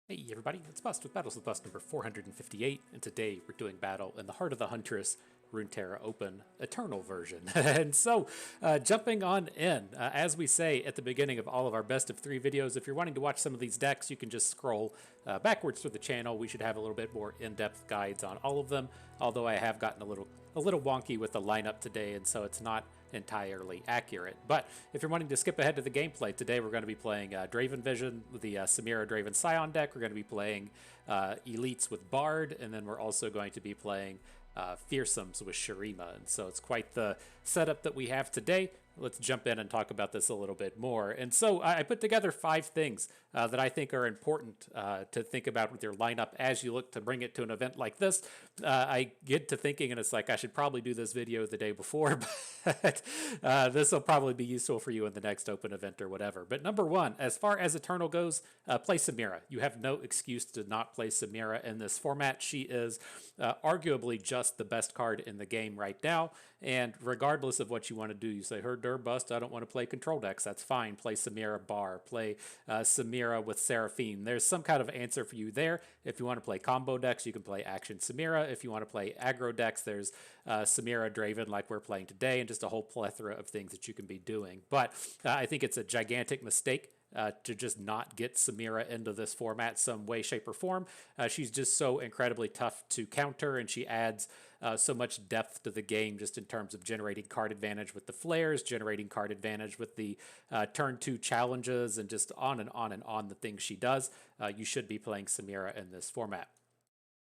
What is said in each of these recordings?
Hey everybody, it's Bust with Battles with Bust number 458, and today we're doing battle in the Heart of the Huntress Runeterra Open Eternal version. And so, jumping on in, as we say at the beginning of all of our best of 3 videos, if you're wanting to watch some of these decks, you can just scroll backwards through the channel. We should have a little bit more in-depth guides on all of them, although I have gotten a little wonky with the lineup today, and so it's not entirely accurate. But if you're wanting to skip ahead to the gameplay, today we're going to be playing Draven Vision with the Samira Draven Scion deck. We're going to be playing Elites with Bard, and then we're also going to be playing Fearsomes with Shurima. And so it's quite the setup that we have today. Let's jump in and talk about this a little bit more. And so I put together 5 things that I think are important to think about with your lineup as you look to bring it to an event like this. I get to thinking, and it's like I should probably do this video the day before, but this will probably be useful for you in the next open event or whatever. But number 1, as far as Eternal goes, play Samira. You have no excuse to not play Samira in this format. She is arguably just the best card in the game right now. And regardless of what you want to do, you say, her bust, I don't want to play control decks. That's fine. Play Samira Bar. Play Samira with Seraphine. There's some kind of answer for you there. If you want to play combo decks, you can play Akshan Samira. If you want to play aggro decks, there's Samira Draven like we're playing today, and just a whole plethora of things that you can be doing. But I think it's a gigantic mistake to just not get Samira into this format some way, shape, or form. She's just so incredibly tough to counter, and she adds so much depth to the game just in terms of generating card advantage with the flares, generating card advantage with the turn 2 challenges, and just on and on and on the things she does. You should be playing Samira in this format.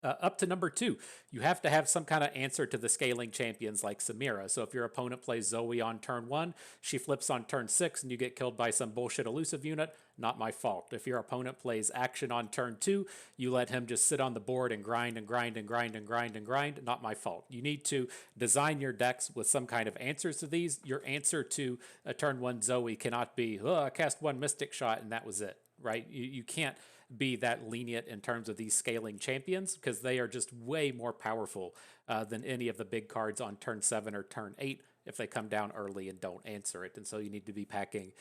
Up to number 2, you have to have some kind of answer to the scaling champions like Samira. So if your opponent plays Zoe on turn 1, she flips on turn 6, and you get killed by some bullshit elusive unit, not my fault. If your opponent plays Akshan on turn 2, you let him just sit on the board and grind and grind and grind and grind and grind, not my fault. You need to design your decks with some kind of answers to these. Your answer to a turn 1 Zoe cannot be, oh, I cast 1 Mystic Shot and that was it. Right? You can't be that lenient in terms of these scaling champions because they are just way more powerful than any of the big cards on turn 7 or turn 8 if they come down early and don't answer it. And so you need to be packing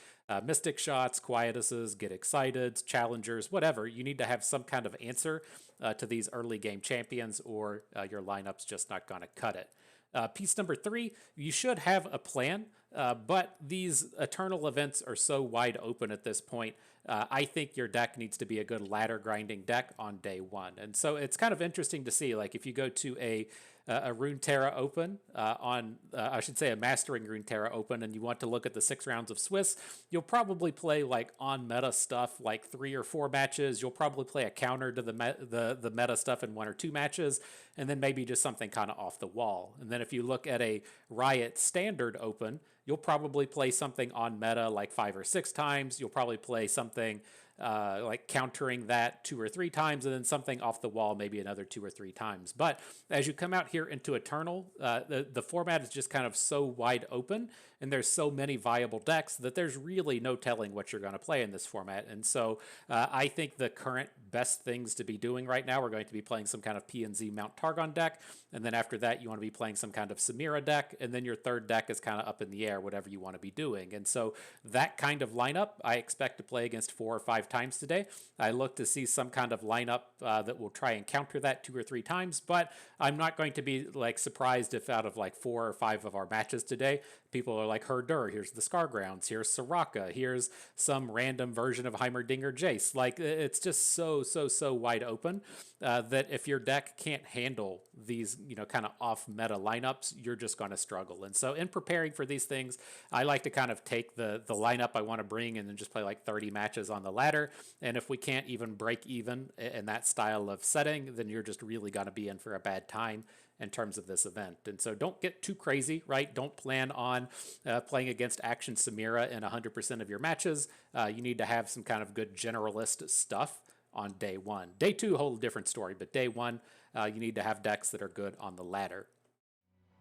Mystic Shots, Quietuses, Get Excited, Challengers, whatever. You need to have some kind of answer to these early game champions, or your lineup's just not going to cut it. Piece number 3, you should have a plan, but these Eternal events are so wide open at this point. I think your deck needs to be a good ladder grinding deck on day 1. And so it's kind of interesting to see, like if you go to a Runeterra Open, I should say a Mastering Runeterra Open, and you want to look at the 6 rounds of Swiss, you'll probably play like on meta stuff like 3 or 4 matches. You'll probably play a counter to the meta stuff in 1 or 2 matches, and then maybe just something kind of off the wall. And then if you look at a Riot Standard Open, you'll probably play something on meta like 5 or 6 times. You'll probably play something like countering that 2 or 3 times, and then something off the wall maybe another 2 or 3 times. But as you come out here into Eternal, the format is just kind of so wide open, and there's so many viable decks that there's really no telling what you're going to play in this format. And so I think the current best things to be doing right now are going to be playing some kind of PNZ Mount Targon deck, and then after that you want to be playing some kind of Samira deck, and then your third deck is kind of up in the air, whatever you want to be doing. And so that kind of lineup I expect to play against 4 or 5 times today. I look to see some kind of lineup that will try and counter that 2 or 3 times, but I'm not going to be like surprised if out of like 4 or 5 of our matches today, people are like, Herdur, here's the Scargrounds, here's Soraka, here's some random version of Heimerdinger Jayce. Like, it's just so wide open that if your deck can't handle these, kind of off meta lineups, you're just going to struggle. And so in preparing for these things, I like to kind of take the lineup I want to bring and then just play like 30 matches on the ladder. And if we can't even break even in that style of setting, then you're just really going to be in for a bad time in terms of this event. And so don't get too crazy, right? Don't plan on playing against Akshan Samira in 100% of your matches. You need to have some kind of good generalist stuff on day 1. Day 2, a whole different story, but day 1, you need to have decks that are good on the ladder.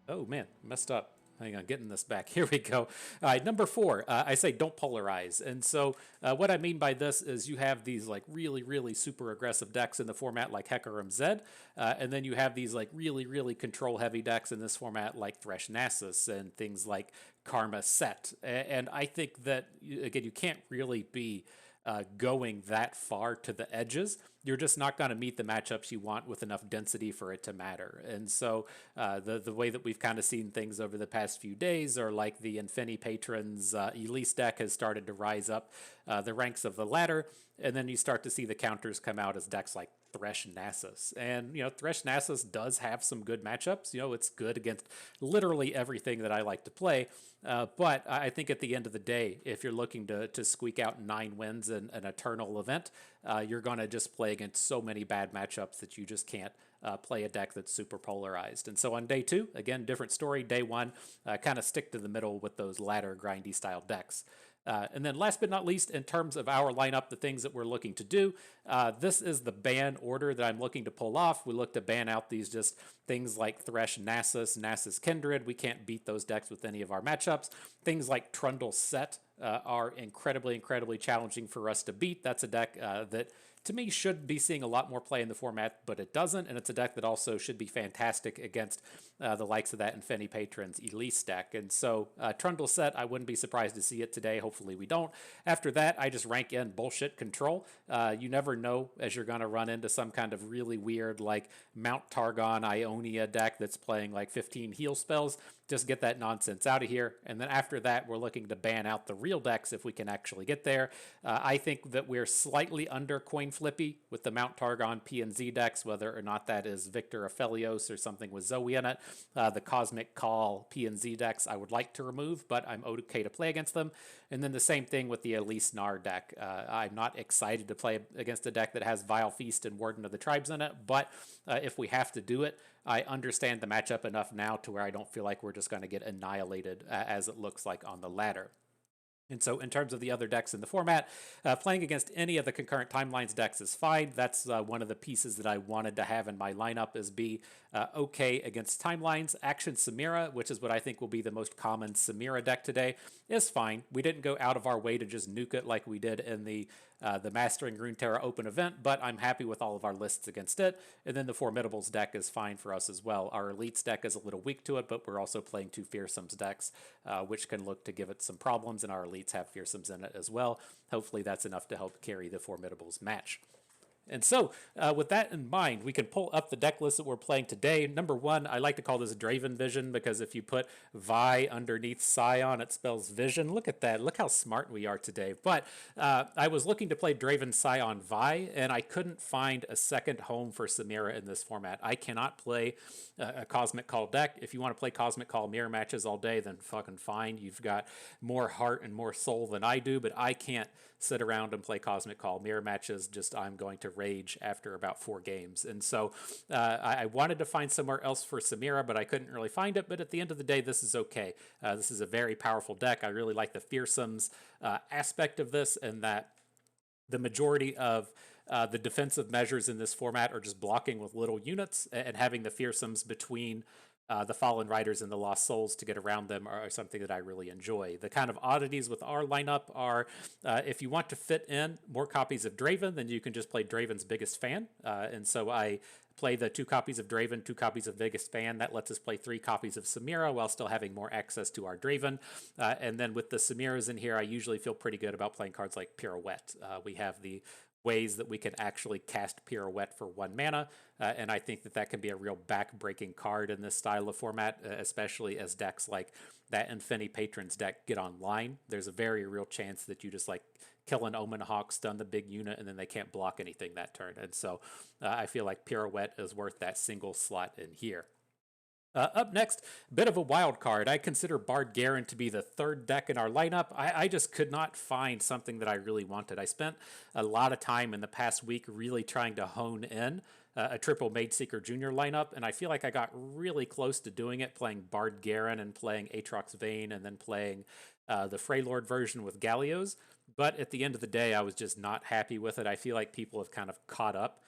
Oh man, messed up. Hang on, getting this back. Here we go. All right, number 4, I say don't polarize. And so what I mean by this is you have these like really super aggressive decks in the format like Hecarim Zed, and then you have these like really control heavy decks in this format like Thresh Nasus and things like Karma Set. And I think that, again, you can't really be going that far to the edges, you're just not going to meet the matchups you want with enough density for it to matter. And so the way that we've kind of seen things over the past few days are like the Infini Patrons Elise deck has started to rise up the ranks of the ladder, and then you start to see the counters come out as decks like Thresh Nasus. And, Thresh Nasus does have some good matchups. It's good against literally everything that I like to play. But I think at the end of the day, if you're looking to squeak out 9 wins in an Eternal event, you're going to just play against so many bad matchups that you just can't play a deck that's super polarized. And so on day 2, again, different story. Day 1, kind of stick to the middle with those ladder grindy style decks. And then last but not least, in terms of our lineup, the things that we're looking to do, this is the ban order that I'm looking to pull off. We look to ban out these just things like Thresh Nasus, Nasus Kindred. We can't beat those decks with any of our matchups. Things like Trundle Set are incredibly, incredibly challenging for us to beat. That's a deck that to me should be seeing a lot more play in the format, but it doesn't, and it's a deck that also should be fantastic against the likes of that Infini Patrons Elise deck. And so Trundle Set, I wouldn't be surprised to see it today. Hopefully we don't. After that, I just rank in Bullshit Control. You never know as you're going to run into some kind of really weird like Mount Targon Ionia deck that's playing like 15 heal spells. Just get that nonsense out of here. And then after that, we're looking to ban out the real decks if we can actually get there. I think that we're slightly under coin flippy with the Mount Targon P and Z decks, whether or not that is Viktor Aphelios or something with Zoe in it. The Cosmic Call P and Z decks I would like to remove, but I'm okay to play against them. And then the same thing with the Elise Gnar deck. I'm not excited to play against a deck that has Vile Feast and Warden of the Tribes in it, but if we have to do it, I understand the matchup enough now to where I don't feel like we're just going to get annihilated as it looks like on the ladder. And so in terms of the other decks in the format, playing against any of the concurrent timelines decks is fine. That's one of the pieces that I wanted to have in my lineup is be okay against timelines. Akshan Samira, which is what I think will be the most common Samira deck today, is fine. We didn't go out of our way to just nuke it like we did in the Mastering Runeterra Open event, but I'm happy with all of our lists against it. And then the Formidables deck is fine for us as well. Our Elites deck is a little weak to it, but we're also playing 2 Fearsomes decks, which can look to give it some problems, and our Elites have Fearsomes in it as well. Hopefully that's enough to help carry the Formidables match. And so, with that in mind, we can pull up the deck list that we're playing today. Number 1, I like to call this Draven Vision because if you put Vi underneath Scion, it spells Vision. Look at that. Look how smart we are today. But I was looking to play Draven Scion Vi, and I couldn't find a second home for Samira in this format. I cannot play a Cosmic Call deck. If you want to play Cosmic Call mirror matches all day, then fucking fine. You've got more heart and more soul than I do, but I can't sit around and play Cosmic Call mirror matches. Just I'm going to rage after about 4 games. And so I wanted to find somewhere else for Samira, but I couldn't really find it. But at the end of the day, this is okay. This is a very powerful deck. I really like the Fearsomes aspect of this, and that the majority of the defensive measures in this format are just blocking with little units, and having the Fearsomes between the Fallen Riders and the Lost Souls to get around them are something that I really enjoy. The kind of oddities with our lineup are if you want to fit in more copies of Draven, then you can just play Draven's Biggest Fan. And so I play the 2 copies of Draven, 2 copies of Biggest Fan. That lets us play 3 copies of Samira while still having more access to our Draven. And then with the Samiras in here, I usually feel pretty good about playing cards like Pirouette. We have the ways that we can actually cast Pirouette for 1 mana, and I think that can be a real back-breaking card in this style of format, especially as decks like that Infini Patrons deck get online. There's a very real chance that you just like kill an Omen Hawk, stun the big unit, and then they can't block anything that turn. And so I feel like Pirouette is worth that single slot in here. Up next, bit of a wild card. I consider Bard Garen to be the 3rd deck in our lineup. I just could not find something that I really wanted. I spent a lot of time in the past week really trying to hone in a triple Mageseeker Junior lineup, and I feel like I got really close to doing it, playing Bard Garen and playing Aatrox Vayne and then playing the Freylord version with Galios. But at the end of the day, I was just not happy with it. I feel like people have kind of caught up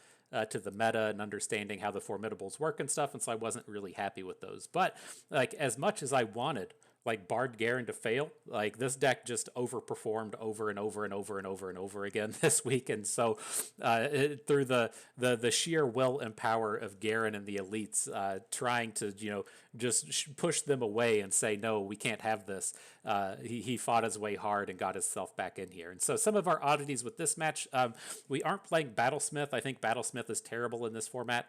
to the meta and understanding how the Formidables work and stuff, and so I wasn't really happy with those. But like as much as I wanted like Bard Garen to fail. Like this deck just overperformed over and over and over and over and over again this week, and so through the sheer will and power of Garen and the elites, trying to just push them away and say no, we can't have this. He fought his way hard and got himself back in here. And so some of our oddities with this match, we aren't playing Battlesmith. I think Battlesmith is terrible in this format.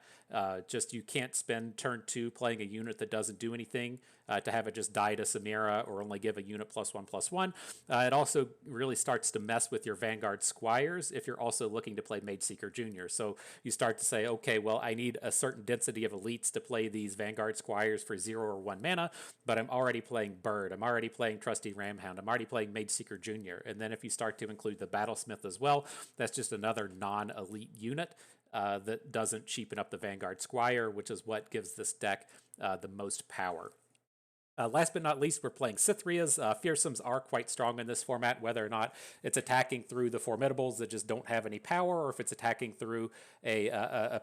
Just you can't spend turn 2 playing a unit that doesn't do anything. To have it just die to Samira or only give a unit +1/+1. It also really starts to mess with your Vanguard Squires if you're also looking to play Mage Seeker Jr. So you start to say, okay, well, I need a certain density of elites to play these Vanguard Squires for 0 or 1 mana, but I'm already playing Bird, I'm already playing Trusty Ramhound, I'm already playing Mage Seeker Jr. And then if you start to include the Battlesmith as well, that's just another non-elite unit that doesn't cheapen up the Vanguard Squire, which is what gives this deck the most power. Last but not least, we're playing Cythrias. Fearsomes are quite strong in this format, whether or not it's attacking through the Formidables that just don't have any power, or if it's attacking through a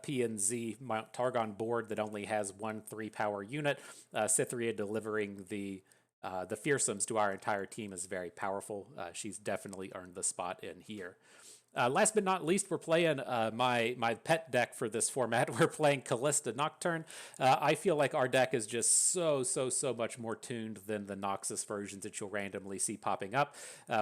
PNZ Mount Targon board that only has 1 3-power unit. Cythria delivering the Fearsomes to our entire team is very powerful. She's definitely earned the spot in here. Last but not least, we're playing my pet deck for this format. We're playing Callista Nocturne. I feel like our deck is just so much more tuned than the Noxus versions that you'll randomly see popping up.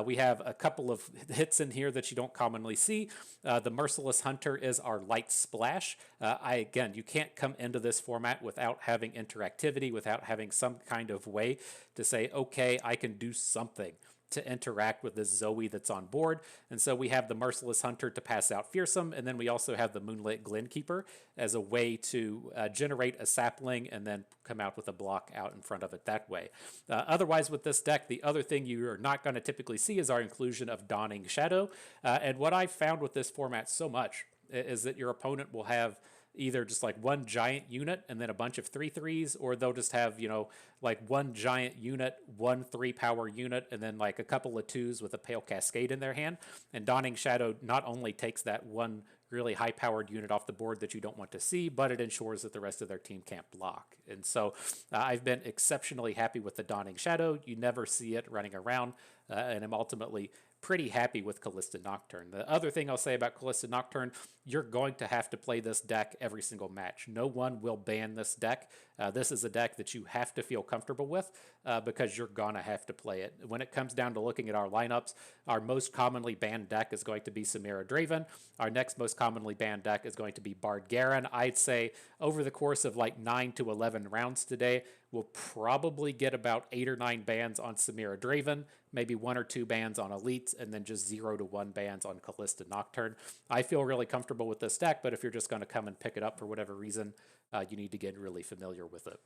We have a couple of hits in here that you don't commonly see. The Merciless Hunter is our light splash. Again, you can't come into this format without having interactivity, without having some kind of way to say, okay, I can do something to interact with this Zoe that's on board. And so we have the Merciless Hunter to pass out Fearsome, and then we also have the Moonlit Glenkeeper as a way to generate a sapling and then come out with a block out in front of it that way. Otherwise, with this deck, the other thing you're not going to typically see is our inclusion of Dawning Shadow. And what I've found with this format so much is that your opponent will have either just like 1 giant unit and then a bunch of 3/3s, or they'll just have, like 1 giant unit, 1 3-power unit, and then like a couple of 2s with a Pale Cascade in their hand. And Dawning Shadow not only takes that 1 really high-powered unit off the board that you don't want to see, but it ensures that the rest of their team can't block. And so I've been exceptionally happy with the Dawning Shadow. You never see it running around, and I'm ultimately pretty happy with Callista Nocturne. The other thing I'll say about Callista Nocturne, you're going to have to play this deck every single match. No one will ban this deck. This is a deck that you have to feel comfortable with because you're going to have to play it. When it comes down to looking at our lineups, our most commonly banned deck is going to be Samira Draven. Our next most commonly banned deck is going to be Bard Garen. I'd say over the course of like 9 to 11 rounds today, we'll probably get about 8 or 9 bans on Samira Draven, maybe 1 or 2 bans on Elites, and then just 0 to 1 bans on Callista Nocturne. I feel really comfortable with this deck, but if you're just going to come and pick it up for whatever reason, you need to get really familiar with it.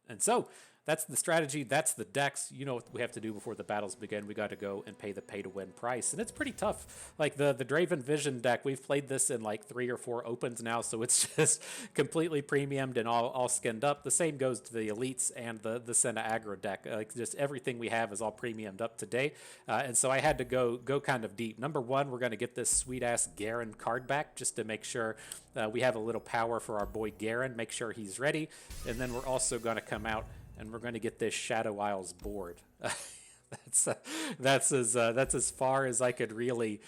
And so that's the strategy. That's the decks. You know what we have to do before the battles begin. We got to go and pay the pay-to-win price. And it's pretty tough. Like the Draven Vision deck, we've played this in like 3 or 4 opens now, so it's just completely premiumed and all skinned up. The same goes to the Elites and the Senna Aggro deck. Like just everything we have is all premiumed up today. And so I had to go kind of deep. Number 1, we're going to get this sweet-ass Garen card back just to make sure we have a little power for our boy Garen, make sure he's ready. And then we're also going to come out and we're going to get this Shadow Isles board. That's as far as I could really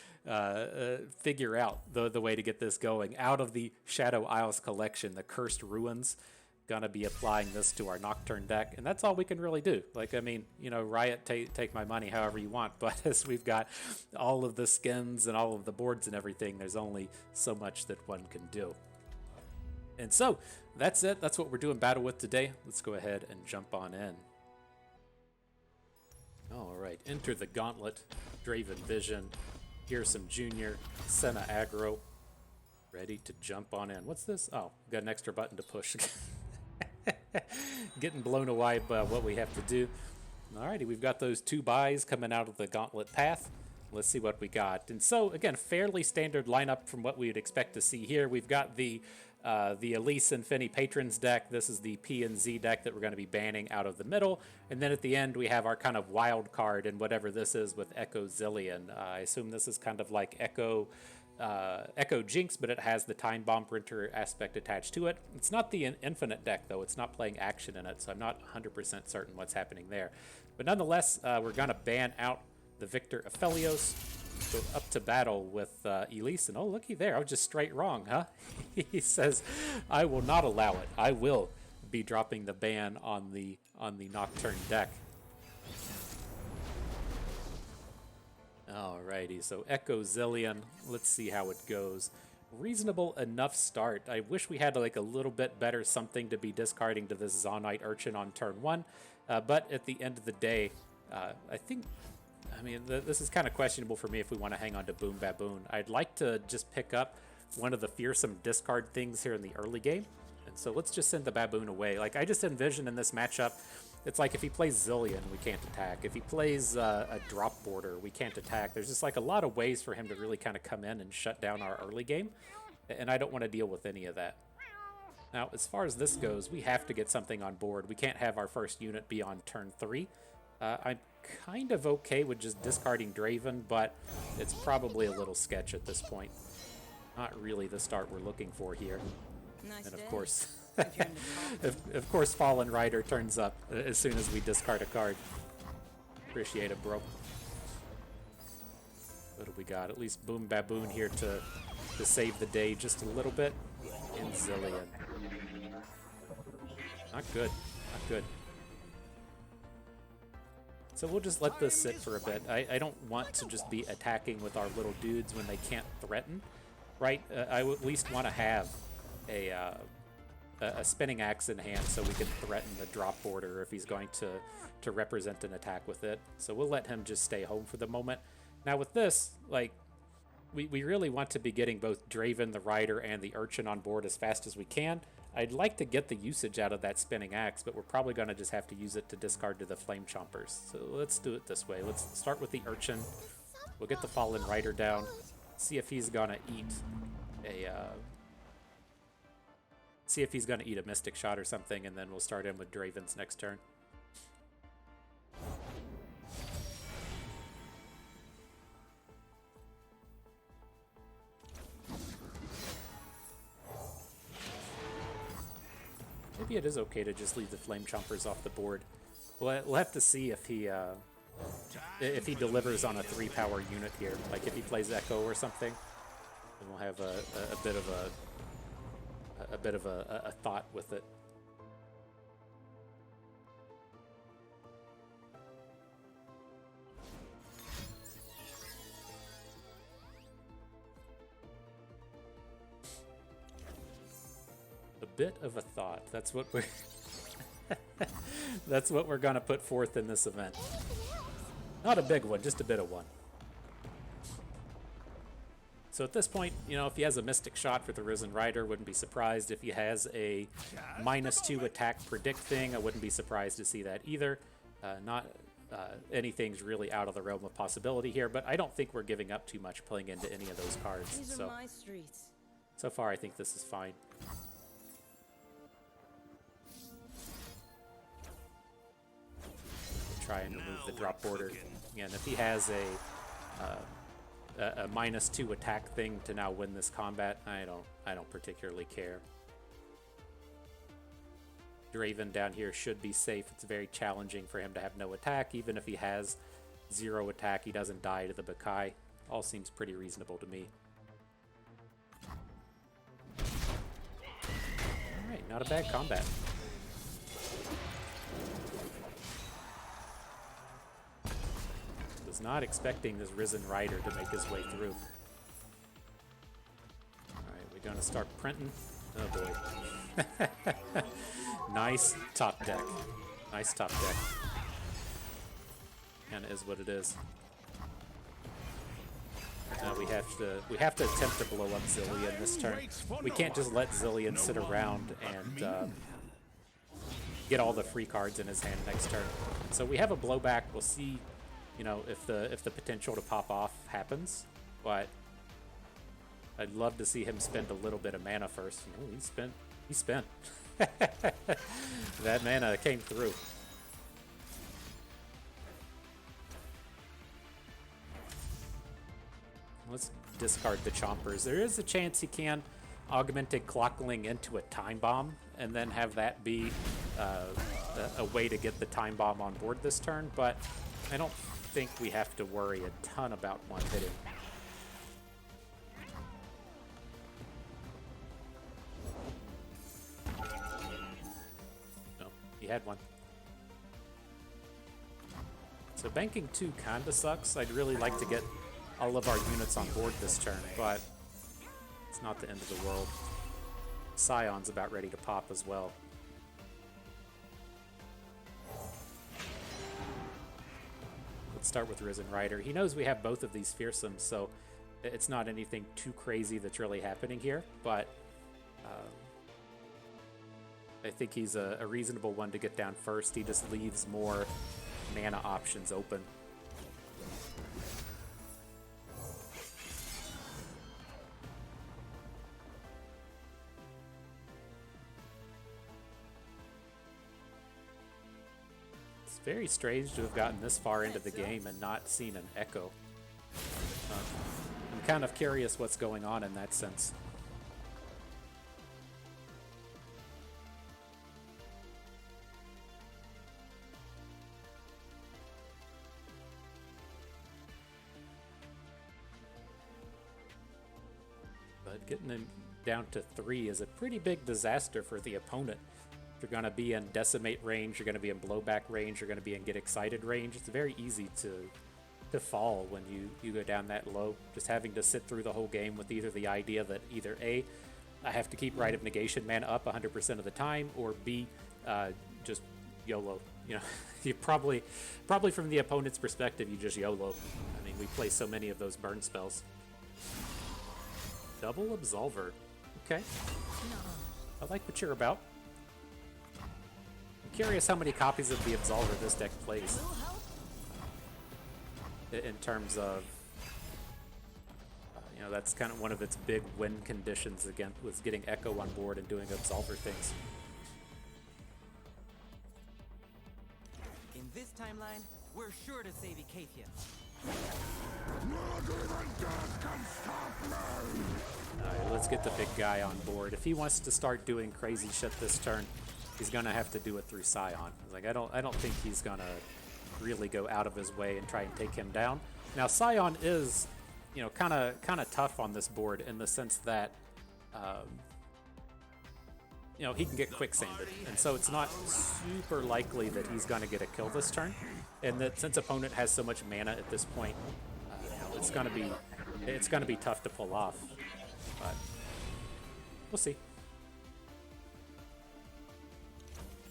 figure out the way to get this going. Out of the Shadow Isles collection, the Cursed Ruins, gonna be applying this to our Nocturne deck, and that's all we can really do. Like, I mean, Riot, take my money however you want, but as we've got all of the skins and all of the boards and everything, there's only so much that one can do. And so that's it. That's what we're doing battle with today. Let's go ahead and jump on in. All right, enter the gauntlet. Draven Vision, Fearsome Jr., Senna Aggro. Ready to jump on in. What's this? Oh, got an extra button to push. Getting blown away by what we have to do. Alrighty, we've got those 2 buys coming out of the gauntlet path. Let's see what we got. And so, again, fairly standard lineup from what we would expect to see here. We've got the Elise Infini Patrons deck. This is the P and Z deck that we're going to be banning out of the middle. And then at the end, we have our kind of wild card and whatever this is with Ekko Zilean. I assume this is kind of like Ekko Ekko Jinx, but it has the Time Bomb Printer aspect attached to it. It's not the infinite deck, though. It's not playing Akshan in it, so I'm not 100% certain what's happening there. But nonetheless, we're going to ban out the Viktor Aphelios, go up to battle with Elise. And oh, looky there. I was just straight wrong, huh? He says, I will not allow it. I will be dropping the ban on the Nocturne deck. Alrighty, so Ekko Zilean, let's see how it goes. Reasonable enough start. I wish we had like a little bit better something to be discarding to this Zonite Urchin on turn 1, but at the end of the day, I mean, this is kind of questionable for me if we want to hang on to Boom Baboon. I'd like to just pick up one of the fearsome discard things here in the early game, and so let's just send the Baboon away. Like, I just envision in this matchup, it's like if he plays Zilean, we can't attack. If he plays a drop border, we can't attack. There's just like a lot of ways for him to really kind of come in and shut down our early game, and I don't want to deal with any of that. Now, as far as this goes, we have to get something on board. We can't have our first unit be on turn 3. I'm kind of okay with just discarding Draven, but it's probably a little sketch at this point. Not really the start we're looking for here. Nice and of course... of course, Fallen Rider turns up as soon as we discard a card. Appreciate it, bro. What do we got? At least Boom Baboon here to save the day just a little bit. And Zilean. Not good. Not good. So we'll just let this sit for a bit. I don't want to just be attacking with our little dudes when they can't threaten, right? I would at least want to have a spinning axe in hand so we can threaten the drop border if he's going to represent an attack with it. So we'll let him just stay home for the moment. Now with this, like, we really want to be getting both Draven, the Rider, and the Urchin on board as fast as we can. I'd like to get the usage out of that spinning axe, but we're probably going to just have to use it to discard to the Flame Chompers. So let's do it this way. Let's start with the Urchin. We'll get the Fallen Rider down, see if he's going to eat a Mystic Shot or something, and then we'll start in with Draven's next turn. Maybe it is okay to just leave the Flame Chompers off the board. We'll have to see if he delivers on a 3-power unit here. Like if he plays Ekko or something, then we'll have a bit of a thought with it. A bit of a thought. That's what we're that's what we're gonna put forth in this event. Not a big one, just a bit of one. So at this point, you know, if he has a Mystic Shot for the Risen Rider, wouldn't be surprised. If he has a -2 attack predict thing, I wouldn't be surprised to see that either. Not anything's really out of the realm of possibility here, but I don't think we're giving up too much playing into any of those cards. So far, I think this is fine. Try and remove the drop border. Again, if he has a -2 attack thing to now win this combat, I don't particularly care. Draven down here should be safe. It's very challenging for him to have no attack. Even if he has 0 attack, he doesn't die to the Bakai. All seems pretty reasonable to me. Alright, not a bad combat. Was not expecting this Risen Rider to make his way through. Alright, we're gonna start printing. Oh boy. Nice top deck. Nice top deck. Kinda is what it is. We have to attempt to blow up Zilean this turn. We can't just let Zilean sit around and get all the free cards in his hand next turn. So we have a blowback. We'll see, you know, if the potential to pop off happens, but I'd love to see him spend a little bit of mana first. Oh, he spent. That mana came through. discard the Chompers. There is a chance he can Augmented Clockling into a Time Bomb, and then have that be a way to get the Time Bomb on board this turn, but I don't think we have to worry a ton about one hitting. No, he had one. So banking 2 kinda sucks. I'd really like to get all of our units on board this turn, but it's not the end of the world. Scion's about ready to pop as well. Let's start with Risen Rider. He knows we have both of these fearsomes, so it's not anything too crazy that's really happening here, but I think he's a reasonable one to get down first. He just leaves more mana options open. It's very strange to have gotten this far into the game and not seen an Ekko. I'm kind of curious what's going on in that sense. But getting him down to 3 is a pretty big disaster for the opponent. If you're going to be in Decimate range, you're going to be in Blowback range, you're going to be in Get Excited range, it's very easy to fall when you go down that low. Just having to sit through the whole game with either the idea that either A, I have to keep Rite of Negation mana up 100% of the time, or B, just YOLO. You know, you probably from the opponent's perspective, you just YOLO. I mean, we play so many of those burn spells. Double Absolver. Okay. I like what you're about. I'm curious how many copies of the Absolver this deck plays. In terms of, you know, that's kind of one of its big win conditions again, was getting Ekko on board and doing Absolver things. In this timeline, we're sure to save Aphelios. Alright, let's get the big guy on board. If he wants to start doing crazy shit this turn, he's gonna have to do it through Scion. Like, I don't think he's gonna really go out of his way and try and take him down. Now, Scion is, you know, kind of tough on this board in the sense that, you know, he can get quicksanded, and so it's not super likely that he's going to get a kill this turn. And that since opponent has so much mana at this point, it's going to be tough to pull off. But we'll see.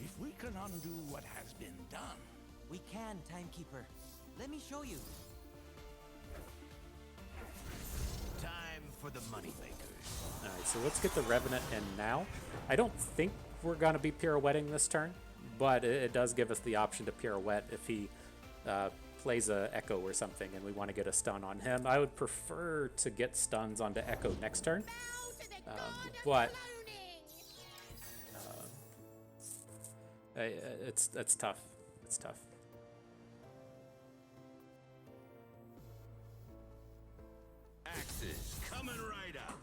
If we can undo what has been done. We can, Timekeeper. Let me show you. Time for the moneymakers. Alright, so let's get the Revenant in now. I don't think we're going to be pirouetting this turn, but it does give us the option to pirouette if he plays a Ekko or something and we want to get a stun on him. I would prefer to get stuns onto Ekko next turn, but it's tough. It's tough. Axes coming right up.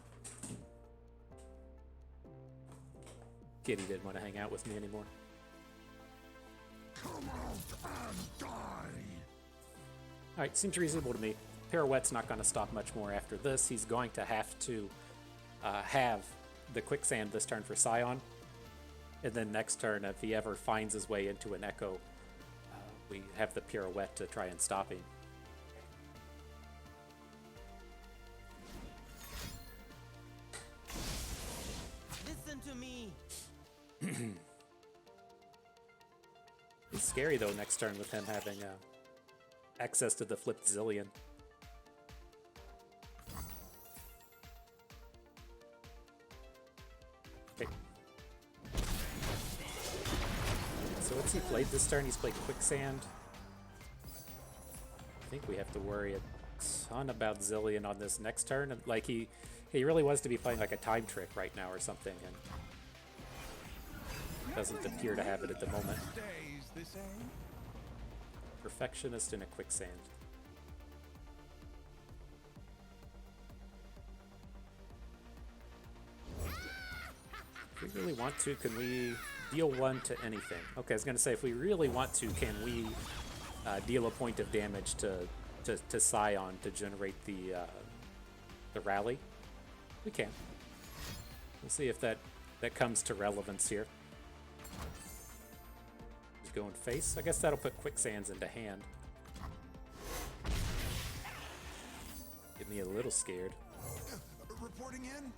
Kitty didn't want to hang out with me anymore. Come out and die. Alright, seems reasonable to me. Pirouette's not going to stop much more after this. He's going to have to have the Quicksand this turn for Scion. And then next turn, if he ever finds his way into an Ekko, we have the Pirouette to try and stop him. Listen to me. It's scary though next turn with him having access to the flipped Zilean. Okay. So what's he played this turn? He's played Quicksand. I think we have to worry a ton about Zilean on this next turn. And like he really wants to be playing like a time trick right now or something, and doesn't appear to have it at the moment. Perfectionist in a Quicksand. we really want to, can we deal 1 to anything? Okay, I was going to say, if we really want to, can we deal a point of damage to Scion to generate the rally? We can. We'll see if that comes to relevance here. Just going face. I guess that'll put quicksands into hand. Get me a little scared. Reporting in.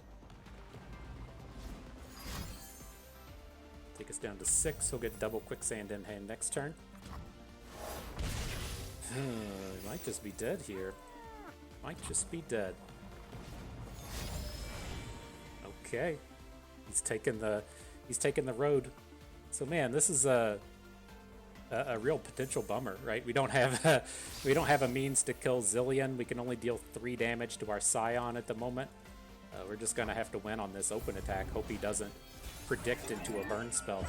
Take us down to 6. He'll get double quicksand in hand next turn. Might just be dead here. Might just be dead. Okay. He's taking the road. So man, this is a real potential bummer, right? We don't have a means to kill Zilean. We can only deal 3 damage to our Scion at the moment. We're just gonna have to win on this open attack. Hope he doesn't predict into a burn spell.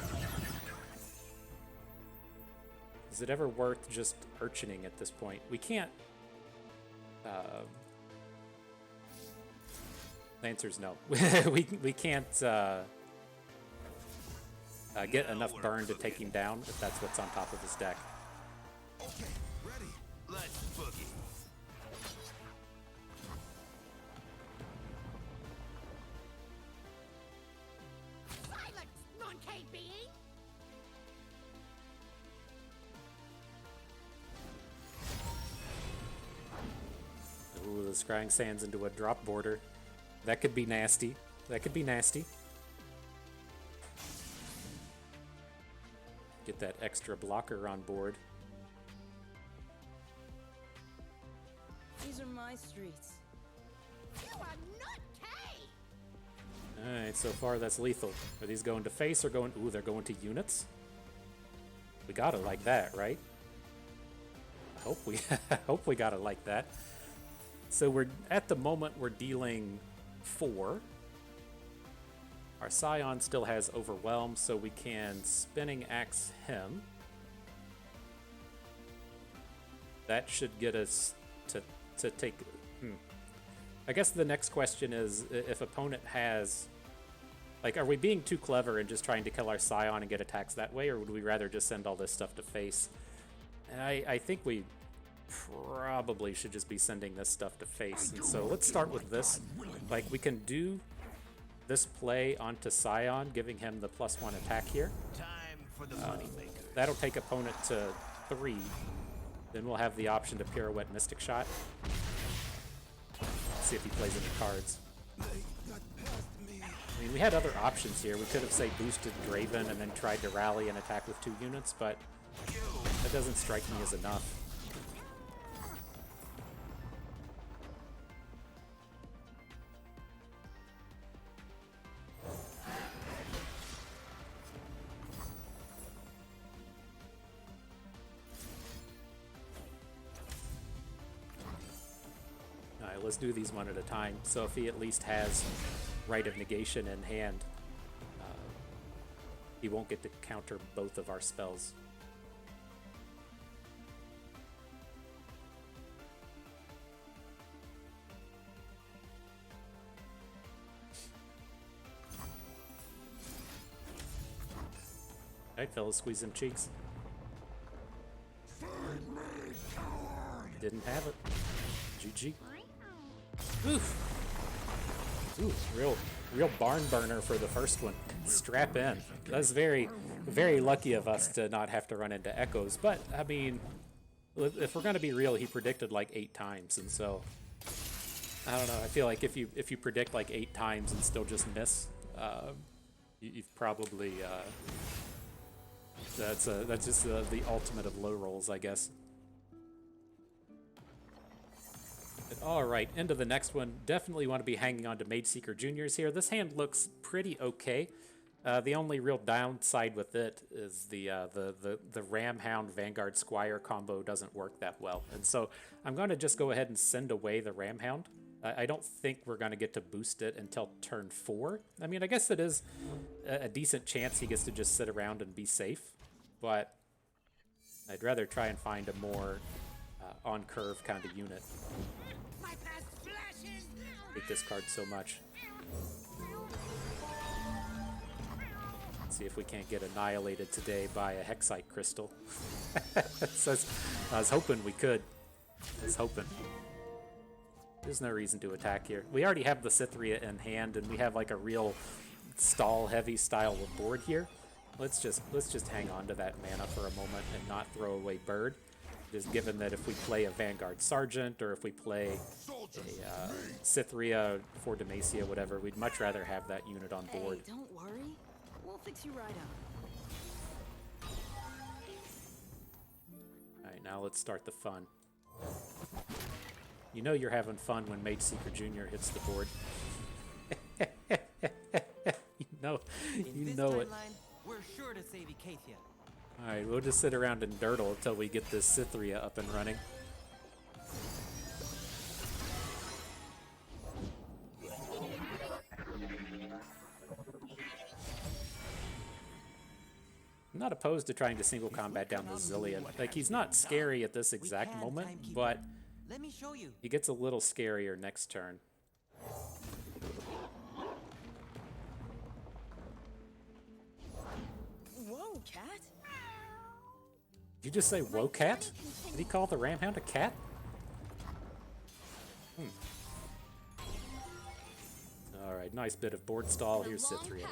Is it ever worth just urchining at this point? We can't. The answer's no. we can't get enough burn to take him down if that's what's on top of his deck. Okay, ready. Let's boogie. Silence, non-KB! Ooh, the scrying sands into a drop border. That could be nasty. That could be nasty. Get that extra blocker on board. These are my streets. You are not K! Alright, so far that's lethal. Are these going to face or going... Ooh, they're going to units? We got it like that, right? I hope we, I hope we got it like that. So we're, at the moment, we're dealing 4. Our Scion still has Overwhelm, so we can Spinning Axe him. That should get us to take... I guess the next question is, if opponent has... Like, are we being too clever and just trying to kill our Scion and get attacks that way, or would we rather just send all this stuff to face? And I think we probably should just be sending this stuff to face. And so let's start with this. Like, we can do this play onto Scion, giving him the +1 attack here. Time for the money maker. That'll take opponent to 3. Then we'll have the option to Pirouette Mystic Shot. See if he plays any cards. I mean, we had other options here. We could have, say, boosted Draven and then tried to rally and attack with 2 units, but that doesn't strike me as enough. Alright, let's do these one at a time. So if he at least has Rite of Negation in hand, he won't get to counter both of our spells. Alright, fellas, squeeze them cheeks. Didn't have it. GG. Oof. Ooh, real barn burner for the first one. Strap in. That's very, very lucky of us to not have to run into echoes. But I mean, if we're gonna be real, he predicted like 8 times, and so I don't know. I feel like if you predict like 8 times and still just miss, you've probably that's just the ultimate of low rolls, I guess. Alright, into the next one. Definitely want to be hanging on to Mageseeker Juniors here. This hand looks pretty okay. The only real downside with it is the Ramhound Vanguard Squire combo doesn't work that well. And so I'm going to just go ahead and send away the Ramhound. I don't think we're going to get to boost it until turn 4. I mean, I guess it is a decent chance he gets to just sit around and be safe. But I'd rather try and find a more on-curve kind of unit. My past flashes! I hate this card so much. See if we can't get annihilated today by a Hexite Crystal. So I was hoping we could. I was hoping. There's no reason to attack here. We already have the Cytherea in hand, and we have like a real stall-heavy style of board here. Let's just hang on to that mana for a moment and not throw away Bird. Just given that if we play a Vanguard Sergeant or if we play a Cytherea for Demacia, whatever, we'd much rather have that unit on board. Hey, don't worry. We'll fix you right up. Alright, now let's start the fun. You know you're having fun when Mage Seeker Jr. hits the board. you know it. We're sure to save Acacia. Alright, we'll just sit around and durdle until we get this Cytherea up and running. I'm not opposed to trying to single combat down the Zilean. Like, he's not scary at this exact moment, but Let me show you. he gets a little scarier next turn. Whoa, cat. Did you just say, whoa, cat? Did he call the Ramhound a cat? Alright, nice bit of board stall. Here's Cytherea.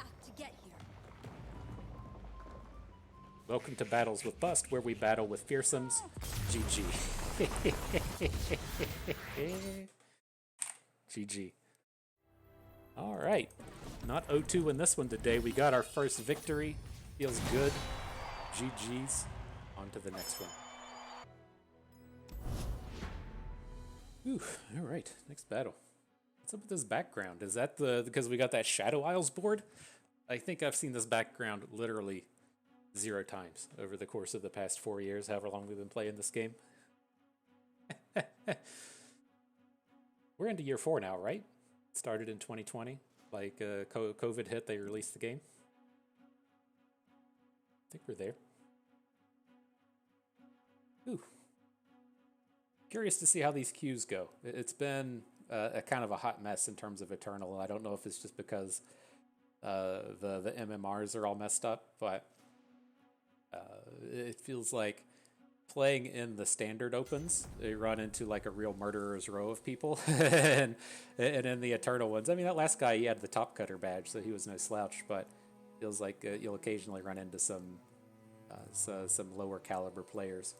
Welcome to Battles with Bust, where we battle with fearsomes. GG. GG. Alright. Not 0-2 in this one today. We got our first victory. Feels good. GG's. On to the next one. Ooh, alright. Next battle. What's up with this background? Is that because we got that Shadow Isles board? I think I've seen this background literally 0 times over the course of the past 4 years, however long we've been playing this game. We're into year 4 now, right? It started in 2020. Like, COVID hit, they released the game. I think we're there. Ooh. Curious to see how these queues go. It's been a kind of a hot mess in terms of Eternal. I don't know if it's just because the MMRs are all messed up, but it feels like playing in the standard opens, they run into like a real murderer's row of people. and in the Eternal ones, I mean, that last guy, he had the top cutter badge, so he was no slouch, but feels like you'll occasionally run into some lower caliber players.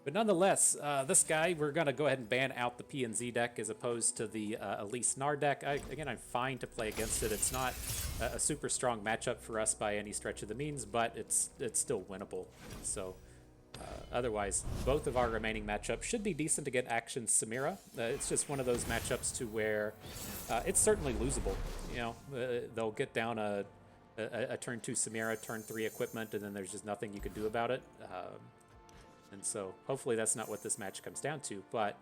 But nonetheless, this guy, we're going to go ahead and ban out the P&Z deck as opposed to the Elise Gnar deck. Again, I'm fine to play against it. It's not a super strong matchup for us by any stretch of the means, but it's still winnable. So otherwise, both of our remaining matchups should be decent to get Akshan's Samira. It's just one of those matchups to where it's certainly losable. You know, they'll get down a turn 2 Samira, turn 3 equipment, and then there's just nothing you can do about it. And so hopefully that's not what this match comes down to, but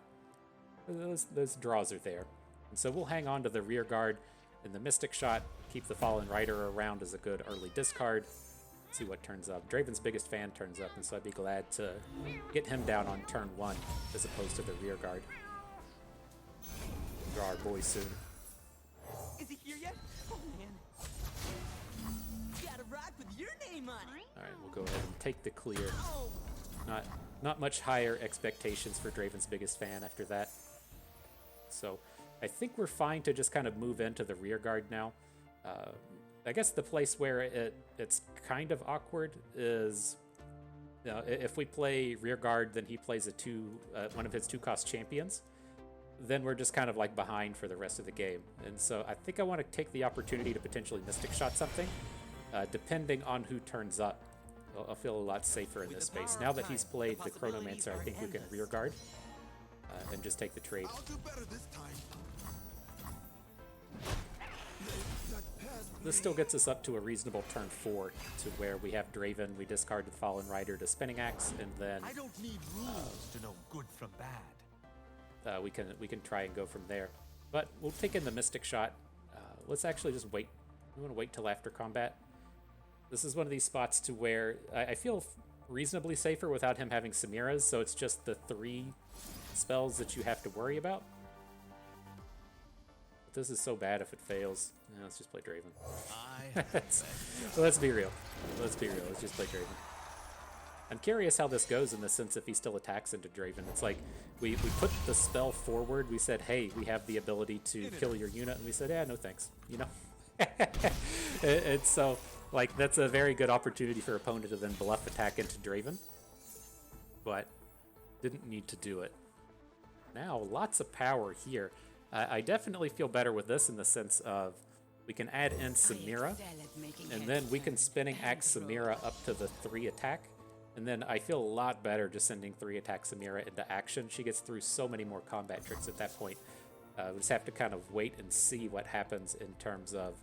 those draws are there. And so we'll hang on to the rear guard in the Mystic Shot, keep the Fallen Rider around as a good early discard, see what turns up. Draven's Biggest Fan turns up, and so I'd be glad to get him down on turn 1 as opposed to the rear guard. Draw our boy soon. Is he here yet? Oh man. Got a rock with your name on it. Alright, we'll go ahead and take the clear. Oh. Not much higher expectations for Draven's Biggest Fan after that. So I think we're fine to just kind of move into the rear guard now. I guess the place where it's kind of awkward is, you know, if we play rear guard, then he plays one of his 2-cost champions. Then we're just kind of like behind for the rest of the game. And so I think I want to take the opportunity to potentially Mystic Shot something, depending on who turns up. I'll feel a lot safer in this space. Now that he's played the Chronomancer, I think we can rear guard and just take the trade. I'll do better this time. This still gets us up to a reasonable turn 4 to where we have Draven, we discard the Fallen Rider to Spinning Axe, and then I don't need rules to know good from bad. we can try and go from there. But we'll take in the Mystic Shot. Let's actually just wait. We want to wait till after combat. This is one of these spots to where I feel reasonably safer without him having Samira's, so it's just the 3 spells that you have to worry about. this is so bad if it fails. Yeah, let's just play Draven. I Let's be real. Let's be real. Let's just play Draven. I'm curious how this goes in the sense if he still attacks into Draven. It's like we put the spell forward. We said, hey, we have the ability to kill your unit. And we said, yeah, no thanks. You know? And so, like, that's a very good opportunity for opponent to then bluff attack into Draven. But didn't need to do it. Now, lots of power here. I definitely feel better with this in the sense of we can add in Samira. And then we can spinning axe Samira up to the 3 attack. And then I feel a lot better just sending 3 attack Samira into action. She gets through so many more combat tricks at that point. We just have to kind of wait and see what happens in terms of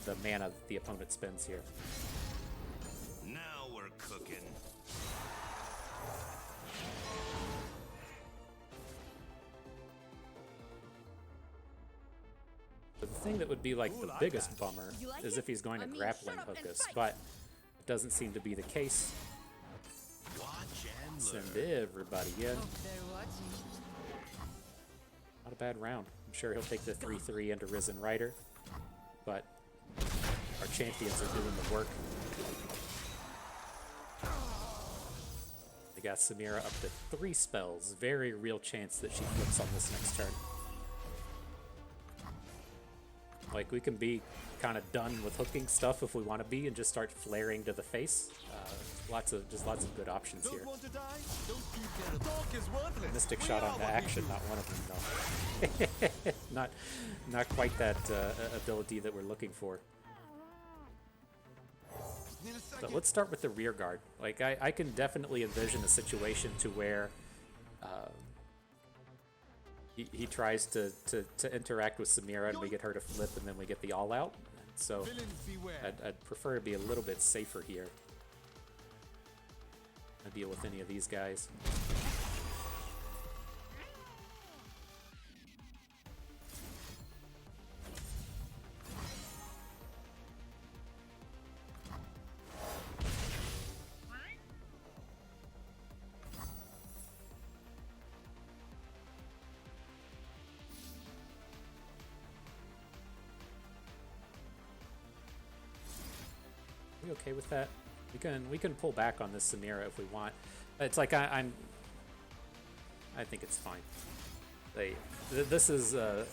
the mana the opponent spends here. now we're cooking. But the thing that would be like the biggest bummer is if he's going to grappling hook us, but it doesn't seem to be the case. Watch and Send learn. everybody in. Not a bad round. I'm sure he'll take the 3-3 into Risen Rider, but our champions are doing the work. They got Samira up to 3 spells. Very real chance that she flips on this next turn. Like, we can be kind of done with hooking stuff if we want to be and just start flaring to the face. Lots of good options here. Mystic shot onto Akshan, not one of them, no. not quite that ability that we're looking for. But let's start with the rear guard. Like, I can definitely envision a situation to where he tries to interact with Samira and we get her to flip and then we get the all out. So I'd prefer to be a little bit safer here. I deal with any of these guys. We okay with that? We can pull back on this Samira if we want. It's like I think it's fine. This is a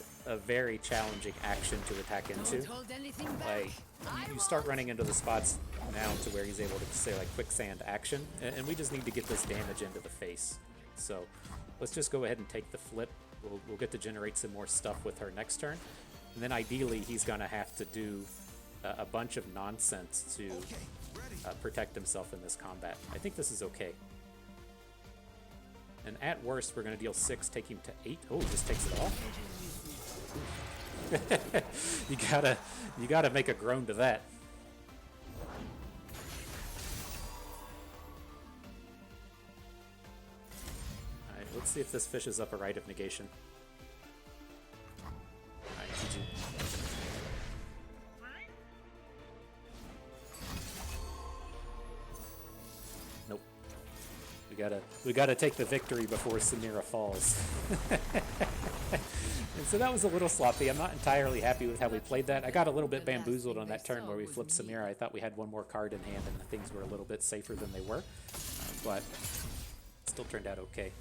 very challenging action to attack into. Like, you start running into the spots now to where he's able to say like quicksand action, and we just need to get this damage into the face. So let's just go ahead and take the flip. We'll get to generate some more stuff with her next turn, and then ideally he's gonna have to do a bunch of nonsense to protect himself in this combat. I think this is okay. And at worst, we're going to deal 6, take him to 8. Oh, just takes it all. you gotta make a groan to that. All right, let's see if this fishes up a Rite of Negation. All right, GG. We gotta take the victory before Samira falls. And so that was a little sloppy. I'm not entirely happy with how we played that. I got a little bit bamboozled on that turn where we flipped Samira. I thought we had one more card in hand and things were a little bit safer than they were. But it still turned out okay.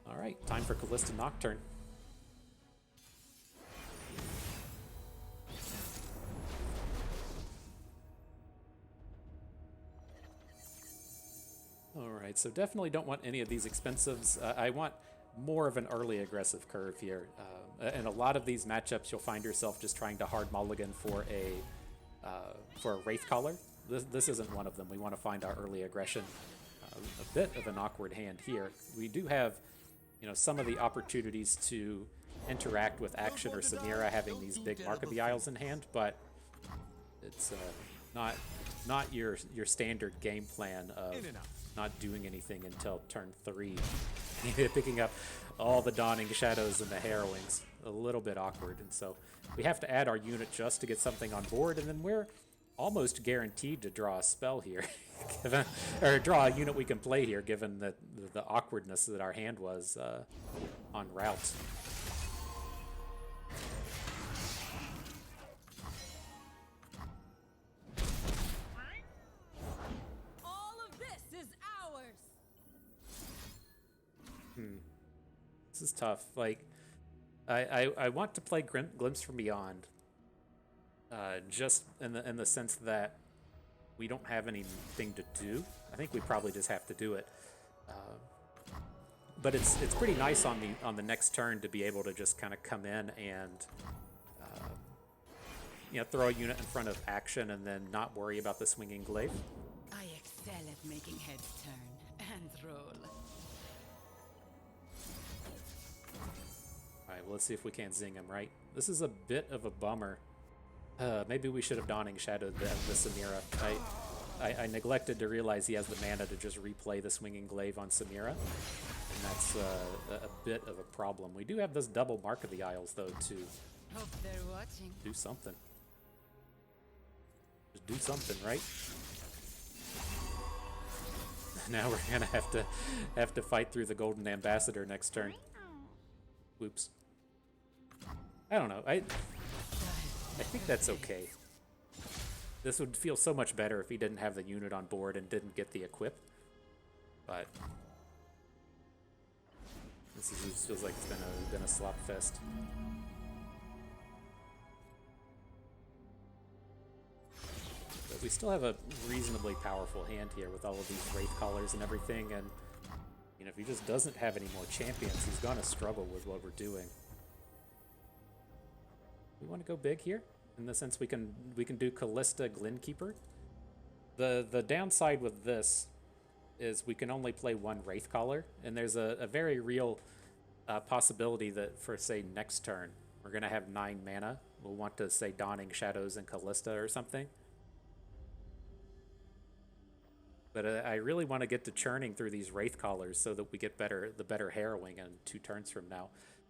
Alright, time for Callista Nocturne. Alright, so definitely don't want any of these expensives. I want more of an early aggressive curve here. In a lot of these matchups, you'll find yourself just trying to hard mulligan for a Wraith Collar. This isn't one of them. We want to find our early aggression. A bit of an awkward hand here. We do have, some of the opportunities to interact with Akshan or Samira having these big Mark of the Isles in hand, but it's not your standard game plan of not doing anything until turn 3. Picking up all the Dawning Shadows and the Harrowings. A little bit awkward, and so we have to add our unit just to get something on board, and then we're almost guaranteed to draw a spell here. Or draw a unit we can play here, given the awkwardness that our hand was on route. is tough. Like, I want to play Glimpse from Beyond, just in the sense that we don't have anything to do. I think we probably just have to do it. But it's pretty nice on the next turn to be able to just kind of come in and throw a unit in front of Akshan and then not worry about the swinging glaive. I excel at making heads turn and roll. All right, well, let's see if we can't zing him, right? This is a bit of a bummer. Maybe we should have Dawning Shadowed the Samira. I neglected to realize he has the mana to just replay the swinging glaive on Samira, and that's a bit of a problem. We do have this double Mark of the Isles, though, to Hope they're watching. do something. Just do something, right? Now we're gonna have to fight through the Golden Ambassador next turn. Whoops. I don't know. I think that's okay. This would feel so much better if he didn't have the unit on board and didn't get the equip. But this feels like it's been a slop fest. But we still have a reasonably powerful hand here with all of these Wraith Callers and everything, and if he just doesn't have any more champions, he's gonna struggle with what we're doing. We want to go big here, in the sense we can do Callista Glenkeeper. The downside with this is we can only play one Wraith Caller, and there's a very real possibility that for, say, next turn, we're gonna have 9 mana. We'll want to, say, Dawning Shadows and Callista or something. But I really want to get to churning through these Wraith Callers so that we get the better harrowing in 2 turns from now.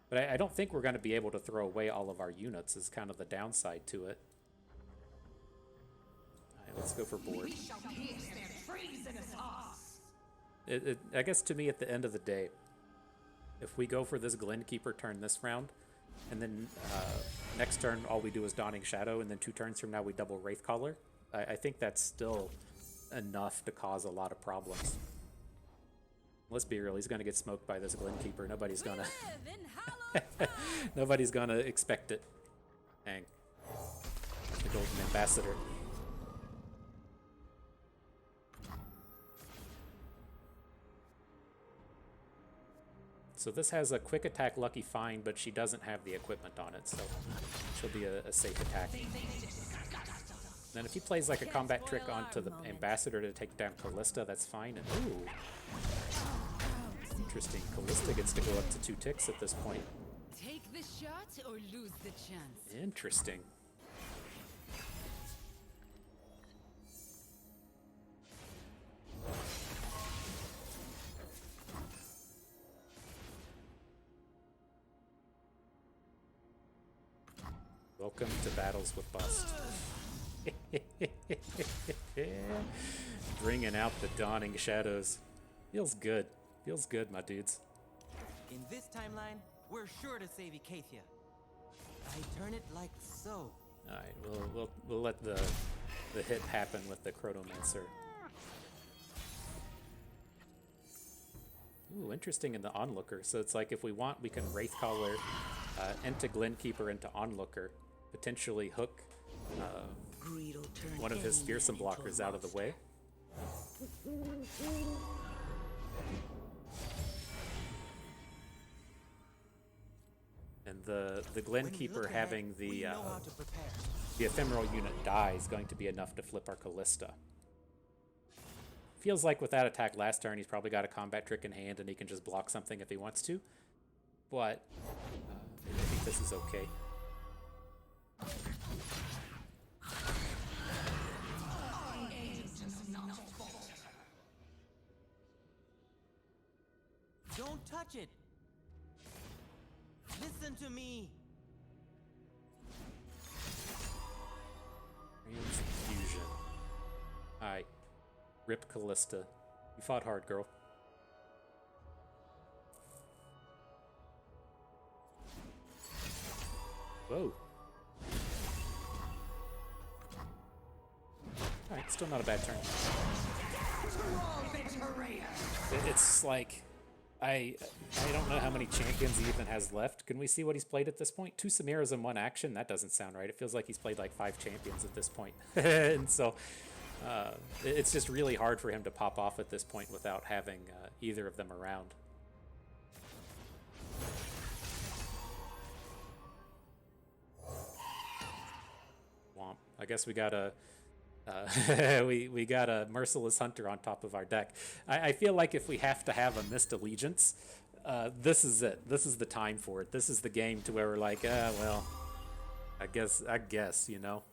But I don't think we're going to be able to throw away all of our units, is kind of the downside to it. All right, let's go for board. I guess to me, at the end of the day, if we go for this Glenkeeper turn this round, and then next turn all we do is Dawning Shadow, and then 2 turns from now we double Wraith Caller, I think that's still enough to cause a lot of problems. Let's be real, he's gonna get smoked by this Glenkeeper. Nobody's gonna nobody's gonna expect it. Dang. The Golden Ambassador. So this has a quick attack Lucky Find, but she doesn't have the equipment on it, so she'll be a safe attack. Then if he plays like a combat trick onto the Ambassador to take down Callista, that's fine. And ooh, interesting. Callista gets to go up to 2 ticks at this point. Take the shot or lose the chance. Interesting. Welcome to Battles with Bust. Bringing out the Dawning Shadows. Feels good. Feels good, my dudes. In this timeline, we're sure to save Ekathia. I turn it like so. All right, we'll let the hit happen with the Chronomancer. Ooh, interesting in the Onlooker. So it's like if we want, we can Wraith Caller into Glenkeeper into Onlooker, potentially hook one of his fearsome blockers out of the way. And the Glenkeeper having the ephemeral unit die is going to be enough to flip our Callista. Feels like with that attack last turn, he's probably got a combat trick in hand and he can just block something if he wants to. But I think this is okay. Don't touch it. Listen to me. Fusion. Alright. Rip Callista. You fought hard, girl. Whoa. Alright, still not a bad turn. It's like, I don't know how many champions he even has left. Can we see what he's played at this point? 2 Samiras in 1 action? That doesn't sound right. It feels like he's played like 5 champions at this point. And so it's just really hard for him to pop off at this point without having either of them around. Womp. I guess we got a we got a Merciless Hunter on top of our deck. I feel like if we have to have a Missed Allegiance, this is it. This is the time for it. This is the game to where we're like, well, I guess, you know.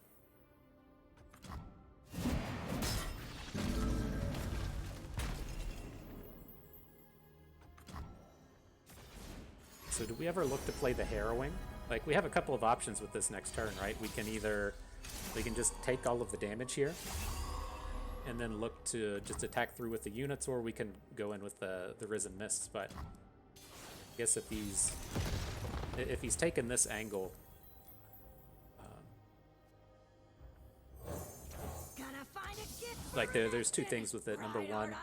So do we ever look to play the Harrowing? Like, we have a couple of options with this next turn, right? We can just take all of the damage here and then look to just attack through with the units, or we can go in with the Risen Mists. But I guess if he's taken this angle, like there's 2 things with it. Number one,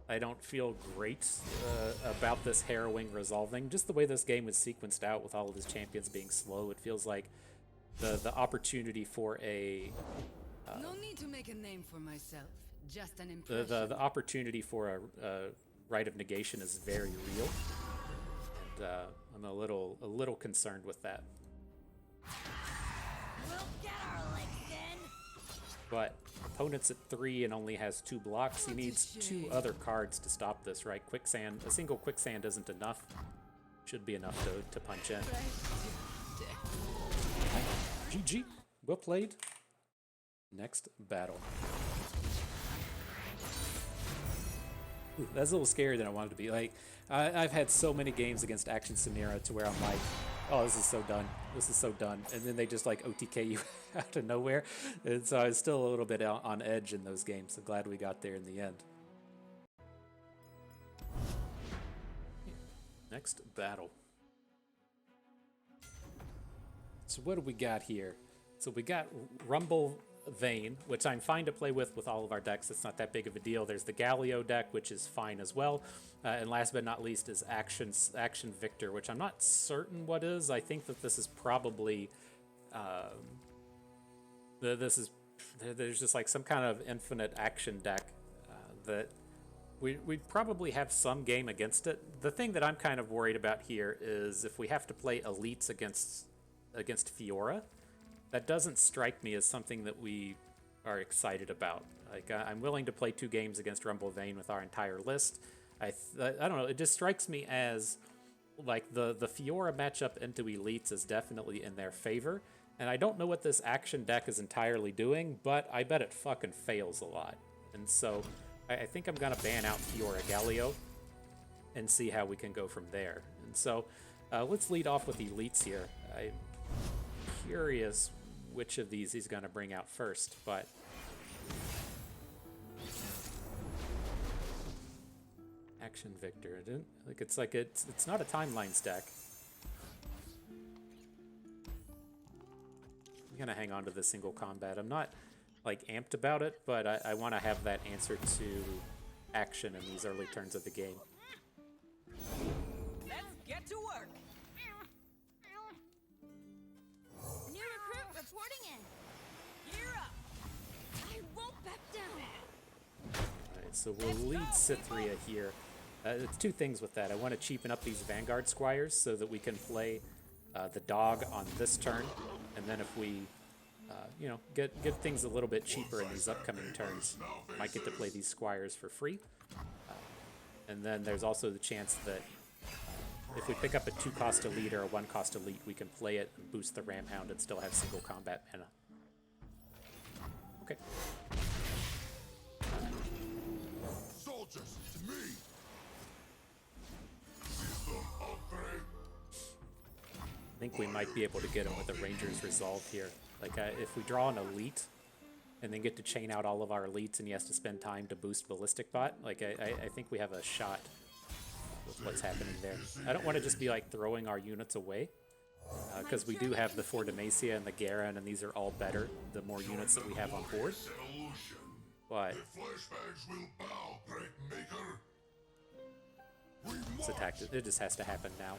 I don't feel great about this Harrowing resolving. Just the way this game was sequenced out with all of his champions being slow, it feels like the opportunity for a no need to make a name for myself. Just an impression. the opportunity for a Rite of Negation is very real, and I'm a little concerned with that. We'll get our licks in. But opponent's at 3 and only has 2 blocks. He needs 2 other cards to stop this, right? Quicksand, a single Quicksand isn't enough. Should be enough to punch in. GG. Well played. Next battle. Ooh, that's a little scarier than I wanted to be. Like, I've had so many games against Akshan Samira to where I'm like, oh, this is so done. This is so done. And then they just like OTK you out of nowhere. And so I was still a little bit on edge in those games. So glad we got there in the end. Next battle. So what do we got here? So we got Rumble Vayne, which I'm fine to play with all of our decks. It's not that big of a deal. There's the Galio deck, which is fine as well. And last but not least is Akshan Viktor, which I'm not certain what is. I think that this is probably there's just like some kind of infinite action deck that we'd probably have some game against it. The thing that I'm kind of worried about here is if we have to play elites against Fiora, that doesn't strike me as something that we are excited about. Like, I'm willing to play 2 games against Rumble Vayne with our entire list. I don't know, it just strikes me as like the Fiora matchup into elites is definitely in their favor, and I don't know what this action deck is entirely doing, but I bet it fucking fails a lot. And so I think I'm gonna ban out Fiora Galio and see how we can go from there. And so let's lead off with elites here. I'm curious which of these he's gonna bring out first, but Akshan Viktor. It's not a timeline stack. I'm gonna hang on to the single combat. I'm not like amped about it, but I want to have that answer to action in these early turns of the game. Let's get to work. New recruit reporting in. Gear up. I won't back down. Alright, so we'll lead Cythria here. It's 2 things with that. I want to cheapen up these Vanguard Squires so that we can play the dog on this turn, and then if we get things a little bit cheaper in these upcoming turns, might get to play these Squires for free. And then there's also the chance that if we pick up a 2-cost elite or a 1-cost elite, we can play it and boost the Ram Hound and still have single combat mana. Okay. Soldiers, to me! System upgrade. I think we might be able to get him with a Ranger's Resolve here. Like, if we draw an elite and then get to chain out all of our elites and he has to spend time to boost Ballistic Bot, like, I think we have a shot with what's happening there. I don't want to just be, like, throwing our units away, because we do have the Fort Demacia and the Garen, and these are all better the more units that we have on board. But Flashbacks will bow, great maker. This attack, it just has to happen now.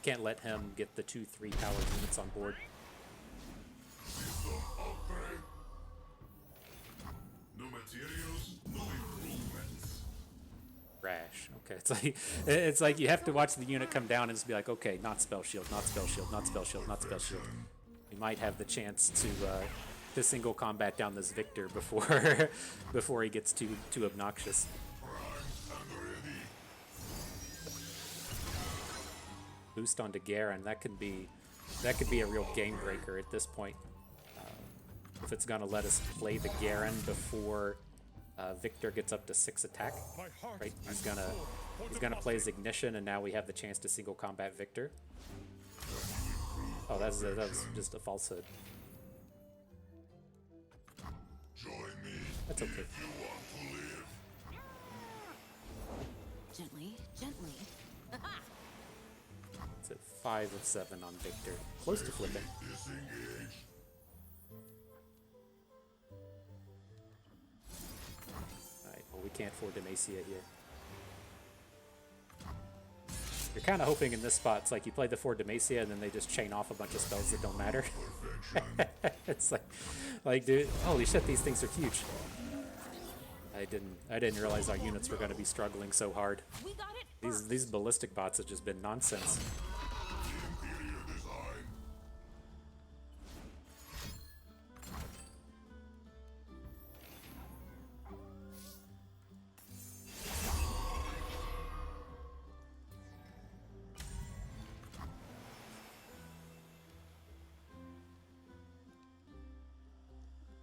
Can't let him get the 2-3 power units on board. No materials, no improvements. Rash. Okay, it's like you have to watch the unit come down and just be like, okay, not spell shield, not spell shield, not spell shield, not spell shield. We might have the chance to single combat down this Viktor before before he gets too obnoxious. Boost onto Garen, that could be a real game breaker at this point. If it's gonna let us play the Garen before Viktor gets up to 6 attack, right? He's gonna play his ignition, and now we have the chance to single combat Viktor. Oh, that was just a falsehood. That's okay. Gently, gently. It's at 5 of 7 on Viktor. Close to flipping. Alright, well, we can't afford Demacia here. You're kind of hoping in this spot, it's like you play the 4 Demacia and then they just chain off a bunch of spells that don't matter. It's like, dude, holy shit, these things are huge. I didn't realize our units were going to be struggling so hard. We got it. These ballistic bots have just been nonsense.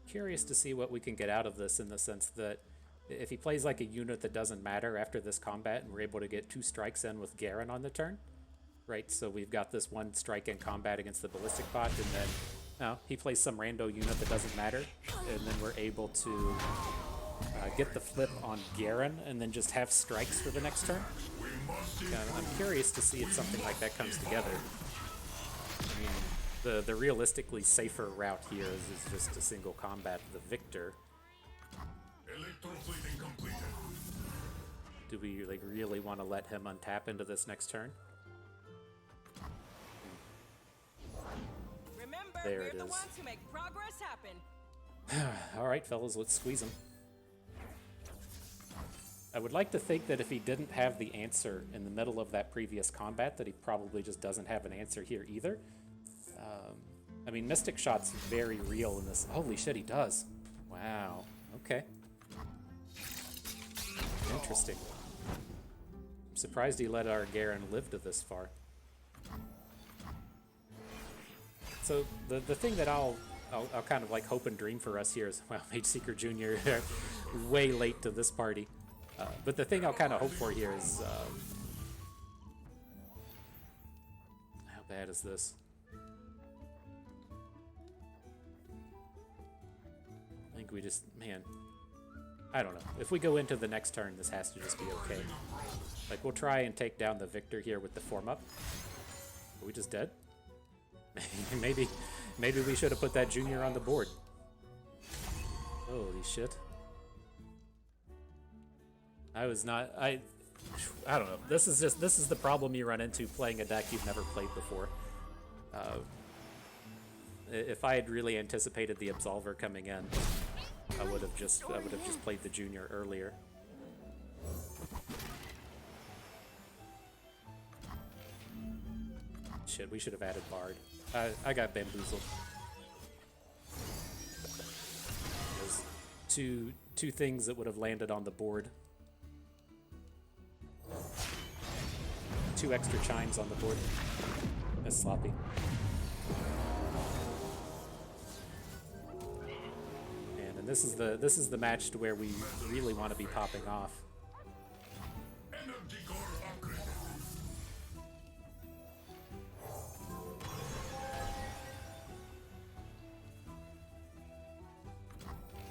Curious to see what we can get out of this, in the sense that if he plays like a unit that doesn't matter after this combat and we're able to get 2 strikes in with Garen on the turn, right? So we've got this 1 strike in combat against the ballistic bot, and then he plays some rando unit that doesn't matter, and then we're able to get the flip on Garen and then just have strikes for the next turn. I'm curious to see if something like that comes together. I mean, the realistically safer route here is just to single combat the Viktor. Do we like really want to let him untap into this next turn? Remember, There we're it the is. ones who make progress happen. All right, fellas, let's squeeze him. I would like to think that if he didn't have the answer in the middle of that previous combat, that he probably just doesn't have an answer here either. I mean, Mystic Shot's very real in this. Holy shit, he does. Wow. Okay. Interesting. I'm surprised he let our Garen live to this far. So the thing that I'll kind of like hope and dream for us here is, well, Mage Seeker Jr. way late to this party. But the thing I'll kind of hope for here is, how bad is this? I think we just, man, I don't know. If we go into the next turn, this has to just be okay. Like, we'll try and take down the Viktor here with the form up. Are we just dead? Maybe we should have put that junior on the board. Holy shit. I don't know. This is the problem you run into playing a deck you've never played before. If I had really anticipated the Absolver coming in, I would have just played the junior earlier. Shit, we should have added Bard. I got bamboozled. There's two things that would have landed on the board. 2 extra chimes on the board. That's sloppy. And this is the match to where we really want to be popping off.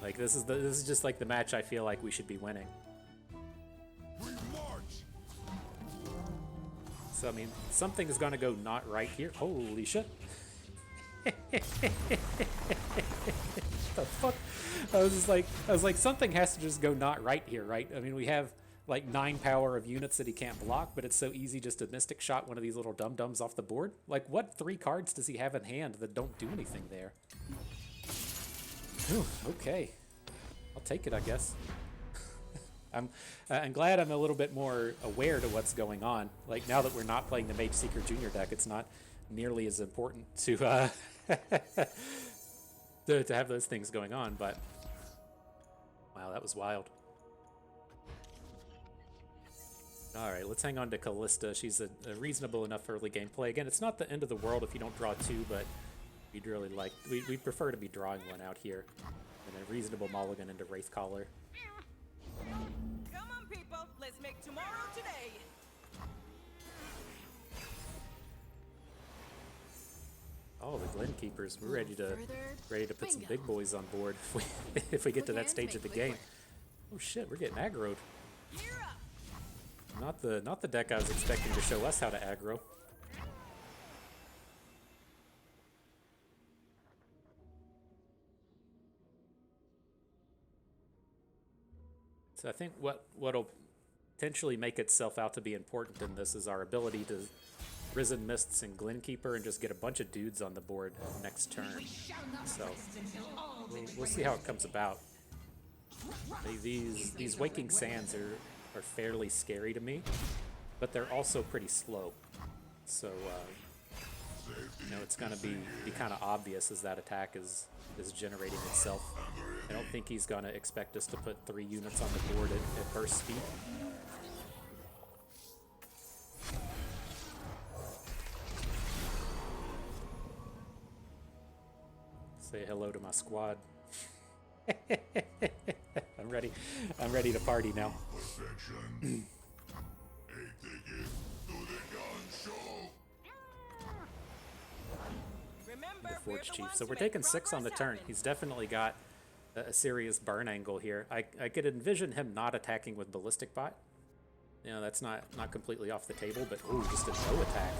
Like this is just like the match I feel like we should be winning. So I mean, something is gonna go not right here. Holy shit! The fuck? I was like, something has to just go not right here, right? I mean, we have like 9 power of units that he can't block, but it's so easy just to Mystic Shot one of these little dum-dums off the board. Like, what 3 cards does he have in hand that don't do anything there? Whew, okay. I'll take it, I guess. I'm glad I'm a little bit more aware to what's going on. Like, now that we're not playing the Mage Seeker Junior deck, it's not nearly as important to to have those things going on, but wow, that was wild. All right, let's hang on to Kalista. She's a reasonable enough early gameplay. Again, it's not the end of the world if you don't draw 2, but we'd really like, we prefer to be drawing one out here. And a reasonable mulligan into Wraithcaller. Come on, people. Let's make tomorrow today. Oh, the Glen Keepers. We're ready to put some big boys on board if we get to that stage of the game. Oh shit, we're getting aggroed. Not the deck I was expecting to show us how to aggro. So I think what'll potentially make itself out to be important in this is our ability to Risen Mists and Glenkeeper and just get a bunch of dudes on the board next turn. So we'll see how it comes about. These Waking Sands are fairly scary to me, but they're also pretty slow. So you know, it's gonna be kind of obvious as that attack is generating itself. I don't think he's gonna expect us to put 3 units on the board at burst speed. Say hello to my squad. I'm ready. I'm ready to party now. The Forge Chief. So we're taking 6 on the turn. He's definitely got a serious burn angle here. I could envision him not attacking with Ballistic Bot. You know, that's not completely off the table, but ooh, just a no attack.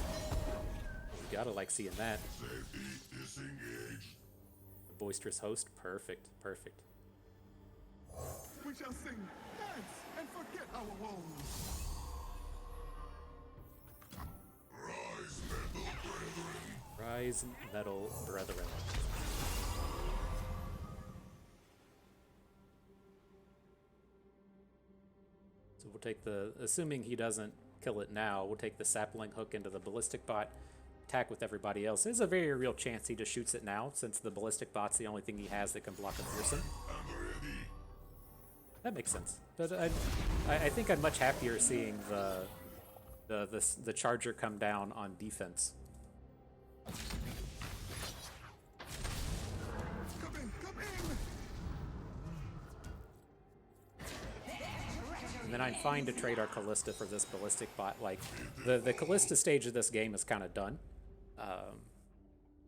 You gotta like seeing that. The Boisterous Host, perfect, perfect. We shall sing, dance, and forget our woes. Rise, Metal Brethren. So we'll take the, assuming he doesn't kill it now, we'll take the Sapling Hook into the Ballistic Bot, attack with everybody else. There's a very real chance he just shoots it now, since the Ballistic Bot's the only thing he has that can block a Fearsome. That makes sense. But I think I'm much happier seeing the Charger come down on defense. Come in, come in. And then I'm fine to trade our Kalista for this Ballistic Bot. Like, the Kalista stage of this game is kind of done.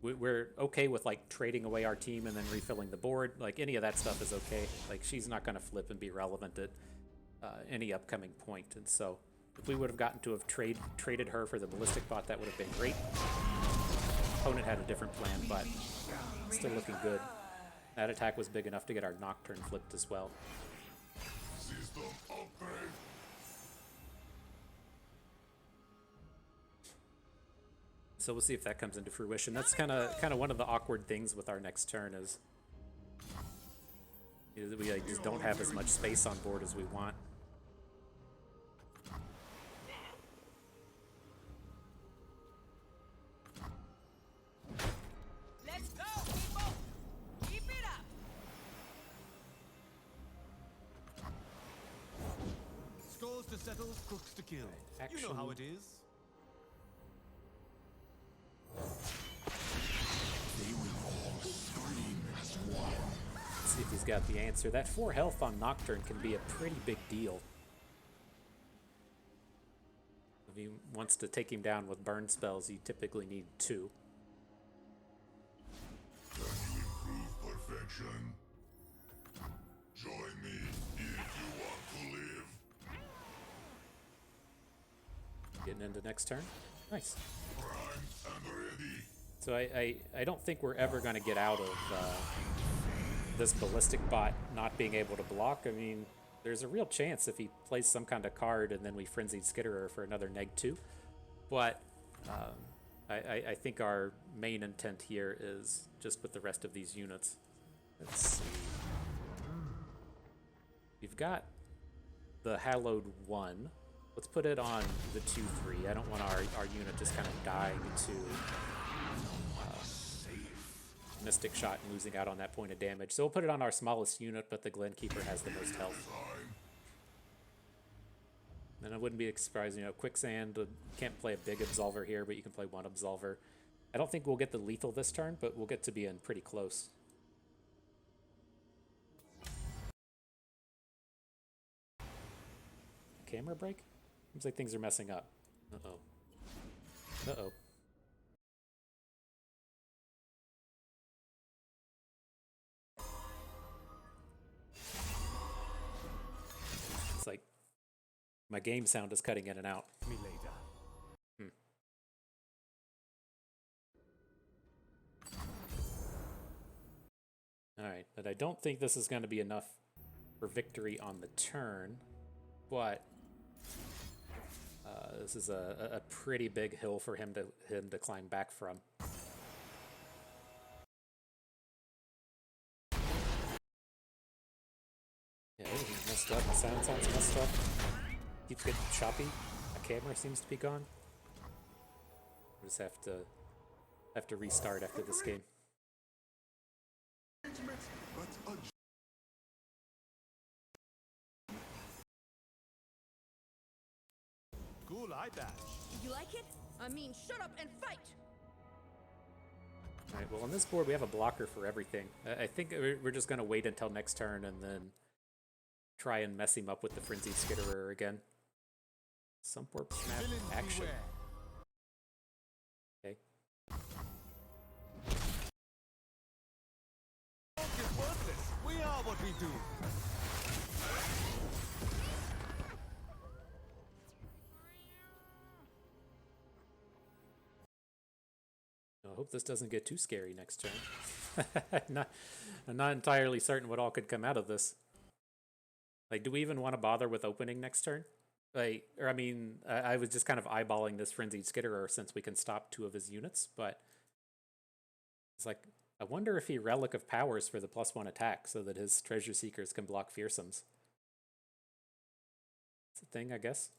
We're okay with, like, trading away our team and then refilling the board. Like, any of that stuff is okay. Like, she's not going to flip and be relevant at any upcoming point. And so, if we would have gotten to have traded her for the Ballistic Bot, that would have been great. Opponent had a different plan, but still looking good. That attack was big enough to get our Nocturne flipped as well. So we'll see if that comes into fruition. That's kind of one of the awkward things with our next turn is we like, just don't have as much space on board as we want. Let's go, people. Keep it up. Scores to settle, crooks to kill. Action. You know how it is. Let's see if he's got the answer. That 4 health on Nocturne can be a pretty big deal. If he wants to take him down with burn spells, you typically need 2. Can you improve perfection? Join me if you want to live. Getting into next turn. Nice. Primed and ready. So I don't think we're ever going to get out of this Ballistic Bot not being able to block. I mean, there's a real chance if he plays some kind of card and then we Frenzied Skitterer for another -2. But I think our main intent here is just with the rest of these units. Let's see. We've got the Hallowed 1. Let's put it on the 2/3. I don't want our unit just kind of dying to Mystic Shot and losing out on that point of damage. So we'll put it on our smallest unit, but the Glenkeeper has the most health. And I wouldn't be surprised, you know, Quicksand, can't play a big Absolver here, but you can play one Absolver. I don't think we'll get the lethal this turn, but we'll get to be in pretty close. Camera break? Seems like things are messing up. Uh-oh. Uh-oh. It's like my game sound is cutting in and out. Me later. Alright, but I don't think this is going to be enough for victory on the turn, but this is a pretty big hill for him to climb back from. Yeah, he's messed up. The sound sounds messed up. Keeps getting choppy. My camera seems to be gone. We'll just have to restart after this game. Cool eye badge. You like it? I mean, shut up and fight! Alright, well on this board we have a blocker for everything. I think we're just going to wait until next turn and then try and mess him up with the Frenzied Skitterer again. Sunport Snap Action. Okay. It's worthless. We are what we do. I hope this doesn't get too scary next turn. I'm not entirely certain what all could come out of this. Like, do we even want to bother with opening next turn? Like, or I mean, I was just kind of eyeballing this Frenzied Skitterer since we can stop 2 of his units, but it's like, I wonder if he Relic of Powers for the +1 attack so that his Treasure Seekers can block Fearsomes. It's a thing, I guess.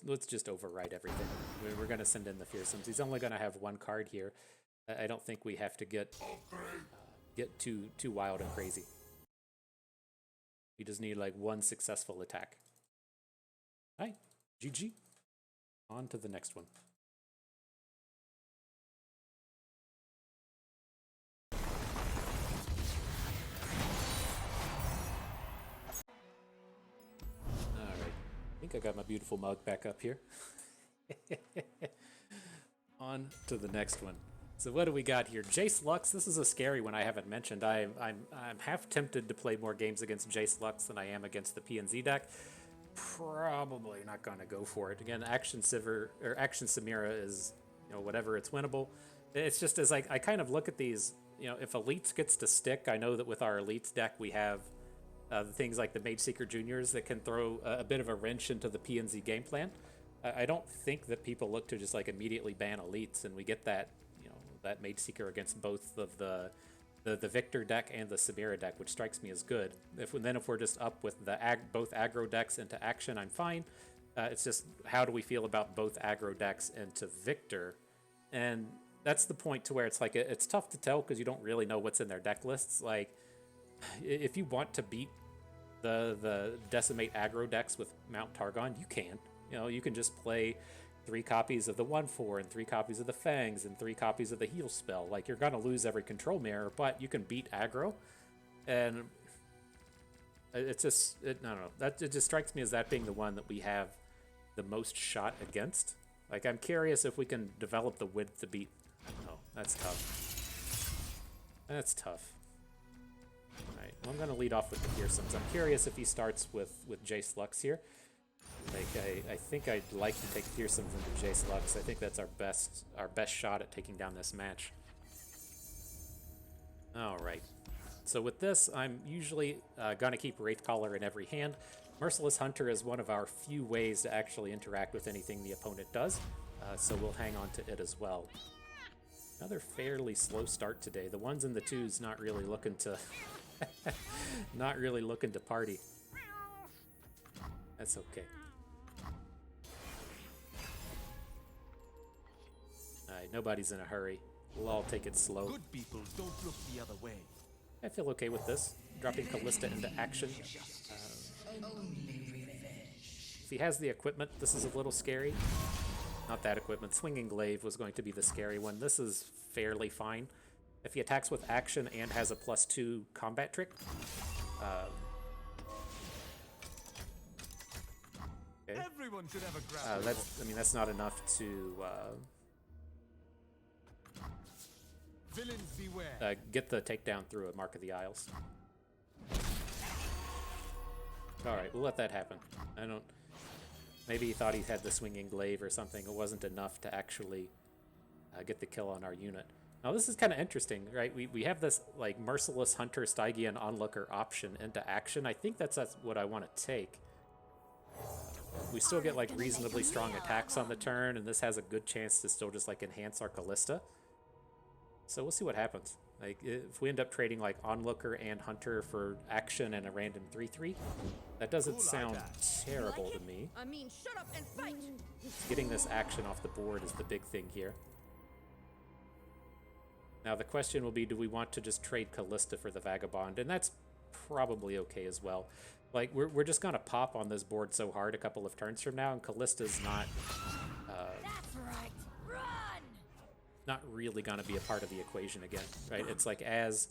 Let's just overwrite everything. We're going to send in the Fearsomes. He's only going to have 1 card here. I don't think we have to get too wild and crazy. We just need like 1 successful attack. Hi, GG. On to the next one. I think I got my beautiful mug back up here. On to the next one. So what do we got here? Jayce Lux. This is a scary one I haven't mentioned. I'm half tempted to play more games against Jayce Lux than I am against the PNZ deck. Probably not going to go for it. Again, Akshan Samira is, you know, whatever, it's winnable. It's just as I kind of look at these, you know, if Elites gets to stick, I know that with our Elites deck we have things like the Mage Seeker Juniors that can throw a bit of a wrench into the PNZ game plan. I don't think that people look to just like immediately ban Elites, and we get that, you know, that Mage Seeker against both of the Viktor deck and the Samira deck, which strikes me as good. If we're just up with the both aggro decks into Akshan, I'm fine. It's just how do we feel about both aggro decks into Viktor, and that's the point to where it's like it's tough to tell because you don't really know what's in their deck lists. Like, if you want to beat the Decimate aggro decks with Mount Targon, you can. You know, you can just play 3 copies of the 1/4 and 3 copies of the Fangs and 3 copies of the Heal spell. Like, you're going to lose every control mirror, but you can beat aggro. And it's just, I don't know. It just strikes me as that being the one that we have the most shot against. Like, I'm curious if we can develop the width to beat. I don't know. That's tough. That's tough. Alright, I'm going to lead off with the fearsomes. I'm curious if he starts with Jayce Lux here. Like, I think I'd like to take fearsomes into Jayce Lux. I think that's our best shot at taking down this match. All right. So with this, I'm usually going to keep Wraithcaller in every hand. Merciless Hunter is one of our few ways to actually interact with anything the opponent does, so we'll hang on to it as well. Another fairly slow start today. The ones and the twos not really looking to not really looking to party. That's okay. Alright, nobody's in a hurry. We'll all take it slow. Good people don't look the other way. I feel okay with this. Dropping Callista into action. If he has the equipment, this is a little scary. Not that equipment. Swinging Glaive was going to be the scary one. This is fairly fine. If he attacks with action and has a +2 combat trick. Okay. Everyone should have a grab. That's not enough to Villains beware. get the takedown through a Mark of the Isles. Alright, we'll let that happen. Maybe he thought he had the Swinging Glaive or something. It wasn't enough to actually get the kill on our unit. Now this is kind of interesting, right? We have this like Merciless Hunter Stygian Onlooker option into action. I think that's what I want to take. We still get like reasonably strong attacks on the turn, and this has a good chance to still just like enhance our Callista. So we'll see what happens. Like if we end up trading like Onlooker and Hunter for action and a random 3/3, that doesn't sound terrible to me. I mean, shut up and fight. Getting this action off the board is the big thing here. Now the question will be, do we want to just trade Callista for the Vagabond? And that's probably okay as well. Like we're just gonna pop on this board so hard a couple of turns from now, and Callista's not That's right. Run. not really gonna be a part of the equation again, right? It's like as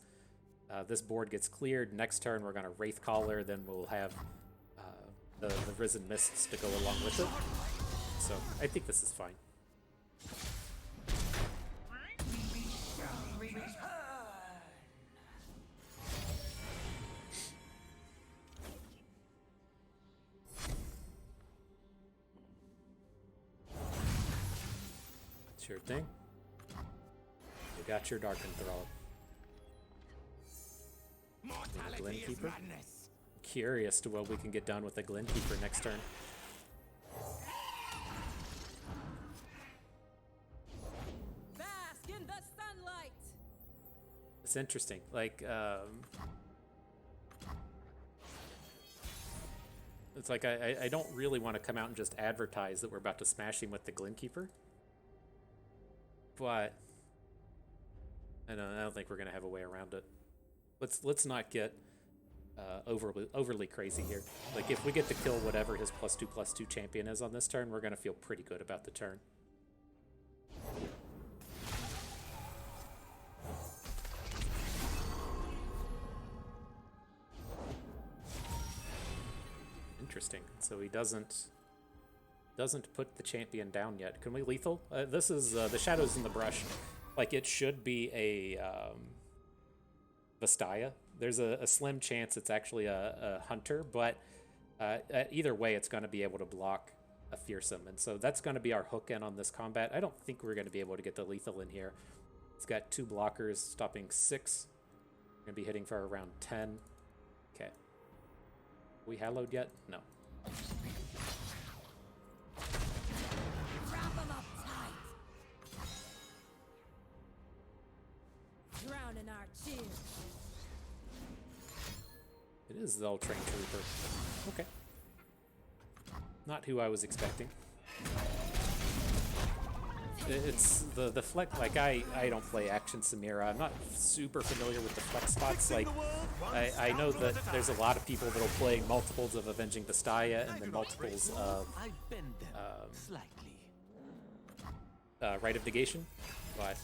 this board gets cleared, next turn we're gonna Wraithcaller, then we'll have the Risen Mists to go along with it. So I think this is fine. Sure thing. You got your Dark Enthrall. Glenkeeper. Curious to what we can get done with the Glenkeeper next turn. Bask in the sunlight. It's interesting. Like, it's like I don't really want to come out and just advertise that we're about to smash him with the Glenkeeper. But I don't think we're gonna have a way around it. Let's not get overly crazy here. Like if we get to kill whatever his +2/+2 champion is on this turn, we're gonna feel pretty good about the turn. Interesting. So he doesn't put the champion down yet. Can we lethal? This is the Shadows in the Brush. Like it should be a Vastaya. There's a slim chance it's actually a Hunter, but either way, it's going to be able to block a Fearsome, and so that's going to be our hook in on this combat. I don't think we're going to be able to get the lethal in here. It's got 2 blockers, stopping 6. We're going to be hitting for around 10. Okay. We hallowed yet? No. Wrap 'em up tight. Drown in our cheers. It is the All-Train Trooper. Okay. Not who I was expecting. It's the flex, like I don't play Action Samira. I'm not super familiar with the flex spots. Like I know that there's a lot of people that'll play multiples of Avenging Vastaya and then multiples of I bend them slightly. Rite of Negation, but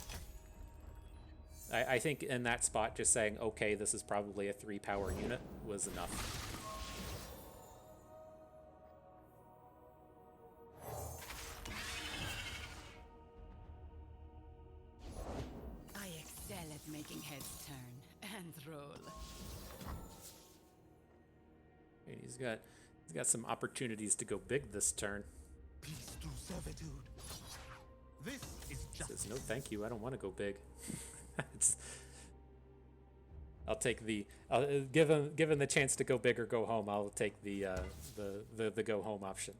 I think in that spot just saying, okay, this is probably a 3-power unit was enough. I excel at making heads turn and roll. And he's got some opportunities to go big this turn. Peace through servitude. This is He just says, no, thank you. I don't want to go big. I'll take the. Given the chance to go big or go home, I'll take the go home option.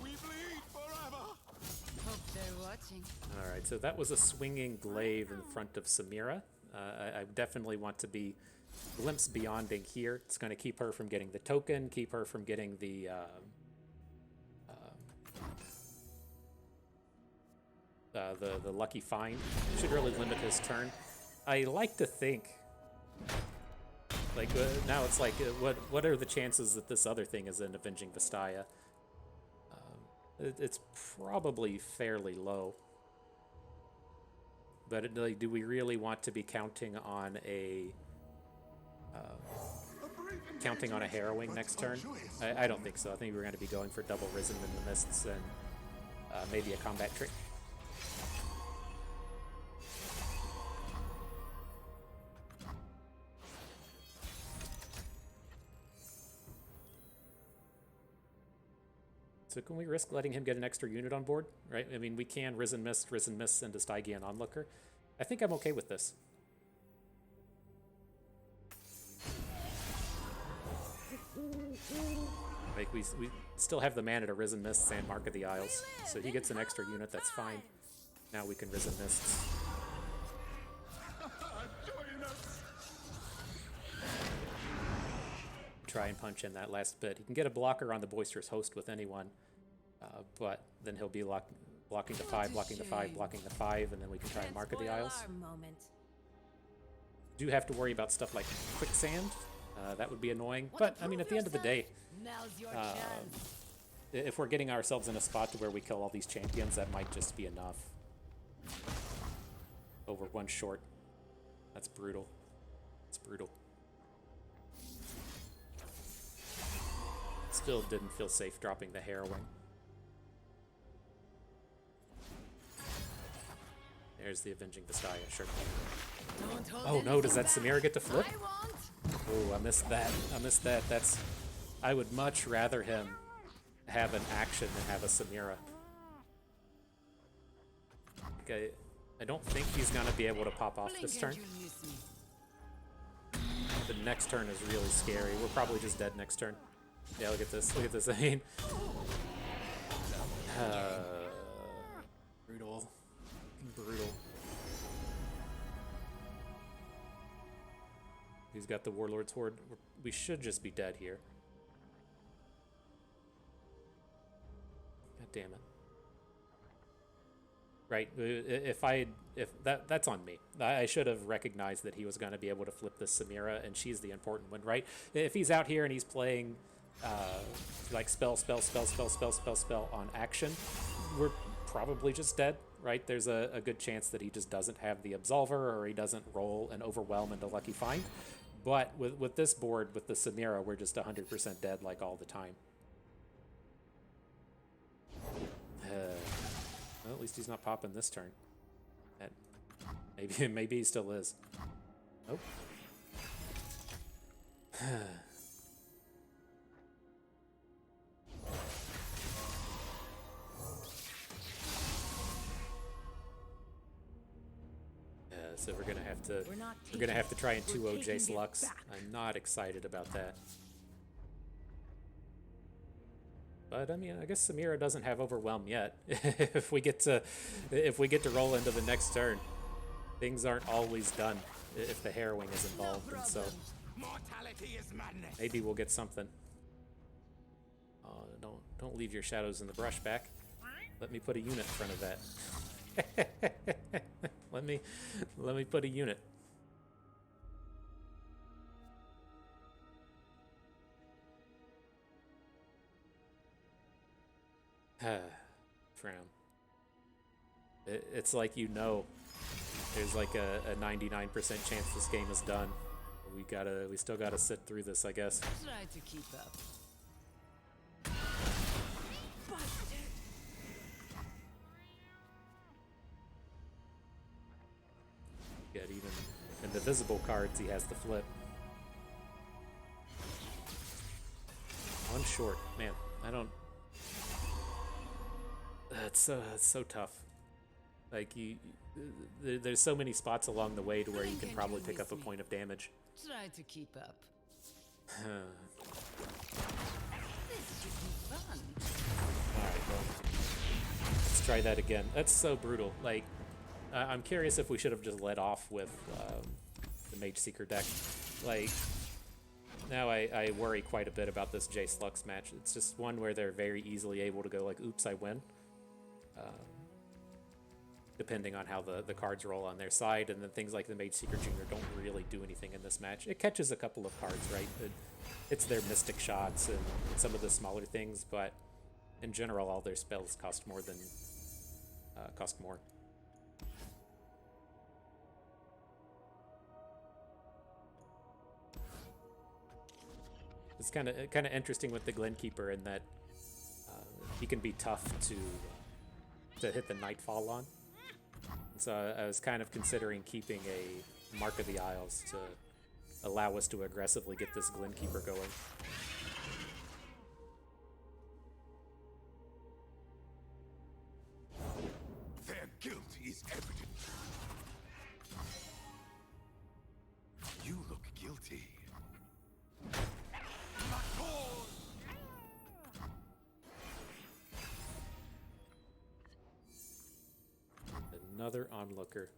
we bleed forever. Hope they're watching. All right, so that was a swinging glaive in front of Samira. I definitely want to be glimpse beyonding here. It's going to keep her from getting the token, keep her from getting the lucky find. Should really limit his turn. I like to think, like now it's like, what are the chances that this other thing is an Avenging Vastaya? It's probably fairly low. But like, do we really want to be counting on a harrowing next turn? I don't think so. I think we're going to be going for double Risen in the Mists and maybe a combat trick. So can we risk letting him get an extra unit on board, right? I mean, we can Risen Mist, into Stygian Onlooker. I think I'm okay with this. Like, we still have the mana to Risen Mists and Mark of the Isles, so he gets an extra unit, that's fine. Now we can Risen Mists. Try and punch in that last bit. He can get a blocker on the Boisterous Host with anyone, but then he'll be blocking the 5, blocking the 5, blocking the 5, and then we can try and Mark of the Isles. Do have to worry about stuff like Quicksand. That would be annoying, but I mean, at the end of the day, if we're getting ourselves in a spot to where we kill all these champions, that might just be enough. Over one short. That's brutal. It's brutal. Still didn't feel safe dropping the Harrowing. There's the Avenging Vastaya, sure. Oh no, does that Samira get to flip? Oh, I missed that. I missed that. I would much rather him have an action than have a Samira. Okay, I don't think he's gonna be able to pop off this turn. The next turn is really scary. We're probably just dead next turn. Yeah, look at this. Look at this. I mean, brutal. Brutal. He's got the Warlord's Horde. We should just be dead here. God damn it. Right? If that's on me. I should have recognized that he was going to be able to flip this Samira, and she's the important one, right? If he's out here and he's playing like spell on action, we're probably just dead, right? There's a good chance that he just doesn't have the Absolver, or he doesn't roll an Overwhelm into Lucky Find. But with this board, with the Samira, we're just 100% dead like all the time. Well, at least he's not popping this turn. Maybe he still is. Nope. So we're gonna have to try and 2-0 Jayce Lux. I'm not excited about that. But I mean, I guess Samira doesn't have Overwhelm yet. if we get to roll into the next turn, things aren't always done if the Harrowing is involved, and so maybe we'll get something. Don't leave your shadows in the brush back. Let me put a unit in front of that. let me put a unit. Frown. It's like, there's like a 99% chance this game is done we still gotta sit through this, I guess. Try to keep up. Yet even in the visible cards, he has the flip. One short, man. I don't. It's so tough. Like there's so many spots along the way to where you can probably pick up a point of damage. Try to keep up. This should be fun. Alright, well, let's try that again. That's so brutal. Like, I'm curious if we should have just let off with the Mage Seeker deck. Like, now I worry quite a bit about this Jayce Lux match. It's just one where they're very easily able to go like, oops, I win. Depending on how the cards roll on their side, and then things like the Mage Seeker Jr. don't really do anything in this match. It catches a couple of cards, right? It's their Mystic Shots and some of the smaller things, but in general, all their spells cost more than cost more. It's kind of interesting with the Glenkeeper in that he can be tough to hit the Nightfall on. So I was kind of considering keeping a Mark of the Isles to allow us to aggressively get this Glenkeeper going. Their guilt is evident. You look guilty. My cause! Another onlooker.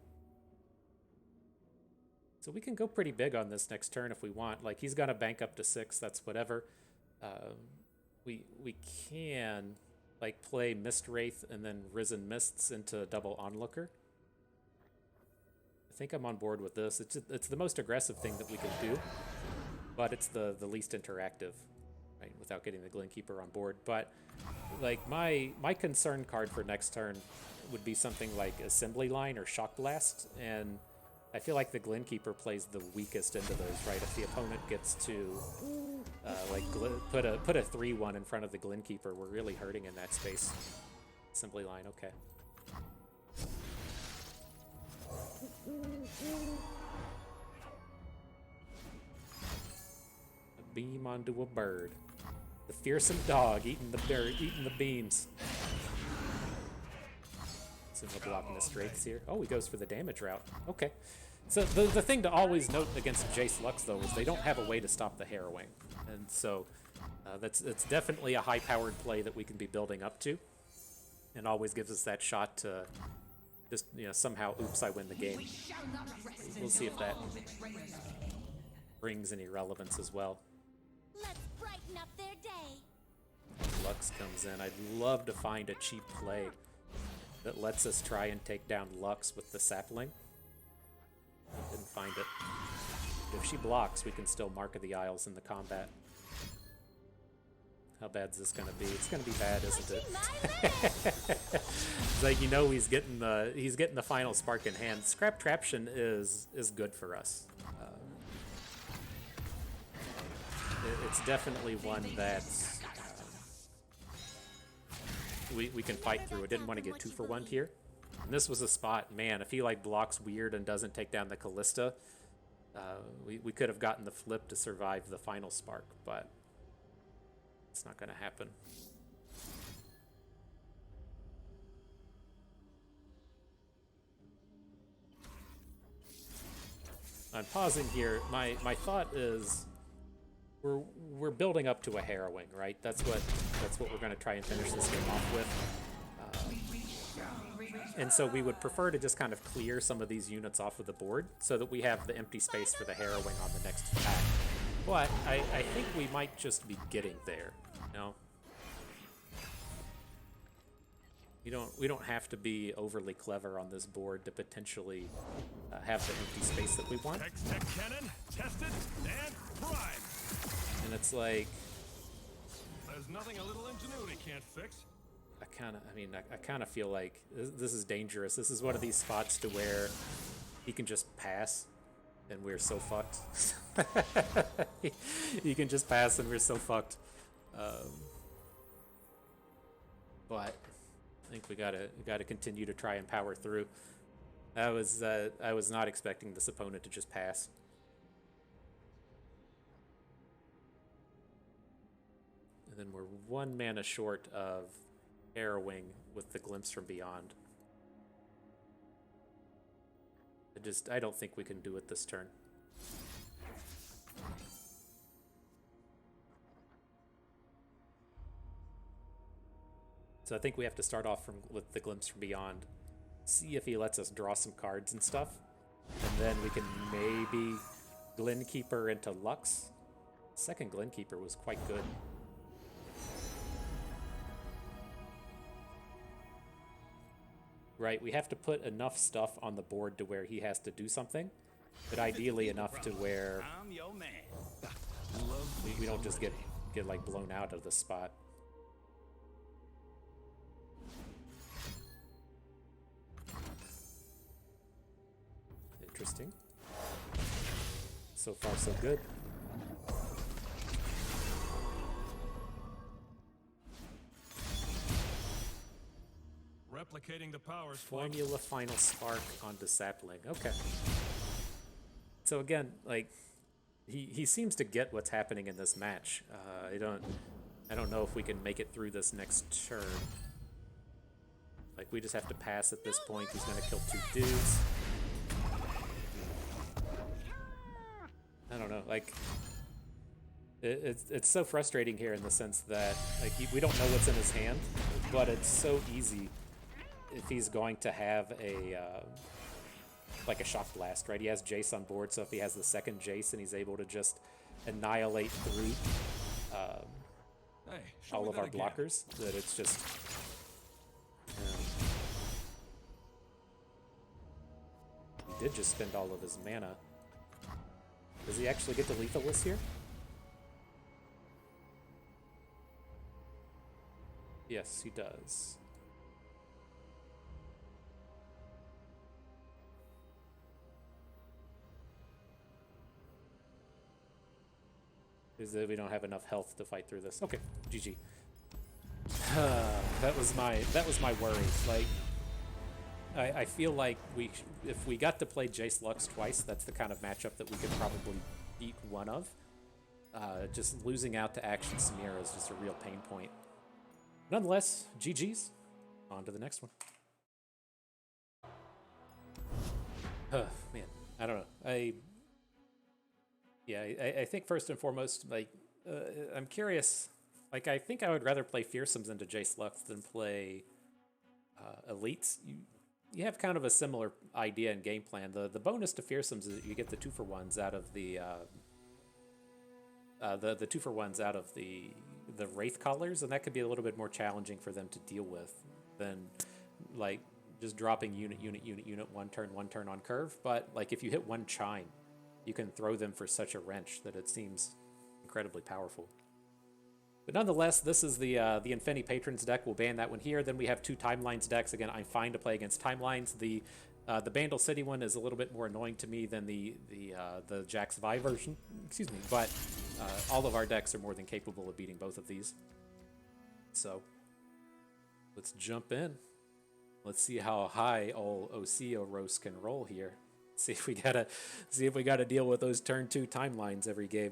So we can go pretty big on this next turn if we want. Like, he's gonna bank up to 6, that's whatever. We can like play Mist Wraith and then Risen Mists into double onlooker. I think I'm on board with this. It's the most aggressive thing that we can do, but it's the least interactive, right? Without getting the Glenkeeper on board. But like my concern card for next turn would be something like Assembly Line or Shock Blast, and I feel like the Glenkeeper plays the weakest into those, right? If the opponent gets to put a 3/1 in front of the Glenkeeper, we're really hurting in that space. Assembly Line, okay. A beam onto a bird. The fearsome dog eating the beans. So we'll block Mist Wraiths here. Oh, he goes for the damage route. Okay. So the thing to always note against Jayce Lux, though, is they don't have a way to stop the Harrowing. And so that's definitely a high-powered play that we can be building up to. And always gives us that shot to just, somehow, oops, I win the game. We'll see if that brings any relevance as well. Let's brighten up their day. Lux comes in. I'd love to find a cheap play that lets us try and take down Lux with the sapling. Didn't find it. If she blocks, we can still Mark of the Isles in the combat. How bad is this gonna be? It's gonna be bad, isn't it? It's like, he's getting the final spark in hand. Scrap Traption is good for us. It's definitely one that we can fight through. I didn't want to get 2-for-1 here. And this was a spot, man, if he blocks weird and doesn't take down the Callista, we could have gotten the flip to survive the final spark, but it's not going to happen. I'm pausing here. My thought is we're building up to a Harrowing, right? That's what we're going to try and finish this game off with. And so we would prefer to just kind of clear some of these units off of the board so that we have the empty space for the Harrowing on the next attack. But I think we might just be getting there, We don't have to be overly clever on this board to potentially have the empty space that we want. Tech cannon, tested and primed. And it's like, There's nothing a little ingenuity can't fix. I kind of feel like this is dangerous. This is one of these spots to where he can just pass, and we're so fucked. You can just pass and we're so fucked. But I think we gotta continue to try and power through. I was not expecting this opponent to just pass. And then we're 1 mana short of arrowing with the Glimpse from Beyond. I don't think we can do it this turn. So I think we have to start off with the Glimpse from Beyond, see if he lets us draw some cards and stuff, and then we can maybe Glenkeeper into Lux. Second Glenkeeper was quite good. Right, we have to put enough stuff on the board to where he has to do something, but ideally enough to where I'm your man. we don't just get like blown out of the spot. Interesting. So far, so good. Replicating the powers. Formula Final Spark onto Sapling. Okay. So again, like, he seems to get what's happening in this match. I don't know if we can make it through this next turn. Like, we just have to pass at this point. He's gonna kill 2 dudes. I don't know, like, it's so frustrating here in the sense that, like, we don't know what's in his hand, but it's so easy if he's going to have a like a Shock Blast, right? He has Jayce on board, so if he has the second Jayce and he's able to just annihilate through all of our blockers, that it's just... He did just spend all of his mana. Does he actually get to Lethalist here? Yes, he does. Is that we don't have enough health to fight through this. Okay, GG. that was my worry. Like, I feel like if we got to play Jayce Lux twice, that's the kind of matchup that we could probably beat one of. Just losing out to Akshan Samira is just a real pain point. Nonetheless, GG's. On to the next one. Man, I don't know. I think first and foremost, like, I'm curious. Like, I think I would rather play Fearsomes into Jayce Lux than play Elites. You have kind of a similar idea and game plan. The bonus to Fearsomes is that you get the 2-for-1s out of the 2-for-1s out of the Wraith Collars, and that could be a little bit more challenging for them to deal with than, like, just dropping unit, 1 turn on curve. But, like, if you hit 1 Chime, you can throw them for such a wrench that it seems incredibly powerful. But nonetheless, this is the Infini Patrons deck. We'll ban that one here. Then we have 2 Timelines decks. Again, I'm fine to play against Timelines. The Bandle City one is a little bit more annoying to me than the Jax Vi version. Excuse me. But all of our decks are more than capable of beating both of these. So let's jump in. Let's see how high old Oseo Roast can roll here. See if we gotta deal with those turn 2 Timelines every game.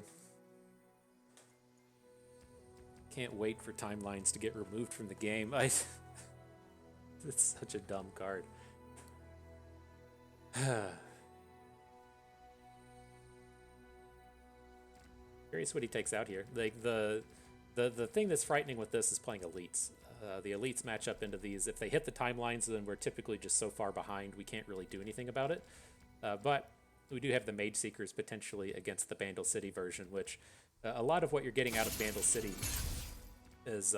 Can't wait for Timelines to get removed from the game. It's such a dumb card. Curious what he takes out here. Like, the thing that's frightening with this is playing Elites. The Elites match up into these. If they hit the Timelines, then we're typically just so far behind we can't really do anything about it. But we do have the Mage Seekers potentially against the Bandle City version, which a lot of what you're getting out of Bandle City is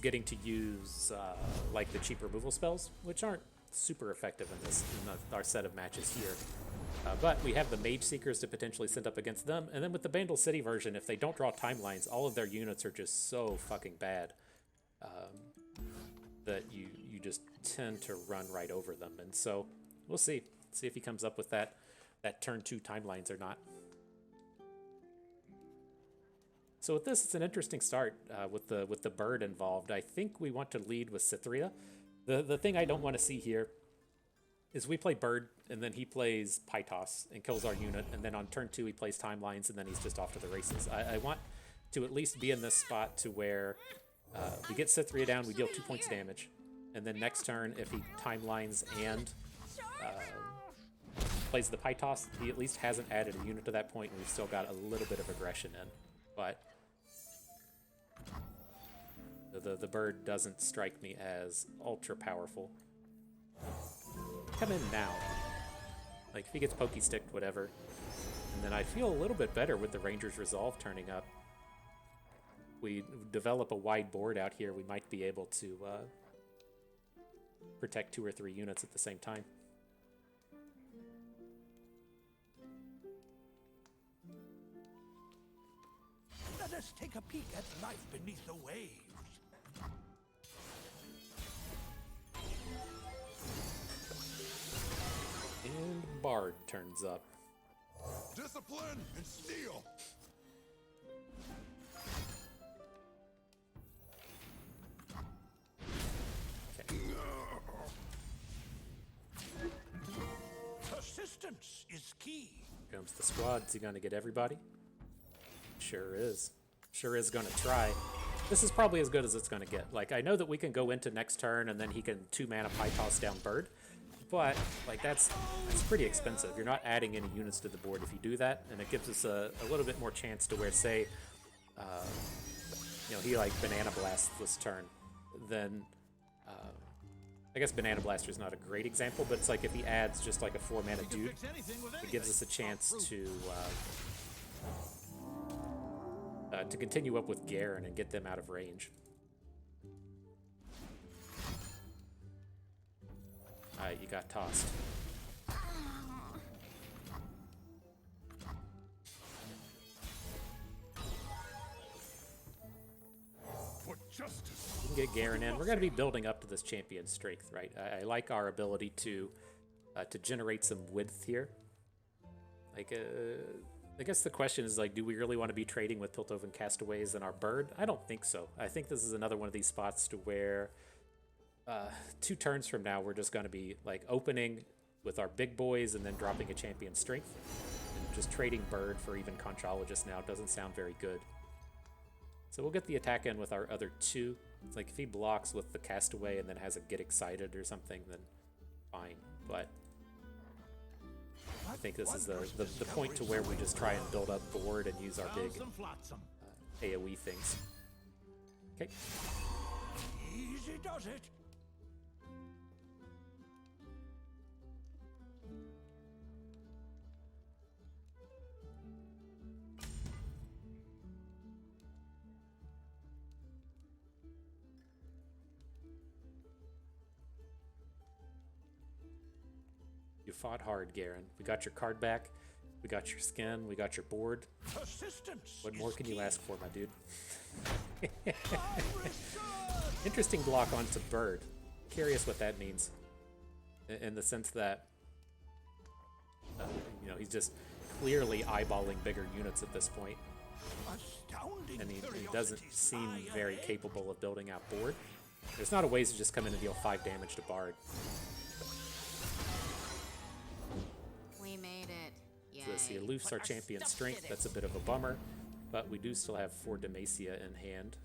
getting to use like the cheap removal spells, which aren't super effective in our set of matches here. But we have the Mage Seekers to potentially send up against them, and then with the Bandle City version, if they don't draw Timelines, all of their units are just so fucking bad that you just tend to run right over them. And so we'll see if he comes up with that. that turn 2 timelines or not. So with this, it's an interesting start with the bird involved. I think we want to lead with Cytherea. The thing I don't want to see here is we play bird, and then he plays Pytos and kills our unit, and then on turn 2 he plays timelines, and then he's just off to the races. I want to at least be in this spot to where we get Cytherea down, we deal 2 points damage, and then next turn, if he timelines and plays the Pytos, he at least hasn't added a unit to that point, and we've still got a little bit of aggression in. But the bird doesn't strike me as ultra powerful. Come in now. Like, if he gets pokey sticked, whatever. And then I feel a little bit better with the Ranger's Resolve turning up. We develop a wide board out here, we might be able to protect 2 or 3 units at the same time. Let us take a peek at life beneath the waves. And Bard turns up. Discipline and steel. Persistence is key. Here comes the squad. Is he going to get everybody? Sure is. Sure is going to try. This is probably as good as it's going to get. Like, I know that we can go into next turn and then he can 2-mana Pytos down bird. But, like, that's pretty expensive. You're not adding any units to the board if you do that. And it gives us a little bit more chance to where, say, you know, he, like, Banana Blasts this turn. Then, I guess Banana Blaster is not a great example, but it's like if he adds just, like, a 4-mana dude, it gives us a chance to continue up with Garen and get them out of range. You got tossed. For justice. We can get Garen in. We're going to be building up to this champion strength, right? I like our ability to generate some width here. Like, I guess the question is, like, do we really want to be trading with Piltover Castaways and our bird? I don't think so. I think this is another one of these spots to where 2 turns from now, we're just going to be, like, opening with our big boys and then dropping a champion strength. And just trading bird for even Conchologist now doesn't sound very good. So we'll get the attack in with our other 2. It's like if he blocks with the Castaway and then has a Get Excited or something, then fine. But I think this is the point to where we just try and build up board and use our big AoE things. Okay. Easy does it. You fought hard, Garen. We got your card back. We got your skin. We got your board. Persistence. What more can you ask for, my dude? Interesting block onto bird. Curious what that means. In the sense that, you know, he's just clearly eyeballing bigger units at this point. Astounding. And he doesn't seem very capable of building out board. There's not a ways to just come in and deal 5 damage to bard. We made it. Yay. So he aloofs our champion strength. That's a bit of a bummer, but we do still have 4 Demacia in hand.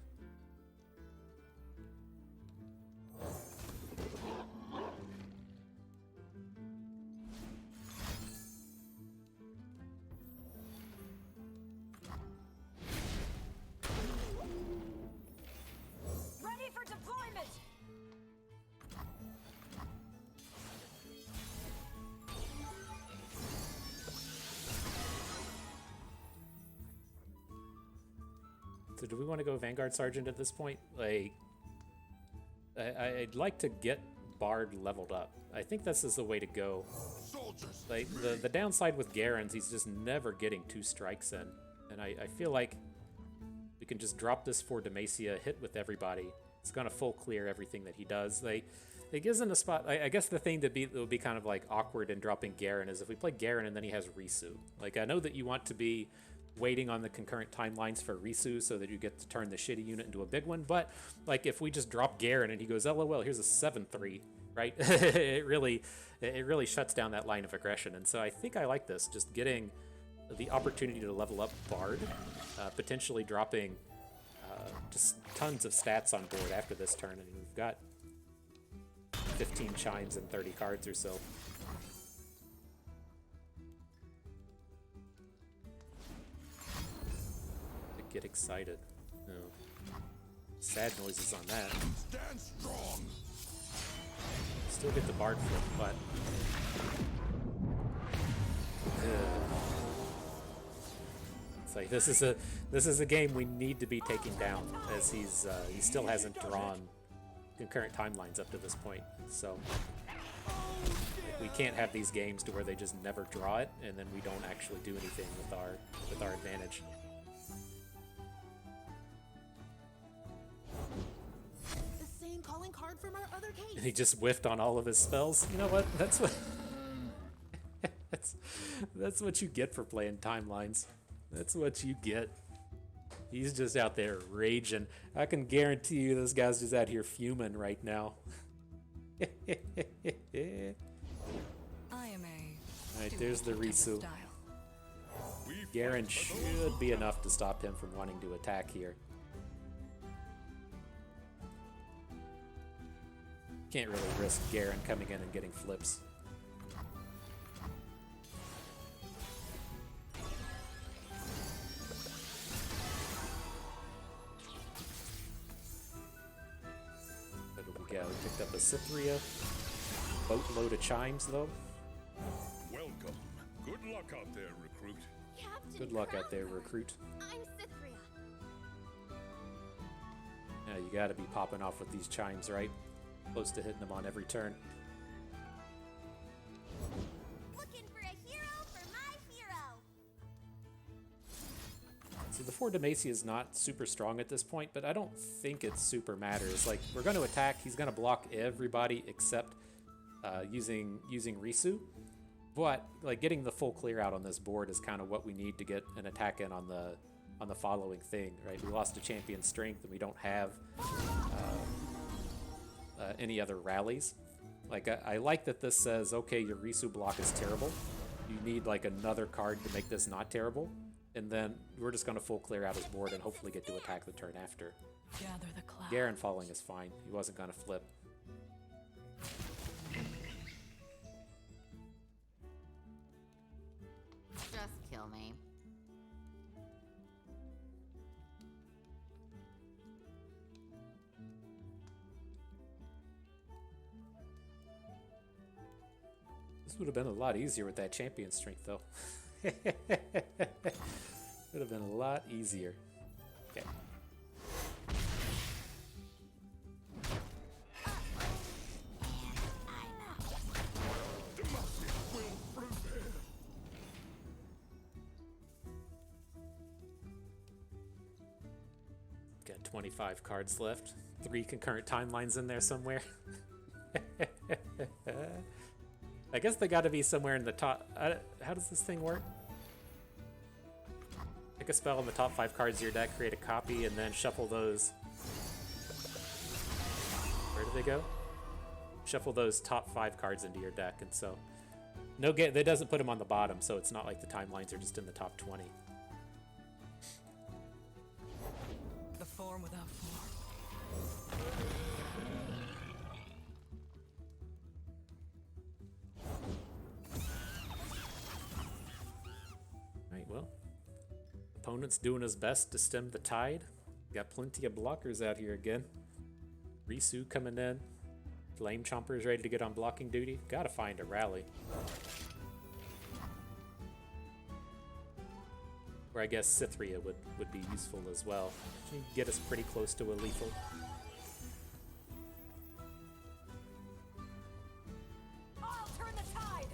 Ready for deployment! So do we want to go Vanguard Sergeant at this point? Like, I'd like to get Bard leveled up. I think this is the way to go. Soldiers. Like, the downside with Garen's, he's just never getting 2 strikes in. And I feel like we can just drop this for Demacia, hit with everybody. It's going to full clear everything that he does. it gives in a spot. I guess the thing that would be kind of like awkward in dropping Garen is if we play Garen and then he has Risu. Like, I know that you want to be waiting on the concurrent timelines for Risu so that you get to turn the shitty unit into a big one, but like if we just drop Garen and he goes, LOL, here's a 7-3, right? it really shuts down that line of aggression. And so I think I like this, just getting the opportunity to level up Bard, potentially dropping just tons of stats on board after this turn, and we've got 15 chimes and 30 cards or so. Get excited. No. Sad noises on that. Stand strong. Still get the Bard flip, but it's like this is a game we need to be taking down, as he still hasn't drawn concurrent timelines up to this point. So we can't have these games to where they just never draw it and then we don't actually do anything with our advantage. The same calling card from our other case. And he just whiffed on all of his spells. You know what? That's what that's what you get for playing timelines. That's what you get. He's just out there raging. I can guarantee you this guy's just out here fuming right now. I am a. Alright, there's the Risu. Garen should be enough to stop him from wanting to attack here. Can't really risk Garen coming in and getting flips. What do we got? We picked up a Cytherea. Boatload of chimes, though. Welcome. Good luck out there, recruit. Captain Good luck out there, Krauser. recruit. I'm Cytherea. Yeah, you gotta be popping off with these chimes, right? Close to hitting them on every turn. Looking for a hero for my hero. So the 4 Demacia is not super strong at this point, but I don't think it super matters. Like, we're going to attack, he's going to block everybody except using Risu. But like getting the full clear out on this board is kind of what we need to get an attack in on the following thing, right? We lost a champion strength and we don't have any other rallies. Like I like that this says, okay, your Risu block is terrible. You need like another card to make this not terrible. And then we're just going to full clear out his board and hopefully get to attack the turn after. Gather the clouds. Garen falling is fine. He wasn't going to flip. Just kill me. This would have been a lot easier with that champion strength, though. Would have been a lot easier. Okay. Got 25 cards left. 3 concurrent timelines in there somewhere. I guess they got to be somewhere in the top. How does this thing work? Pick a spell in the top 5 cards of your deck, create a copy, and then shuffle those. Where do they go? Shuffle those top 5 cards into your deck, and so that doesn't put them on the bottom, so it's not like the timelines are just in the top 20. The form without form. Right, well, opponent's doing his best to stem the tide. Got plenty of blockers out here again. Risu coming in. Flame Chomper's ready to get on blocking duty. Gotta find a rally. Or I guess Cytherea would be useful as well. She can get us pretty close to a lethal. I'll turn the tide.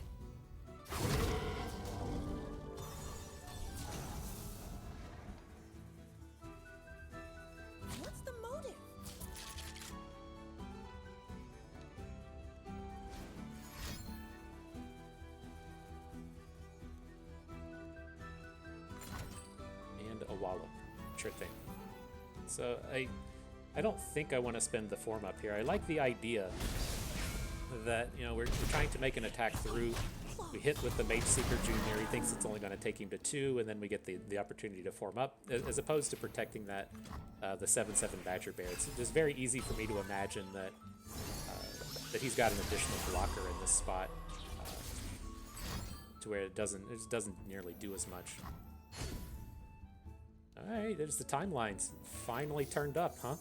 What's the motive? wallop. Sure thing. So I don't think I want to spend the form up here. I like the idea that, you know, we're trying to make an attack through. We hit with the Mage Seeker Junior. He thinks it's only going to take him to 2, and then we get the opportunity to form up, as opposed to protecting that the 7/7 Badger Bear. It's just very easy for me to imagine that that he's got an additional blocker in this spot, to where it just doesn't nearly do as much. All right, there's the timelines. Finally turned up, huh?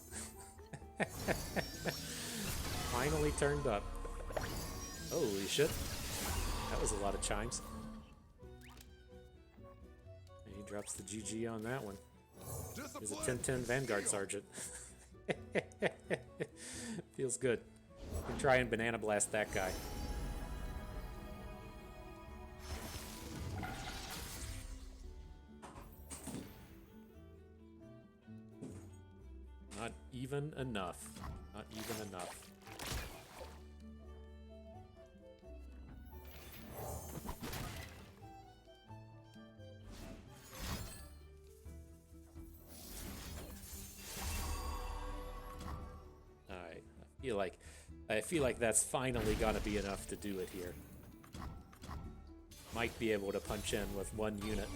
Finally turned up. Holy shit. That was a lot of chimes. And he drops the GG on that one. There's a 10-10 Vanguard Sergeant. Feels good. Can try and Banana Blast that guy. Not even enough. Not even enough. Alright. I feel like that's finally gonna be enough to do it here. Might be able to punch in with one unit.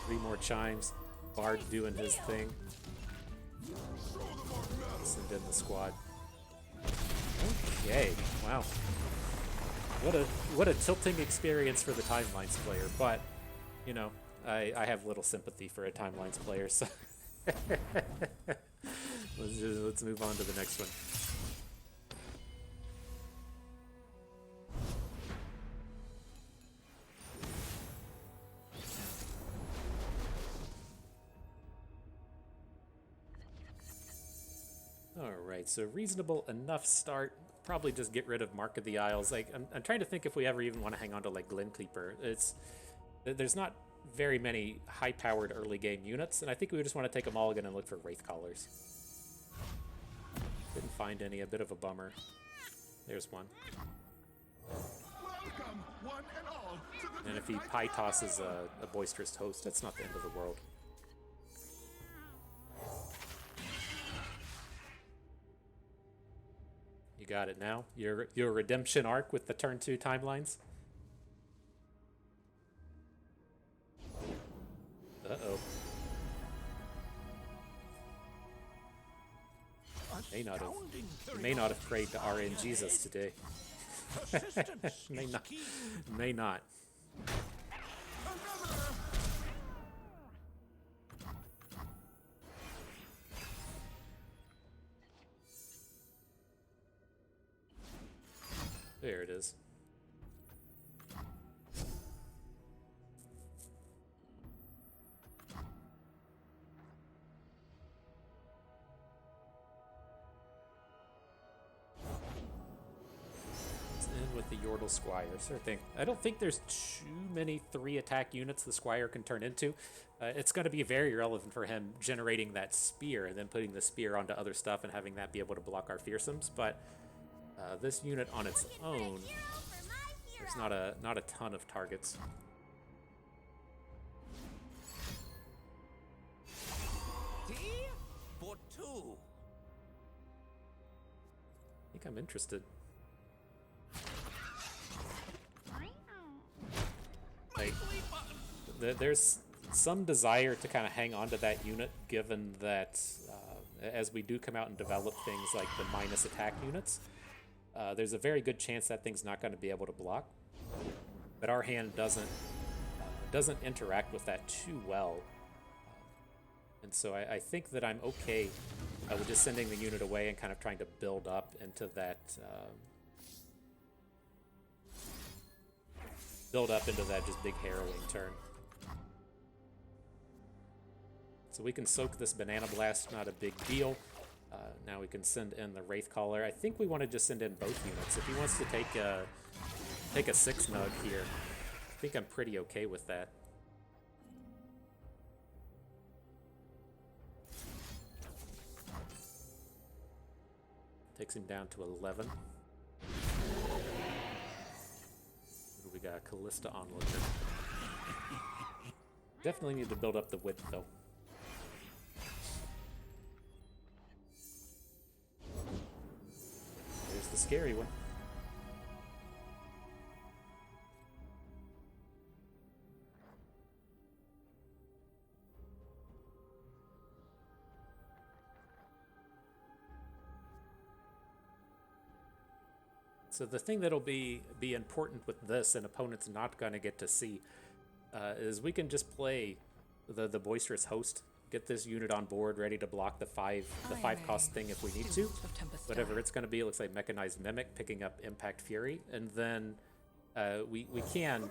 3 more chimes. Bard doing his thing. Send in the squad. Okay, wow. What a tilting experience for the Timelines player, but you know, I have little sympathy for a Timelines player, so let's move on to the next one. Alright, so reasonable enough start. Probably just get rid of Mark of the Isles. Like, I'm trying to think if we ever even want to hang on to, like, Glencleaper. There's not very many high-powered early game units, and I think we just want to take a mulligan and look for Wraith Callers. Didn't find any, a bit of a bummer. There's one. Welcome, one and all, to the And if he pie tosses a Boisterous Host, that's not the end of the world. You got it now? Your redemption arc with the turn 2 timelines? Uh-oh. May not have prayed to RNGesus today. May not. There it is. Let's end with the Yordle Squire. Sure thing. I don't think there's too many 3 attack units the Squire can turn into. It's going to be very relevant for him generating that spear and then putting the spear onto other stuff and having that be able to block our fearsomes, but this unit on its own, there's not a ton of targets. Tea for 2. I think I'm interested. Like, there's some desire to kind of hang on to that unit, given that as we do come out and develop things like the minus attack units, there's a very good chance that thing's not going to be able to block. But our hand doesn't interact with that too well. And so I think that I'm okay with just sending the unit away and kind of trying to build up into that just big harrowing turn. So we can soak this Banana Blast, not a big deal. Now we can send in the Wraith Caller. I think we want to just send in both units. If he wants to take a 6 nug here, I think I'm pretty okay with that. Takes him down to 11. We got Callista Onlooker. Definitely need to build up the width, though. There's the scary one. So the thing that'll be important with this, and opponents not going to get to see, is we can just play the boisterous host, get this unit on board, ready to block the five cost thing if we need to. Whatever it's going to be, it looks like mechanized mimic, picking up impact fury, and then we can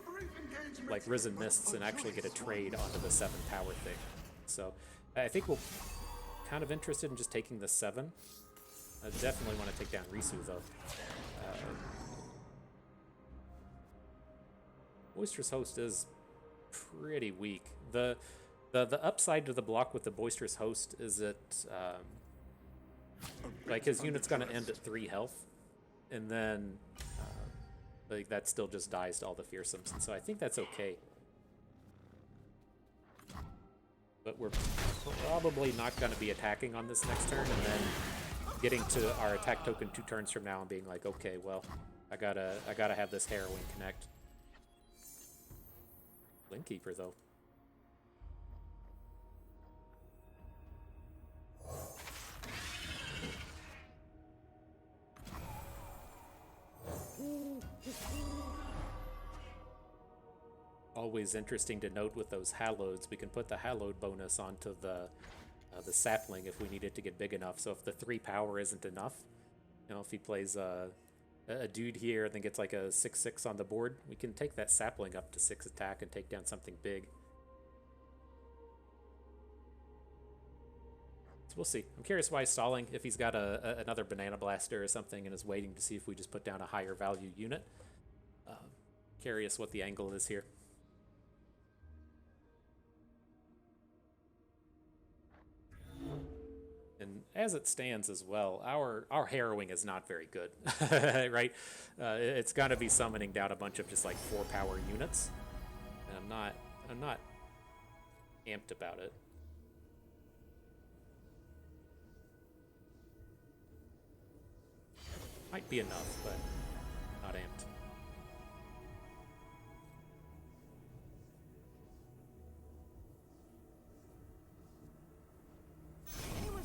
like risen mists and actually get a trade onto the 7 power thing. So I think we'll kind of interested in just taking the 7. I definitely want to take down Risu though. Boisterous Host is pretty weak. The upside to the block with the Boisterous Host is that like his unit's gonna end at 3 health, and then like that still just dies to all the fearsomes, and so I think that's okay. But we're probably not gonna be attacking on this next turn, and then getting to our attack token 2 turns from now and being like, okay, well, I gotta have this Harrowing connect. Linkkeeper though. Always interesting to note with those Halloweds, we can put the Hallowed bonus onto the sapling if we need it to get big enough. So if the 3 power isn't enough, you know, if he plays a dude here and then gets like a 6/6 on the board, we can take that sapling up to 6 attack and take down something big. So we'll see. I'm curious why he's stalling, if he's got another Banana Blaster or something and is waiting to see if we just put down a higher value unit. Curious what the angle is here. And as it stands as well, our Harrowing is not very good, right? It's gonna be summoning down a bunch of just like 4 power units, and I'm not amped about it. Might be enough, but not amped.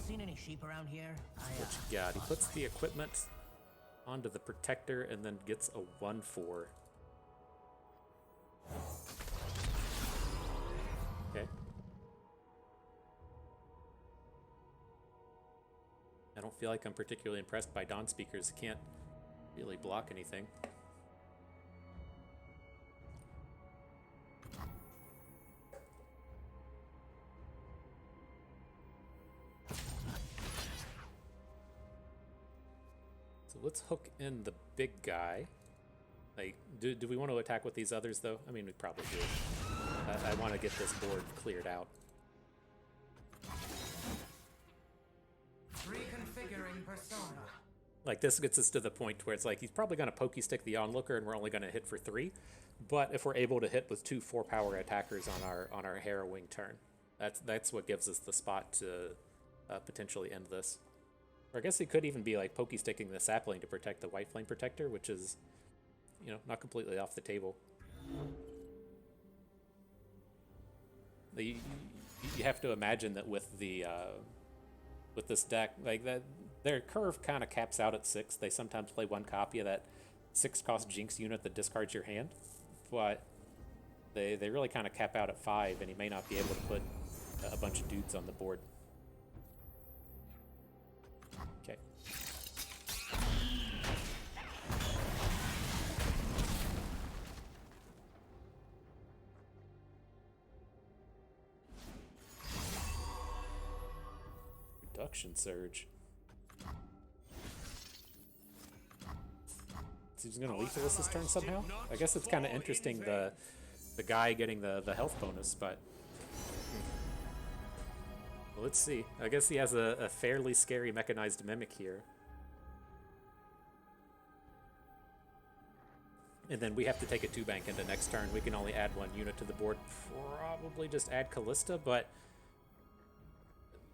Seen any sheep around here? What you got? He puts the equipment onto the protector and then gets a 1/4. Okay. I don't feel like I'm particularly impressed by Dawn Speakers. Can't really block anything. Let's hook in the big guy. Like, do we want to attack with these others, though? I mean, we probably do. I want to get this board cleared out. Reconfiguring persona. Like, this gets us to the point where it's like, he's probably going to pokey stick the Onlooker, and we're only going to hit for 3. But if we're able to hit with 2 4-power attackers on our Harrowing turn, that's what gives us the spot to potentially end this. Or I guess it could even be like pokey sticking the sapling to protect the White Flame Protector, which is, you know, not completely off the table. You have to imagine that with the with this deck, like that, their curve kind of caps out at 6. They sometimes play 1 copy of that 6-cost Jinx unit that discards your hand, but they really kind of cap out at 5, and he may not be able to put a bunch of dudes on the board. Okay. Reduction Surge. So he's going to lethal us this turn somehow? I guess it's kind of interesting, the guy getting the health bonus, but... Well, let's see. I guess he has a fairly scary mechanized mimic here. And then we have to take a 2-bank into next turn. We can only add 1 unit to the board. Probably just add Callista, but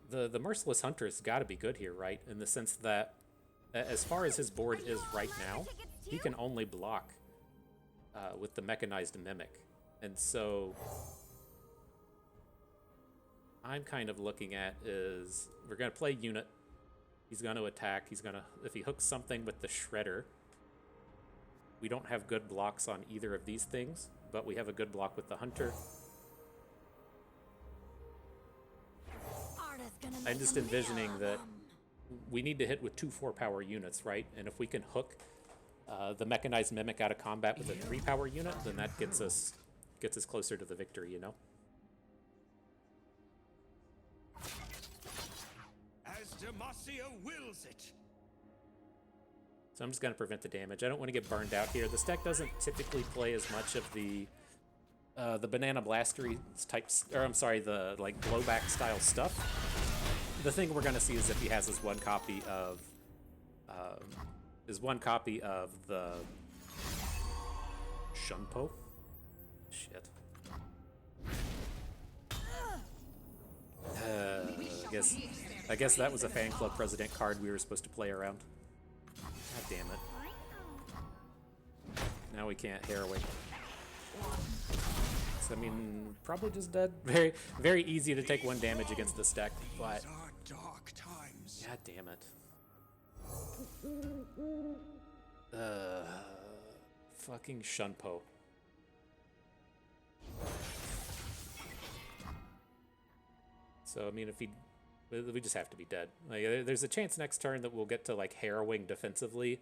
the Merciless Hunter's got to be good here, right? In the sense that as far as his board is right now, he can only block with the Mechanized Mimic. And so I'm kind of looking at is we're going to play unit. He's going to attack. He's going to, if he hooks something with the Shredder, we don't have good blocks on either of these things, but we have a good block with the Hunter. I'm just envisioning that we need to hit with 2 4-power units, right? And if we can hook the Mechanized Mimic out of combat with a 3-power unit, then that gets us closer to the victory, you know? As Demacia wills it. So I'm just going to prevent the damage. I don't want to get burned out here. This deck doesn't typically play as much of the Banana Blastery types, or I'm sorry, the like blowback style stuff. The thing we're going to see is if he has his one copy of the Shunpo. Shit. I guess that was a fan club president card we were supposed to play around. God damn it. Now we can't harrowing. So, I mean, probably just dead. Very, very easy to take 1 damage against this deck, but... Dark times. God damn it. Fucking Shunpo. So, I mean, if we just have to be dead. Like, there's a chance next turn that we'll get to, like, harrowing defensively.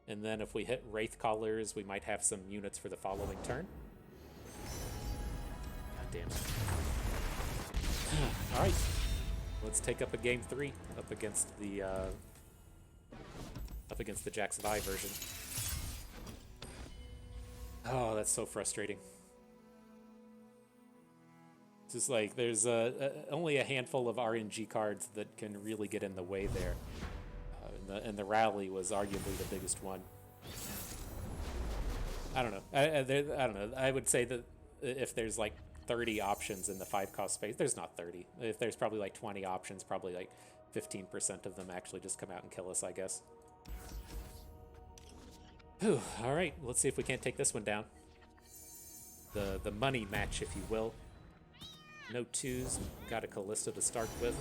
And then if we hit Wraith Collars, we might have some units for the following turn. God damn it. Alright. Let's take up a game 3 up against the Jax Vi version. Oh, that's so frustrating. It's just like there's only a handful of RNG cards that can really get in the way there. And the rally was arguably the biggest one. I don't know. I don't know. I would say that if there's like 30 options in the 5-cost space, there's not 30. If there's probably like 20 options, probably like 15% of them actually just come out and kill us, I guess. Whew. All right, let's see if we can't take this one down. The money match, if you will. No 2s. Got a Callista to start with.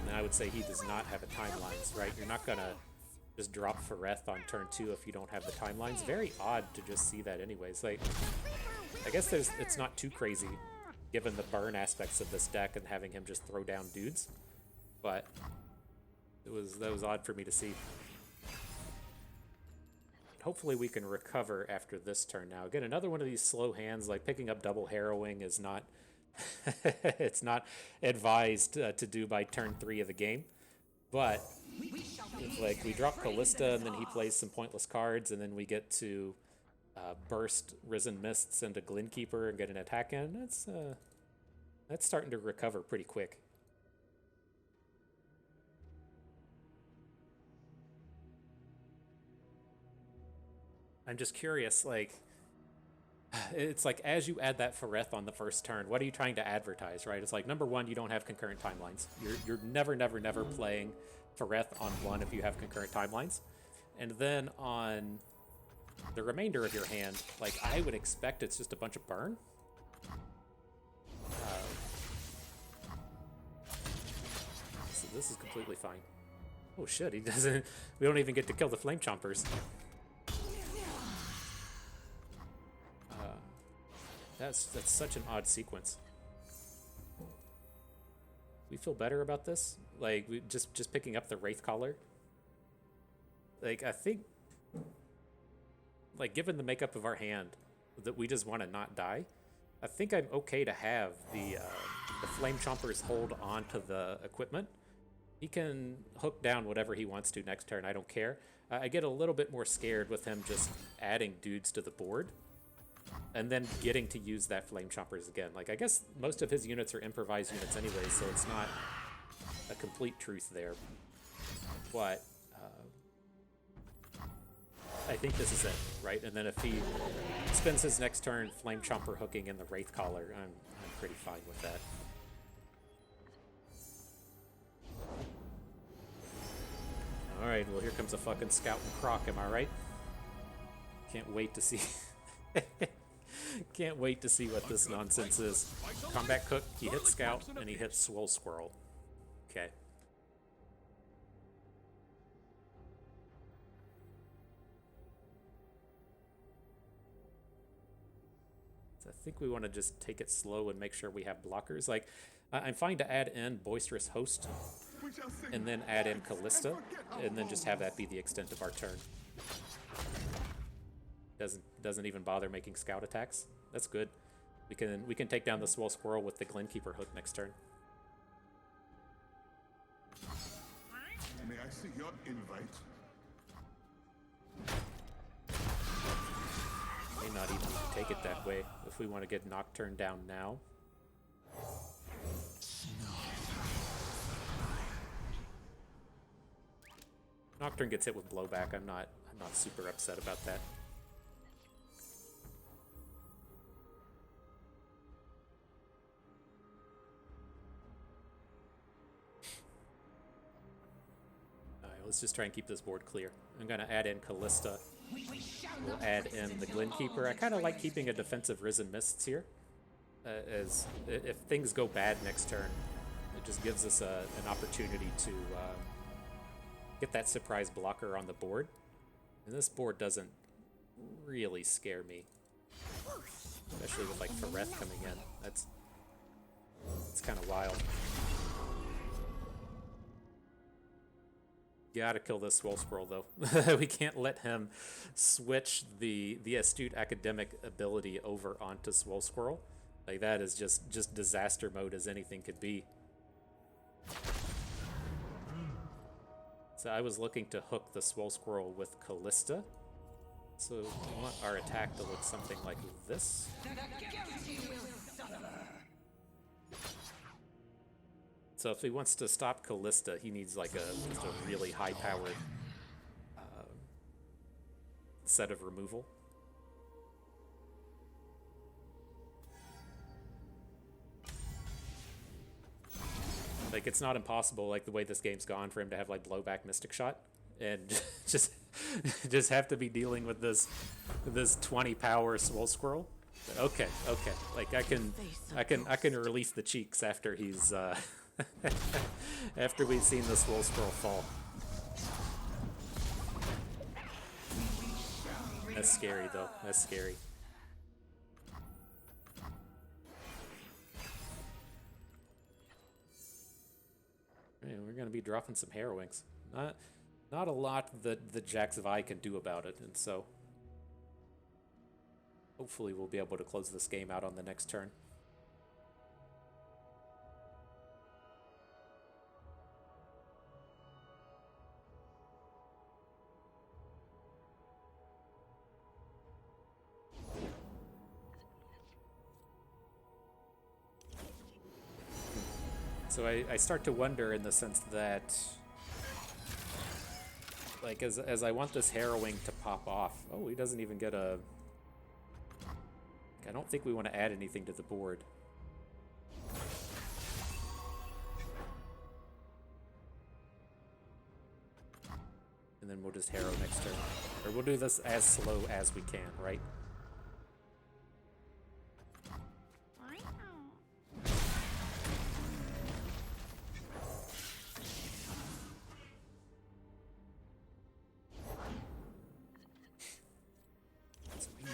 And I would say he does not have a timelines, right? You're not gonna just drop Fereth on turn 2 if you don't have the timelines. Very odd to just see that anyways. Like, I guess it's not too crazy given the burn aspects of this deck and having him just throw down dudes. But that was odd for me to see. Hopefully we can recover after this turn now. Again, another one of these slow hands, like picking up double harrowing is not it's not advised to do by turn 3 of the game, but if, like, we drop Callista and then he plays some pointless cards and then we get to burst Risen Mists into Glenkeeper and get an attack in, that's starting to recover pretty quick. I'm just curious, like, it's like as you add that Fereth on the first turn, what are you trying to advertise, right? It's like, number 1, you don't have concurrent timelines. You're never playing Fereth on 1 if you have concurrent timelines. And then on the remainder of your hand, like, I would expect it's just a bunch of burn. So this is completely fine. Oh shit, he doesn't... We don't even get to kill the Flame Chompers. That's such an odd sequence. We feel better about this? Like, we just picking up the Wraith Collar? Like, I think, like, given the makeup of our hand, that we just want to not die, I think I'm okay to have the Flame Chompers hold on to the equipment. He can hook down whatever he wants to next turn, I don't care. I get a little bit more scared with him just adding dudes to the board. And then getting to use that Flame Chompers again. Like, I guess most of his units are improvised units anyway, so it's not a complete truth there. But I think this is it, right? And then if he spends his next turn Flame Chomper hooking in the Wraith Collar, I'm pretty fine with that. Alright, well here comes a fucking Scout and Croc, am I right? Can't wait to see... Can't wait to see what this nonsense is. Combat Cook, he hits Scout, and he hits Swole Squirrel. Okay. So I think we want to just take it slow and make sure we have blockers. Like, I'm fine to add in Boisterous Host, and then add in Callista, and then just have that be the extent of our turn. Doesn't even bother making Scout attacks. That's good. We can take down the Swole Squirrel with the Glenkeeper hook next turn. May I see your invite? May not even need to take it that way if we want to get Nocturne down now. Nocturne gets hit with blowback. I'm not super upset about that. Let's just try and keep this board clear. I'm going to add in Callista. We'll add in the Glenkeeper. I kind of like keeping a defensive Risen Mists here. As if things go bad next turn, it just gives us an opportunity to get that surprise blocker on the board. And this board doesn't really scare me. Especially with like Phareth coming in. It's kind of wild. Gotta kill this Swole Squirrel, though. We can't let him switch the Astute Academic ability over onto Swole Squirrel. Like, that is just disaster mode as anything could be. So I was looking to hook the Swole Squirrel with Callista. So we want our attack to look something like this. So if he wants to stop Callista, he needs like just a really high-powered set of removal. Like, it's not impossible, like the way this game's gone, for him to have like blowback Mystic Shot and just have to be dealing with this 20 power Swole Squirrel. Okay, like I can release the cheeks after he's after we've seen the Swole Squirrel fall. That's scary, though. That's scary. Man, we're gonna be dropping some Harrowings. Not a lot that the Jax of I can do about it, and so hopefully we'll be able to close this game out on the next turn. So I start to wonder, in the sense that, like, as I want this Harrowing to pop off. Oh, he doesn't even get a... I don't think we want to add anything to the board. And then we'll just Harrow next turn. Or we'll do this as slow as we can, right?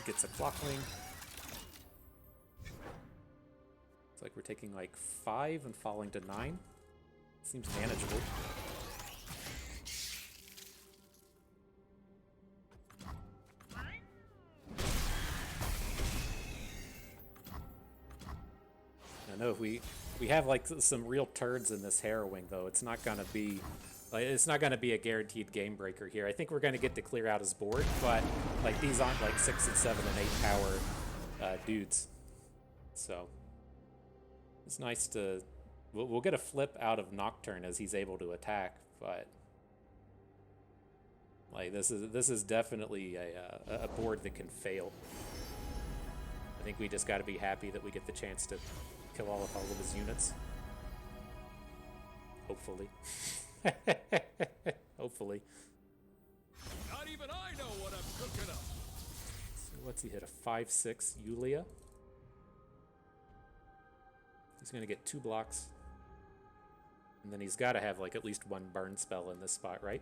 Gets a Clockling. It's like we're taking like 5 and falling to 9. Seems manageable. I know if we have like some real turds in this Harrowing, though, it's not gonna be a guaranteed game breaker here. I think we're going to get to clear out his board, but like these aren't like 6 and 7 and 8 power dudes. So it's nice to... We'll get a flip out of Nocturne as he's able to attack, but Like this is definitely a board that can fail. I think we just got to be happy that we get the chance to kill all of his units. Hopefully. Hopefully. Not even I know what I'm cooking up. So what's he hit? A 5/6 Yulia. He's gonna get 2 blocks. And then he's got to have like at least 1 burn spell in this spot, right?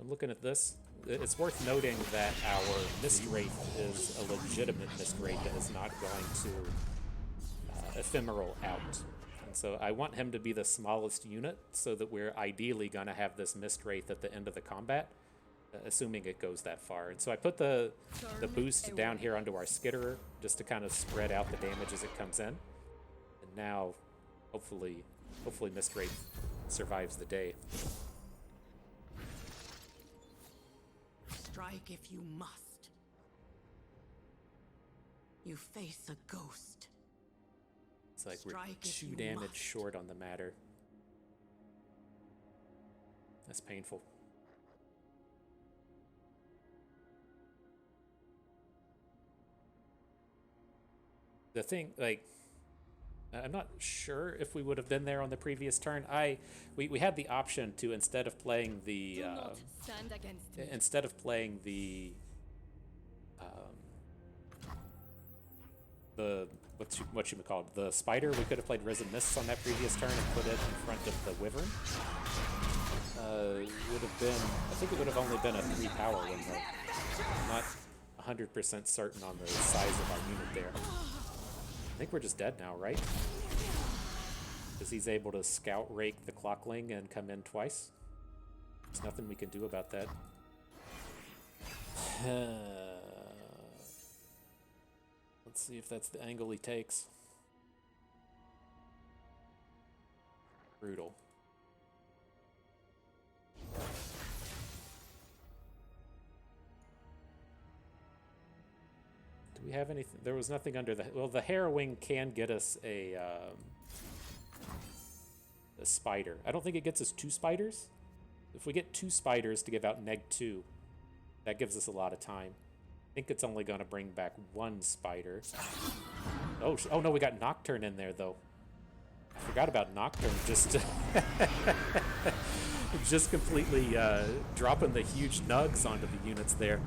I'm looking at this. It's worth noting that our Mist Wraith is a legitimate Mist Wraith that is not going to ephemeral out. And so I want him to be the smallest unit so that we're ideally going to have this Mist Wraith at the end of the combat, assuming it goes that far. And so I put the boost down here onto our Skitterer just to kind of spread out the damage as it comes in. And now, hopefully Mist Wraith survives the day. Strike if you must. You face a ghost. It's like Strike we're if 2 you damage must. short on the matter. That's painful. The thing, like, I'm not sure if we would have been there on the previous turn. We had the option to, instead of playing the Do not stand against me. instead of playing the what you would call it, the spider, we could have played Risen Mists on that previous turn and put it in front of the Wyvern. Would have been, I think it would have only been a 3 power win though. I'm not 100% certain on the size of our unit there. I think we're just dead now, right? Because he's able to scout rake the Clockling and come in twice. There's nothing we can do about that. Let's see if that's the angle he takes. Brutal. Do we have anything? There was nothing under the... Well, the Harrowing can get us a spider. I don't think it gets us 2 spiders. If we get 2 spiders to give out -2, that gives us a lot of time. I think it's only going to bring back 1 spider. Oh no, we got Nocturne in there, though. I forgot about Nocturne just just completely dropping the huge nugs onto the units there.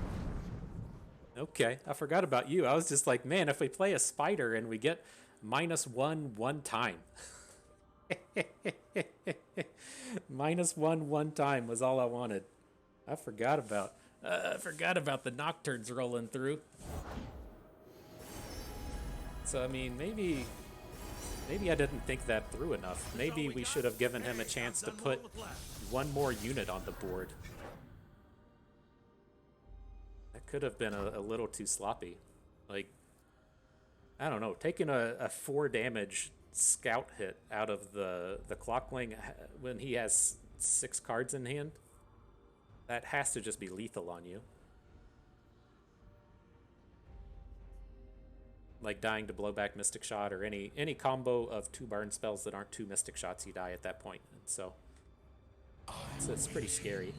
Okay, I forgot about you. I was just like, man, if we play a spider and we get -1 one time. -1 one time was all I wanted. I forgot about the Nocturnes rolling through. So I mean, maybe I didn't think that through enough. Maybe we should have given him a chance to put 1 more unit on the board. That could have been a little too sloppy. Like, I don't know, taking a 4 damage scout hit out of the Clockling when he has 6 cards in hand, that has to just be lethal on you. Like dying to blow back Mystic Shot or any combo of 2 burn spells that aren't 2 Mystic Shots, you die at that point. And so it's pretty scary.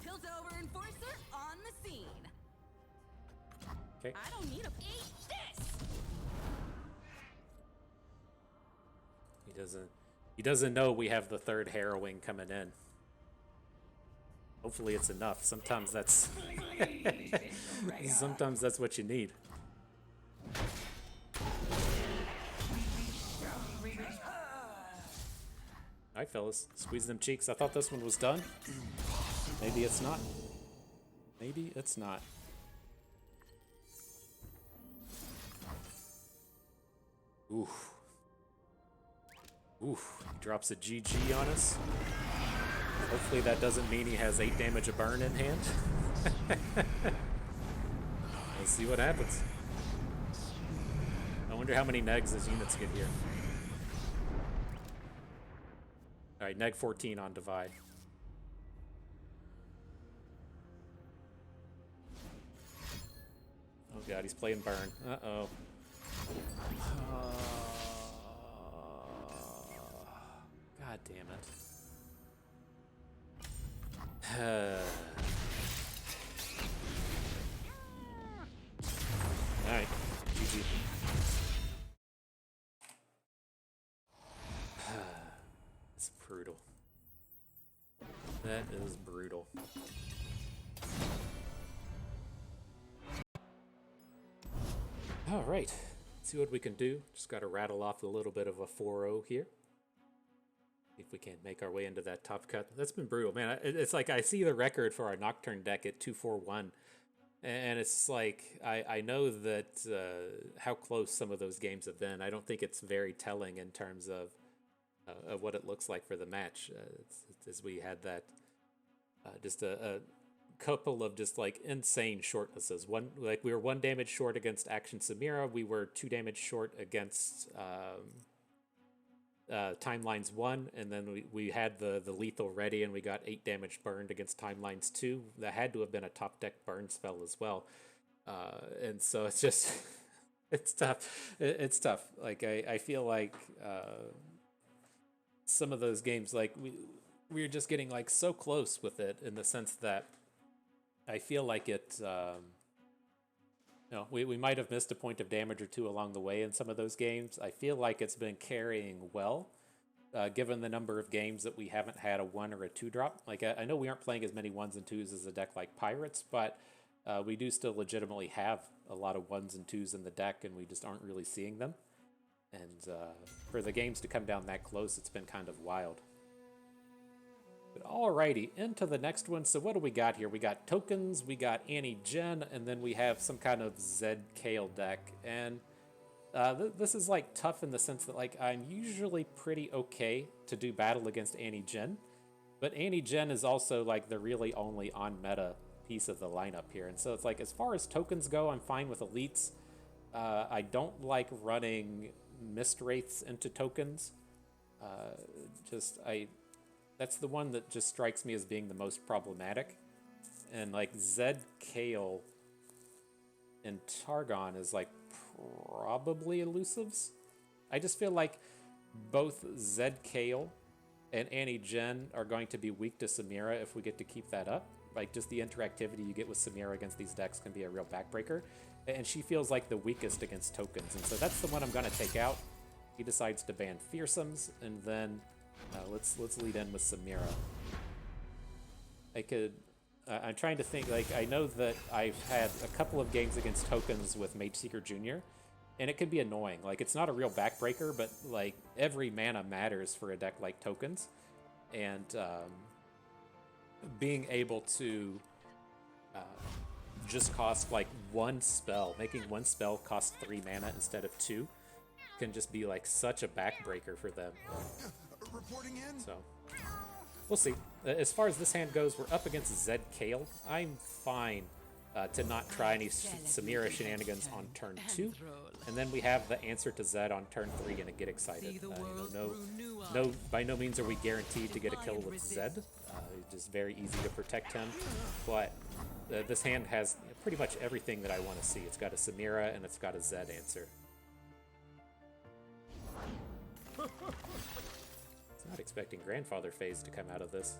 Piltover Enforcer on the scene. Okay. I don't need a eat this. He doesn't know we have the 3rd Harrowing coming in. Hopefully it's enough. Sometimes that's sometimes that's what you need. Alright, fellas. Squeeze them cheeks. I thought this one was done. Maybe it's not. Maybe it's not. Oof. Oof. He drops a GG on us. Hopefully that doesn't mean he has 8 damage of burn in hand. Let's see what happens. I wonder how many negs his units get here. Alright, neg 14 on divide. Oh god, he's playing burn. Uh-oh. God damn it. Alright, GG. It's brutal. That is brutal. Alright, let's see what we can do. Just gotta rattle off a little bit of a 4-0 here. See if we can make our way into that top cut. That's been brutal, man. It's like I see the record for our Nocturne deck at 2-4-1. And it's like, I know that how close some of those games have been. I don't think it's very telling in terms of what it looks like for the match. As we had that, just a couple of just like insane shortnesses. We were 1 damage short against Akshan Samira. We were 2 damage short against Timelines 1, and then we had the lethal ready, and we got 8 damage burned against Timelines 2. That had to have been a top deck burn spell as well. And so it's just, it's tough. It's tough. Like, I feel like some of those games, like, we were just getting, like, so close with it in the sense that I feel like it, we might have missed a point of damage or two along the way in some of those games. I feel like it's been carrying well, given the number of games that we haven't had a 1 or a 2 drop. Like, I know we aren't playing as many 1s and 2s as a deck like Pirates, but we do still legitimately have a lot of 1s and 2s in the deck, and we just aren't really seeing them. And for the games to come down that close, it's been kind of wild. But alrighty, into the next one. So what do we got here? We got tokens, we got Annie Jhin, and then we have some kind of Zed Kayle deck. And this is like tough in the sense that like I'm usually pretty okay to do battle against Annie Jhin, but Annie Jhin is also like the really only on meta piece of the lineup here. And so it's like as far as tokens go, I'm fine with elites. I don't like running Mist Wraiths into tokens. That's the one that just strikes me as being the most problematic. And like Zed Kayle and Targon is like probably elusives. I just feel like both Zed Kayle and Annie Jhin are going to be weak to Samira if we get to keep that up. Like just the interactivity you get with Samira against these decks can be a real backbreaker. And she feels like the weakest against tokens. And so that's the one I'm going to take out. He decides to ban Fearsomes, and then let's lead in with Samira. I'm trying to think, like, I know that I've had a couple of games against tokens with Mageseeker Jr., and it can be annoying. Like, it's not a real backbreaker, but, like, every mana matters for a deck like tokens. And being able to just cost, like, 1 spell, making 1 spell cost 3 mana instead of 2, can just be, like, such a backbreaker for them. Reporting in. So, we'll see. As far as this hand goes, we're up against Zed Kayle. I'm fine to not try any Samira shenanigans on turn 2. And then we have the answer to Zed on turn 3 and get excited. By no means are we guaranteed to get a kill with Zed. It's just very easy to protect him. But this hand has pretty much everything that I want to see. It's got a Samira and it's got a Zed answer. Not expecting Grandfather phase to come out of this.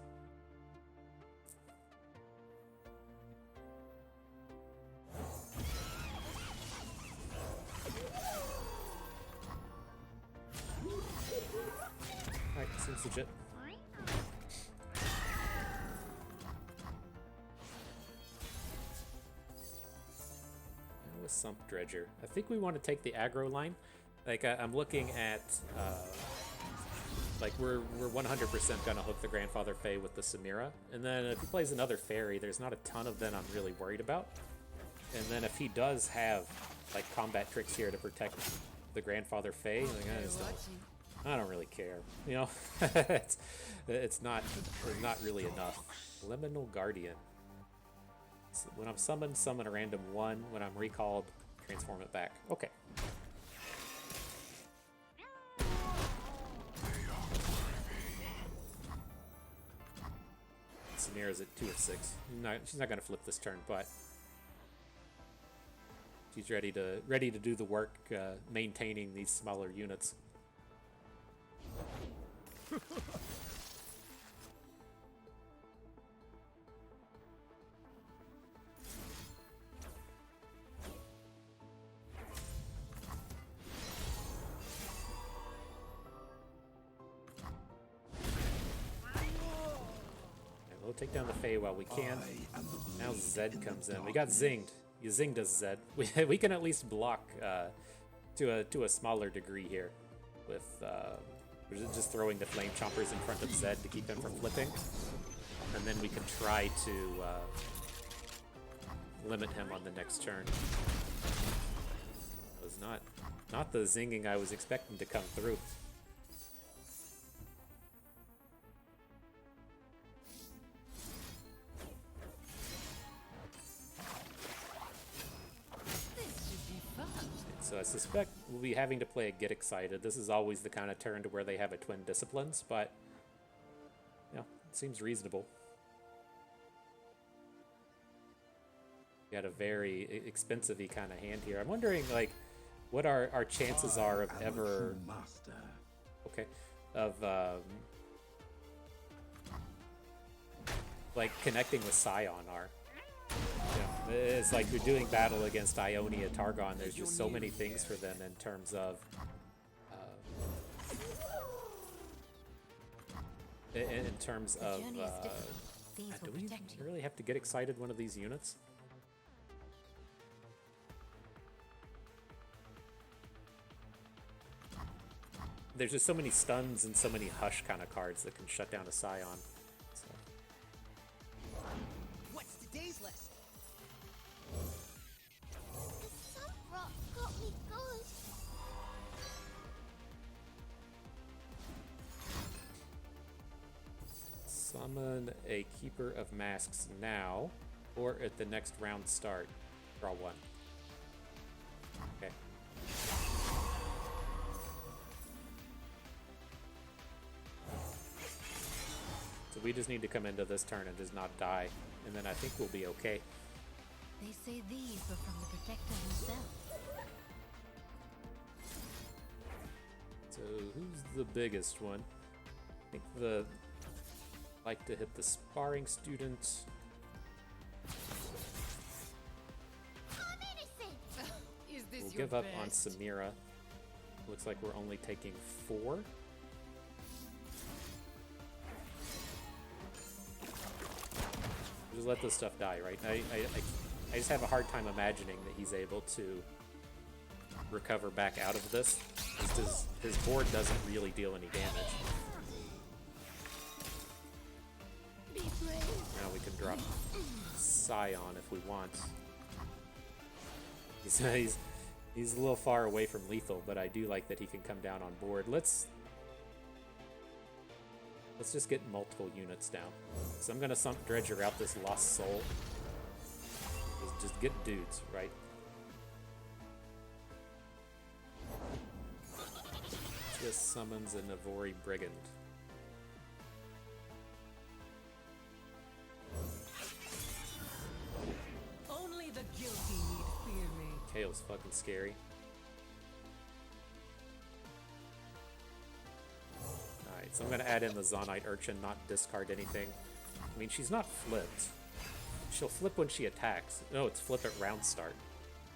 Alright, seems legit. And with Sump Dredger. I think we want to take the aggro line. Like, I'm looking at... like, we're 100% gonna hook the Grandfather Fae with the Samira. And then if he plays another fairy, there's not a ton of them I'm really worried about. And then if he does have, like, combat tricks here to protect the Grandfather Fae, like, I don't really care. You know? it's not really enough. Liminal Guardian. So when I'm summoned, summon a random 1. When I'm recalled, transform it back. Okay. Samira's at 2 of 6. She's not going to flip this turn, but she's ready to do the work, maintaining these smaller units. We'll take down the Fae while we can. Now Zed comes in. We got zinged. You zinged us, Zed. We can at least block to a smaller degree here with we're just throwing the Flame Chompers in front of Zed to keep him from flipping, and then we can try to limit him on the next turn. It was not the zinging I was expecting to come through. So I suspect we'll be having to play a Get Excited. This is always the kind of turn to where they have a Twin Disciplines, but you know, it seems reasonable. We got a very expensive-y kind of hand here. I'm wondering, like, what our chances are of ever... Okay. Of, like, connecting with Scion are. Yeah, it's like you're doing battle against Ionia Targon. There's just so many things for them in terms of do we really have to get excited one of these units? There's just so many stuns and so many hush kind of cards that can shut down a Scion. So. What's today's list? Some rock got me good. Summon a Keeper of Masks now, or at the next round start. Draw one. Okay. So we just need to come into this turn and just not die, and then I think we'll be okay. They say these were from the Protector himself. So who's the biggest one? I think like to hit the Sparring Student. I'm innocent. Is this We'll your give up on best? Samira. Looks like we're only taking 4. Just let this stuff die, right? I just have a hard time imagining that he's able to recover back out of this. His board doesn't really deal any damage. Now we can drop Scion if we want. He's a little far away from lethal, but I do like that he can come down on board. Let's just get multiple units down. So I'm gonna Dredger out this Lost Soul. Just get dudes, right? Just summons a Navori Brigand. Only the guilty need fear me. Kayle's fucking scary. Alright, so I'm gonna add in the Zonite Urchin, not discard anything. I mean, she's not flipped. She'll flip when she attacks. No, it's flip at round start.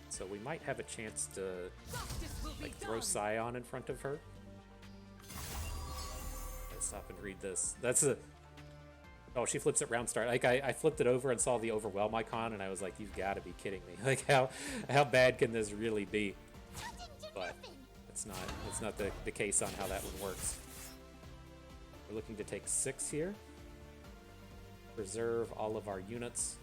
So we might have a chance to like throw Scion in front of her. Let's stop and read this. That's a... Oh, she flips at round start. Like I flipped it over and saw the overwhelm icon, and I was like, "You've got to be kidding me! Like how bad can this really be?" But it's not the case on how that one works. We're looking to take 6 here. Preserve all of our units.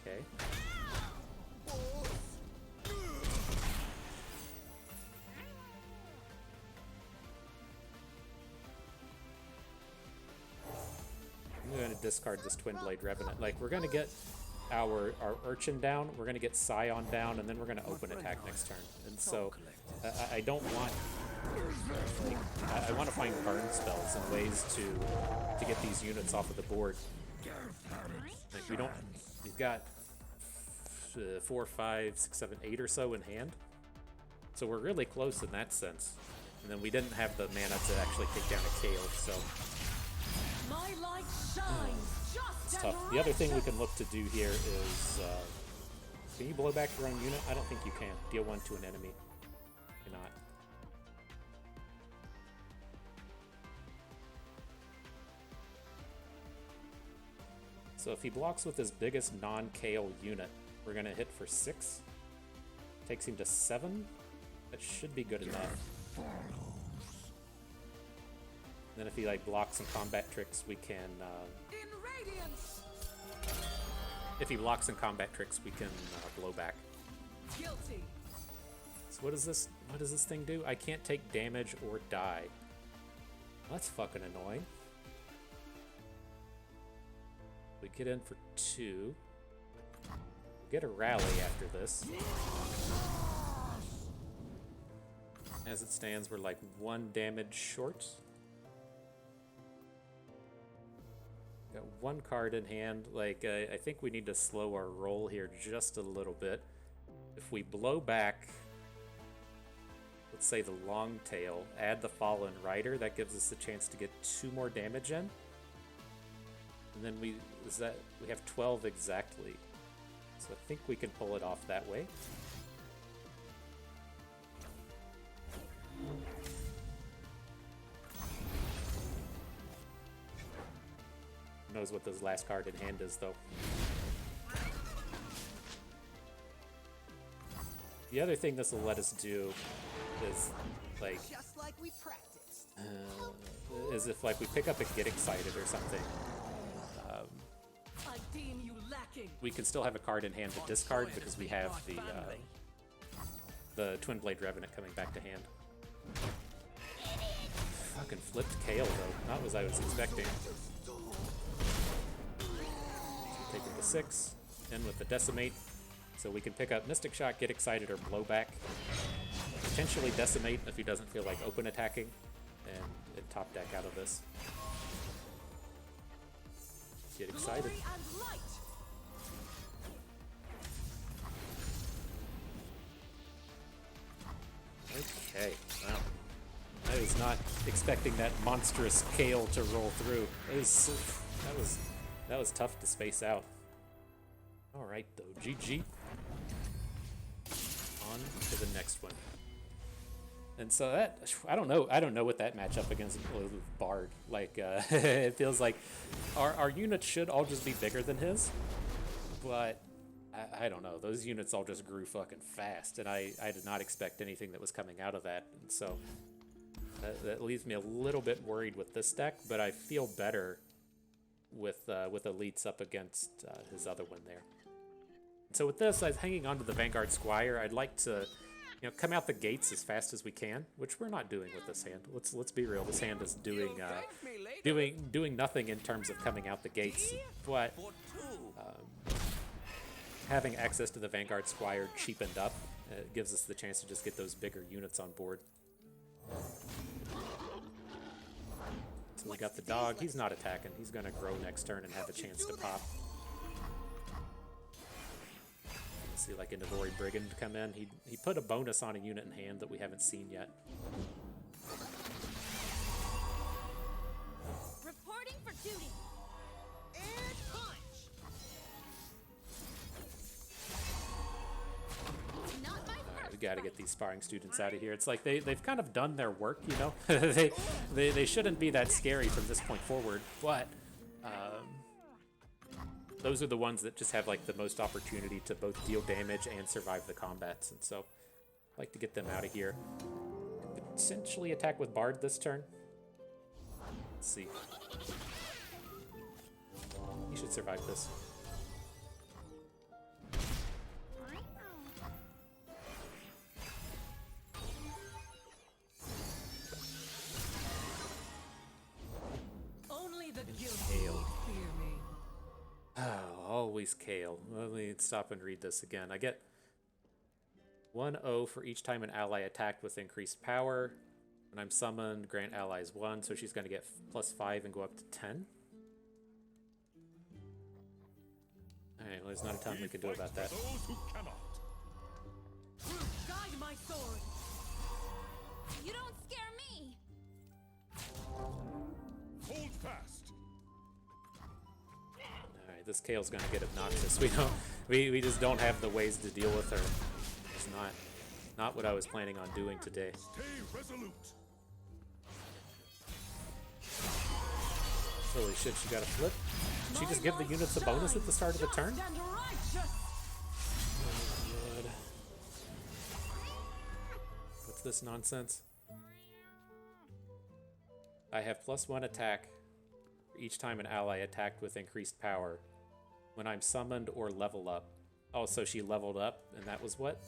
Okay. I'm going to discard this Twin Blade Revenant. Like, we're going to get our Urchin down, we're going to get Scion down, and then we're going to open attack next turn. And so I don't want... I want to find burn spells and ways to get these units off of the board. Like we don't... We've got 4, 5, 6, 7, 8 or so in hand. So we're really close in that sense. And then we didn't have the mana to actually take down a Kayle, so... My light shines just It's tough. The other thing we can look to do here is... can you blow back your own unit? I don't think you can. Deal 1 to an enemy. You're not. So if he blocks with his biggest non-Kayle unit, we're going to hit for 6. Takes him to 7. That should be good enough. Then if he like blocks and combat tricks, we can... in radiance. if he blocks and combat tricks, we can blow back. Guilty. So what does this thing do? I can't take damage or die. That's fucking annoying. We get in for 2. Get a rally after this. As it stands, we're like 1 damage short. Got 1 card in hand. Like, I think we need to slow our roll here just a little bit. If we blow back, let's say the long tail, add the Fallen Rider, that gives us a chance to get 2 more damage in. And then we have 12 exactly. So I think we can pull it off that way. Who knows what this last card in hand is, though. The other thing this will let us do is, like... Just like we practiced. Is if, like, we pick up a Get Excited or something. I deem you lacking. We can still have a card in hand to discard because we have the Twin Blade Revenant coming back to hand. Fucking flipped Kayle, though. Not what I was expecting. Take it to 6. In with the Decimate. So we can pick up Mystic Shot, Get Excited, or Blowback. Potentially Decimate if he doesn't feel like open attacking. And top deck out of this. Get excited. Okay, wow. I was not expecting that monstrous Kayle to roll through. That was tough to space out. All right, though, GG. On to the next one. And so that, I don't know what that matchup against Bard. Like, it feels like our units should all just be bigger than his, but I don't know. Those units all just grew fucking fast, and I did not expect anything that was coming out of that. And so that leaves me a little bit worried with this deck, but I feel better with elites up against his other one there. So with this, I was hanging on to the Vanguard Squire. I'd like to, come out the gates as fast as we can, which we're not doing with this hand. Let's be real. This hand is doing nothing in terms of coming out the gates, but having access to the Vanguard Squire cheapened up gives us the chance to just get those bigger units on board. So we got the dog. He's not attacking. He's going to grow next turn and have a chance to pop. See, like a Navori Brigand come in. He put a bonus on a unit in hand that we haven't seen yet. Reporting for duty. And punch. Not my Alright, we gotta get these sparring students out of here. It's like they've kind of done their work, they shouldn't be that scary from this point forward, but those are the ones that just have like the most opportunity to both deal damage and survive the combats, and so I'd like to get them out of here. Potentially attack with Bard this turn. Let's see. He should survive this. least Kayle. Let me stop and read this again. I get 1-0 for each time an ally attacked with increased power. When I'm summoned, grant allies 1, so she's going to get +5 and go up to 10. Alright, well, there's not a ton we can do about that. Guide my sword. You don't scare me. Hold fast. Alright, this Kayle's gonna get obnoxious. We just don't have the ways to deal with her. It's not what I was planning on doing today. Stay resolute. Holy shit, she got a flip. Did she just give the units a bonus at the start of the turn? Oh, God. What's this nonsense? I have +1 attack for each time an ally attacked with increased power when I'm summoned or level up. Oh, so she leveled up, and that was what?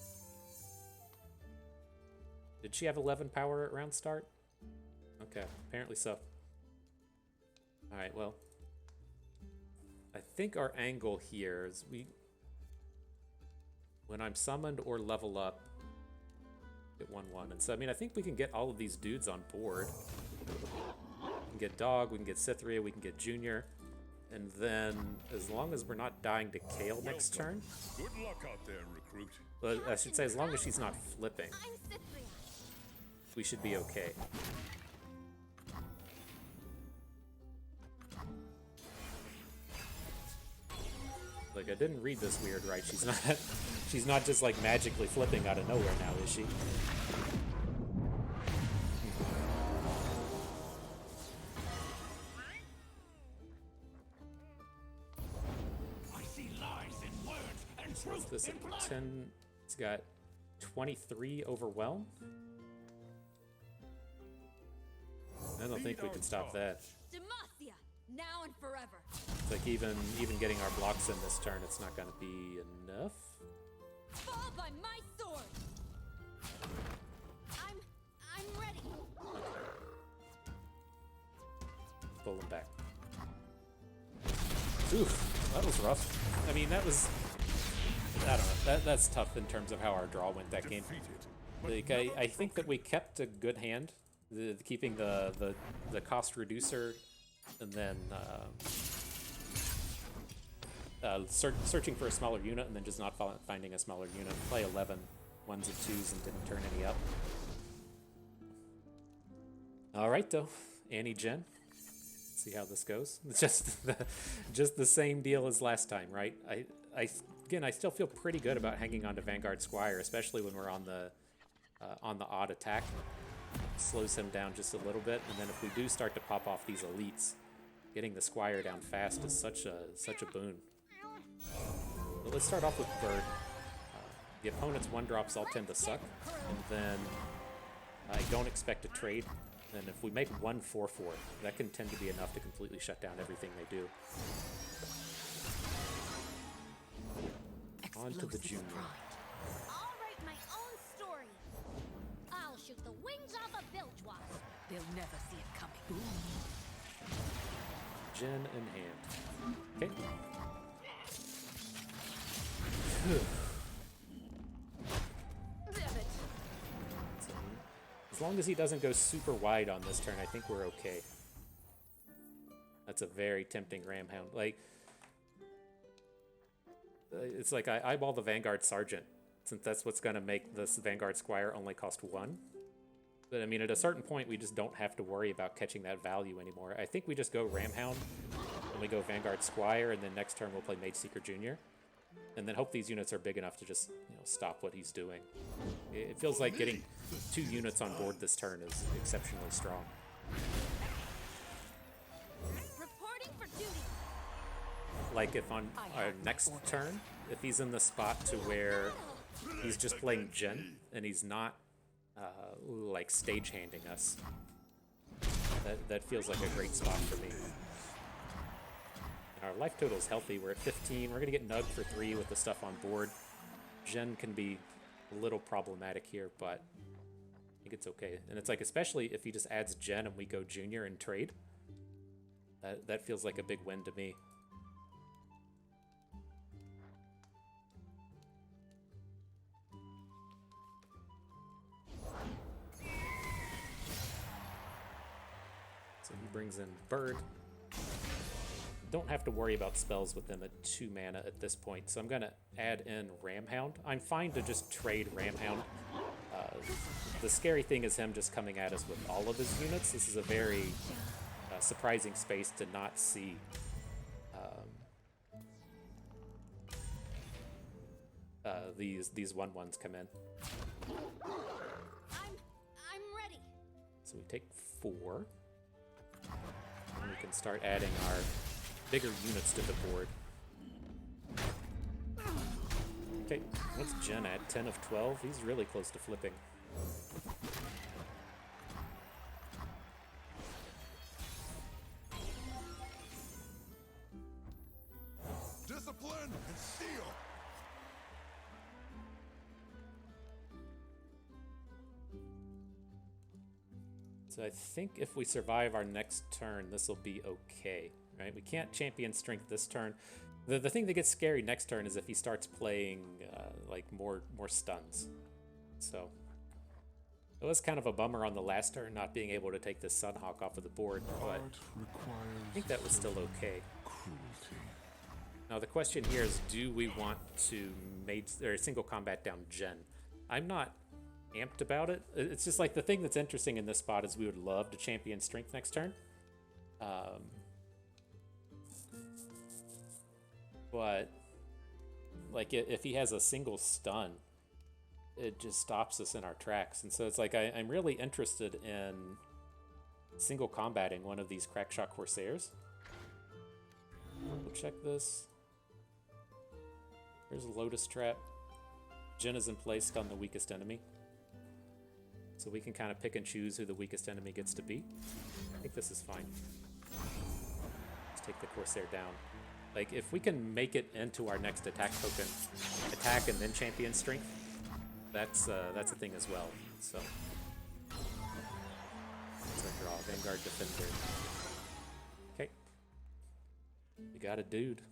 Did she have 11 power at round start? Okay, apparently so. Alright, well. I think our angle here is when I'm summoned or level up, get 1/1. And so, I mean, I think we can get all of these dudes on board. We can get Dog, we can get Cytherea, we can get Junior. And then, as long as we're not dying to Kayle next turn. Good luck out there, recruit. But I should say, as long as she's not flipping, I'm Cytherea. we should be okay. Like, I didn't read this weird right. She's not just like magically flipping out of nowhere now, is she? I see lies in words and So what's truth this? in blood. 10. It's got 23 overwhelm. I don't think we can stop that. Demacia, now and forever. It's like even getting our blocks in this turn, it's not going to be enough. Fall by my sword. I'm ready. Pull him back. Oof, that was rough. I mean, that was... I don't know. That's tough in terms of how our draw went that game. Like, I think that we kept a good hand, keeping the cost reducer, and then searching for a smaller unit, and then just not finding a smaller unit. Play 11 ones and twos and didn't turn any up. All right, though, Annie Jhin. See how this goes. It's just the same deal as last time, right? Again, I still feel pretty good about hanging on to Vanguard Squire, especially when we're on the odd attack. Slows him down just a little bit, and then if we do start to pop off these elites, getting the Squire down fast is such a boon. But let's start off with Bird. The opponent's 1-drops all tend to suck, and then I don't expect a trade. And if we make 1/4/4, that can tend to be enough to completely shut down everything they do. On to the Junior. I'll write my own story. I'll shoot the wings off a bilge wasp. They'll never see it coming. Jhin in hand. Okay. Damn it. So, as long as he doesn't go super wide on this turn, I think we're okay. That's a very tempting Ramhound. Like, it's like I eyeball the Vanguard Sergeant, since that's what's going to make this Vanguard Squire only cost 1. But I mean, at a certain point, we just don't have to worry about catching that value anymore. I think we just go Ramhound, and we go Vanguard Squire, and then next turn we'll play Mage Seeker Jr. And then hope these units are big enough to just, stop what he's doing. It feels like getting 2 units on board this turn is exceptionally strong. Reporting for duty. Like if on our next turn, if he's in the spot to where he's just playing Jhin and he's not like stagehanding us, that feels like a great spot for me. And our life total is healthy. We're at 15. We're gonna get nugged for 3 with the stuff on board. Jhin can be a little problematic here, but I think it's okay. And it's like, especially if he just adds Jhin and we go Junior and trade, that feels like a big win to me. So he brings in Bird. Don't have to worry about spells with them at 2 mana at this point, so I'm going to add in Ramhound. I'm fine to just trade Ramhound. The scary thing is him just coming at us with all of his units. This is a very surprising space to not see. These 1/1s come in. I'm ready. So we take 4. And we can start adding our bigger units to the board. Okay, what's Jhin at? 10 of 12? He's really close to flipping. Discipline and steel. So I think if we survive our next turn, this will be okay, right? We can't champion strength this turn. The thing that gets scary next turn is if he starts playing like more stuns. So it was kind of a bummer on the last turn not being able to take this Sunhawk off of the board, but I think that was still okay. Now the question here is, do we want to single combat down Jhin? I'm not amped about it. It's just like the thing that's interesting in this spot is we would love to champion strength next turn. But like if he has a single stun, it just stops us in our tracks. And so it's like I'm really interested in single combating one of these Crackshot Corsairs. We'll check this. There's a Lotus Trap. Jhin is in place on the weakest enemy. So we can kind of pick and choose who the weakest enemy gets to be. I think this is fine. Let's take the Corsair down. Like, if we can make it into our next attack token, attack and then champion strength, that's a thing as well. So, let's draw Vanguard Defender. Okay. We got a dude.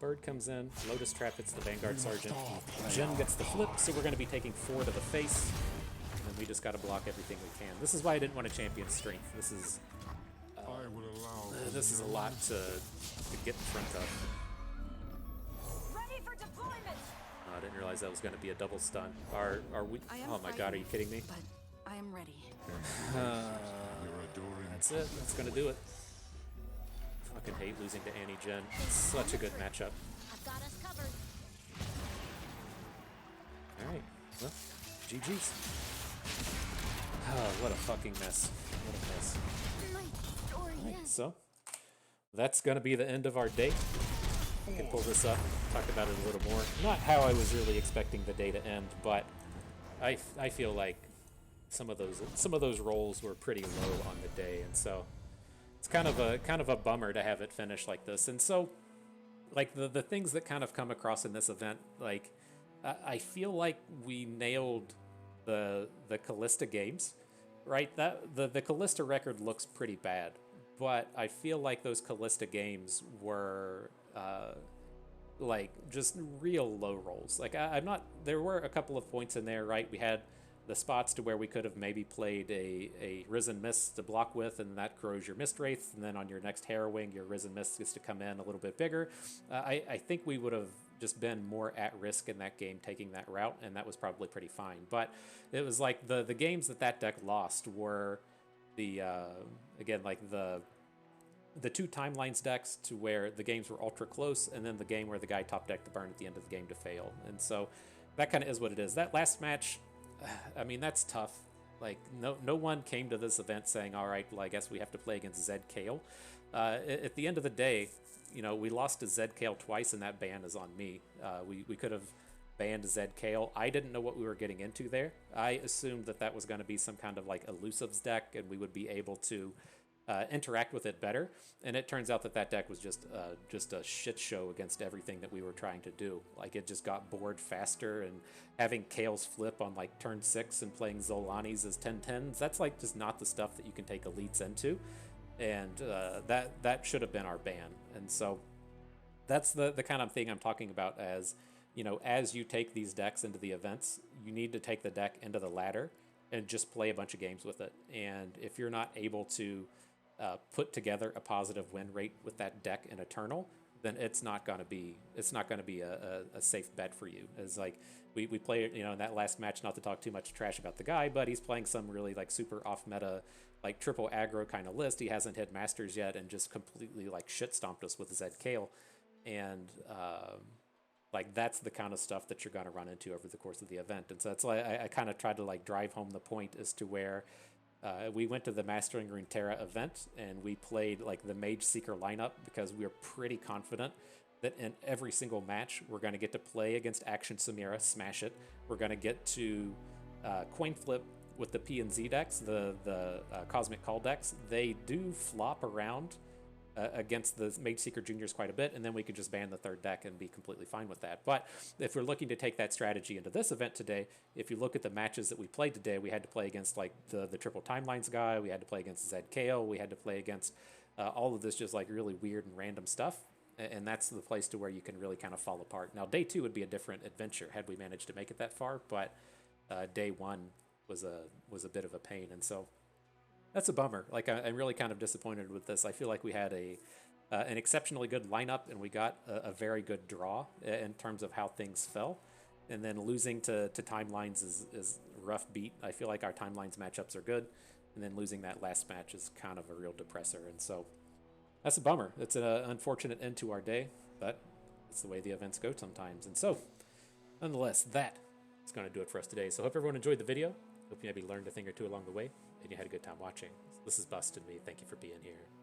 Bird comes in, Lotus Trap hits the Vanguard Sergeant. Jhin gets the flip, so we're going to be taking 4 to the face. And then we just got to block everything we can. This is why I didn't want to champion strength. This is a lot to get in front of. Ready for deployment. I didn't realize that was going to be a double stun. Are we? Oh my god, are you kidding me? But I am ready. That's it. That's going to do it. Fucking hate losing to Annie Jhin. It's such a good matchup. I've got us covered. Alright, well, GG's. Oh, what a fucking mess. What a mess. My story Alright, so that's gonna be the end of our day. We can pull this up, talk about it a little more. Not how I was really expecting the day to end, but I feel like some of those rolls were pretty low on the day, and so it's kind of a bummer to have it finish like this. And so, like the things that kind of come across in this event, like I feel like we nailed the Kalista games, right? That the Kalista record looks pretty bad, but I feel like those Kalista games were like just real low rolls. Like I'm not. There were a couple of points in there, right? We had the spots to where we could have maybe played a Risen Mist to block with, and that grows your Mist Wraith, and then on your next Harrowing, your Risen Mist gets to come in a little bit bigger. I think we would have just been more at risk in that game taking that route, and that was probably pretty fine. But it was like the games that deck lost were the, again, like the 2 timelines decks to where the games were ultra close, and then the game where the guy top decked the burn at the end of the game to fail. And so that kind of is what it is. That last match, I mean, that's tough. Like, no one came to this event saying, all right, well, I guess we have to play against Zed Kayle. At the end of the day, you know, we lost to Zed Kayle twice, and that ban is on me. We could have banned Zed Kayle. I didn't know what we were getting into there. I assumed that was going to be some kind of, like, elusives deck, and we would be able to interact with it better. And it turns out that deck was just a shit show against everything that we were trying to do. Like, it just got bored faster, and having Kale's flip on like turn 6 and playing Zolani's as 10/10s, that's like just not the stuff that you can take elites into. And that should have been our ban. And so that's the kind of thing I'm talking about as you know, as you take these decks into the events, you need to take the deck into the ladder and just play a bunch of games with it. And if you're not able to put together a positive win rate with that deck in Eternal, then it's not going to be a safe bet for you. It's like we played, you know, in that last match, not to talk too much trash about the guy, but he's playing some really like super off meta, like triple aggro kind of list. He hasn't hit Masters yet and just completely like shit stomped us with Zed Kayle. And like that's the kind of stuff that you're going to run into over the course of the event. And so that's why I kind of tried to like drive home the point as to where we went to the Mastering Runeterra event and we played like the Mage Seeker lineup because we were pretty confident that in every single match we're going to get to play against Akshan Samira, smash it. We're going to get to coin flip with the P and Z decks, the Cosmic Call decks. They do flop around against the Mage Seeker Juniors quite a bit, and then we could just ban the third deck and be completely fine with that. But if we're looking to take that strategy into this event today, if you look at the matches that we played today, we had to play against like the triple timelines guy, we had to play against Zed Kayle, we had to play against all of this just like really weird and random stuff, and that's the place to where you can really kind of fall apart. Now day 2 would be a different adventure had we managed to make it that far, but day 1 was a bit of a pain, and so that's a bummer. Like I'm really kind of disappointed with this. I feel like we had an exceptionally good lineup and we got a very good draw in terms of how things fell. And then losing to timelines is a rough beat. I feel like our timelines matchups are good. And then losing that last match is kind of a real depressor. And so that's a bummer. It's an unfortunate end to our day, but it's the way the events go sometimes. And so nonetheless, that is going to do it for us today. So hope everyone enjoyed the video. Hope you maybe learned a thing or two along the way and you had a good time watching. This is Bust and me. Thank you for being here.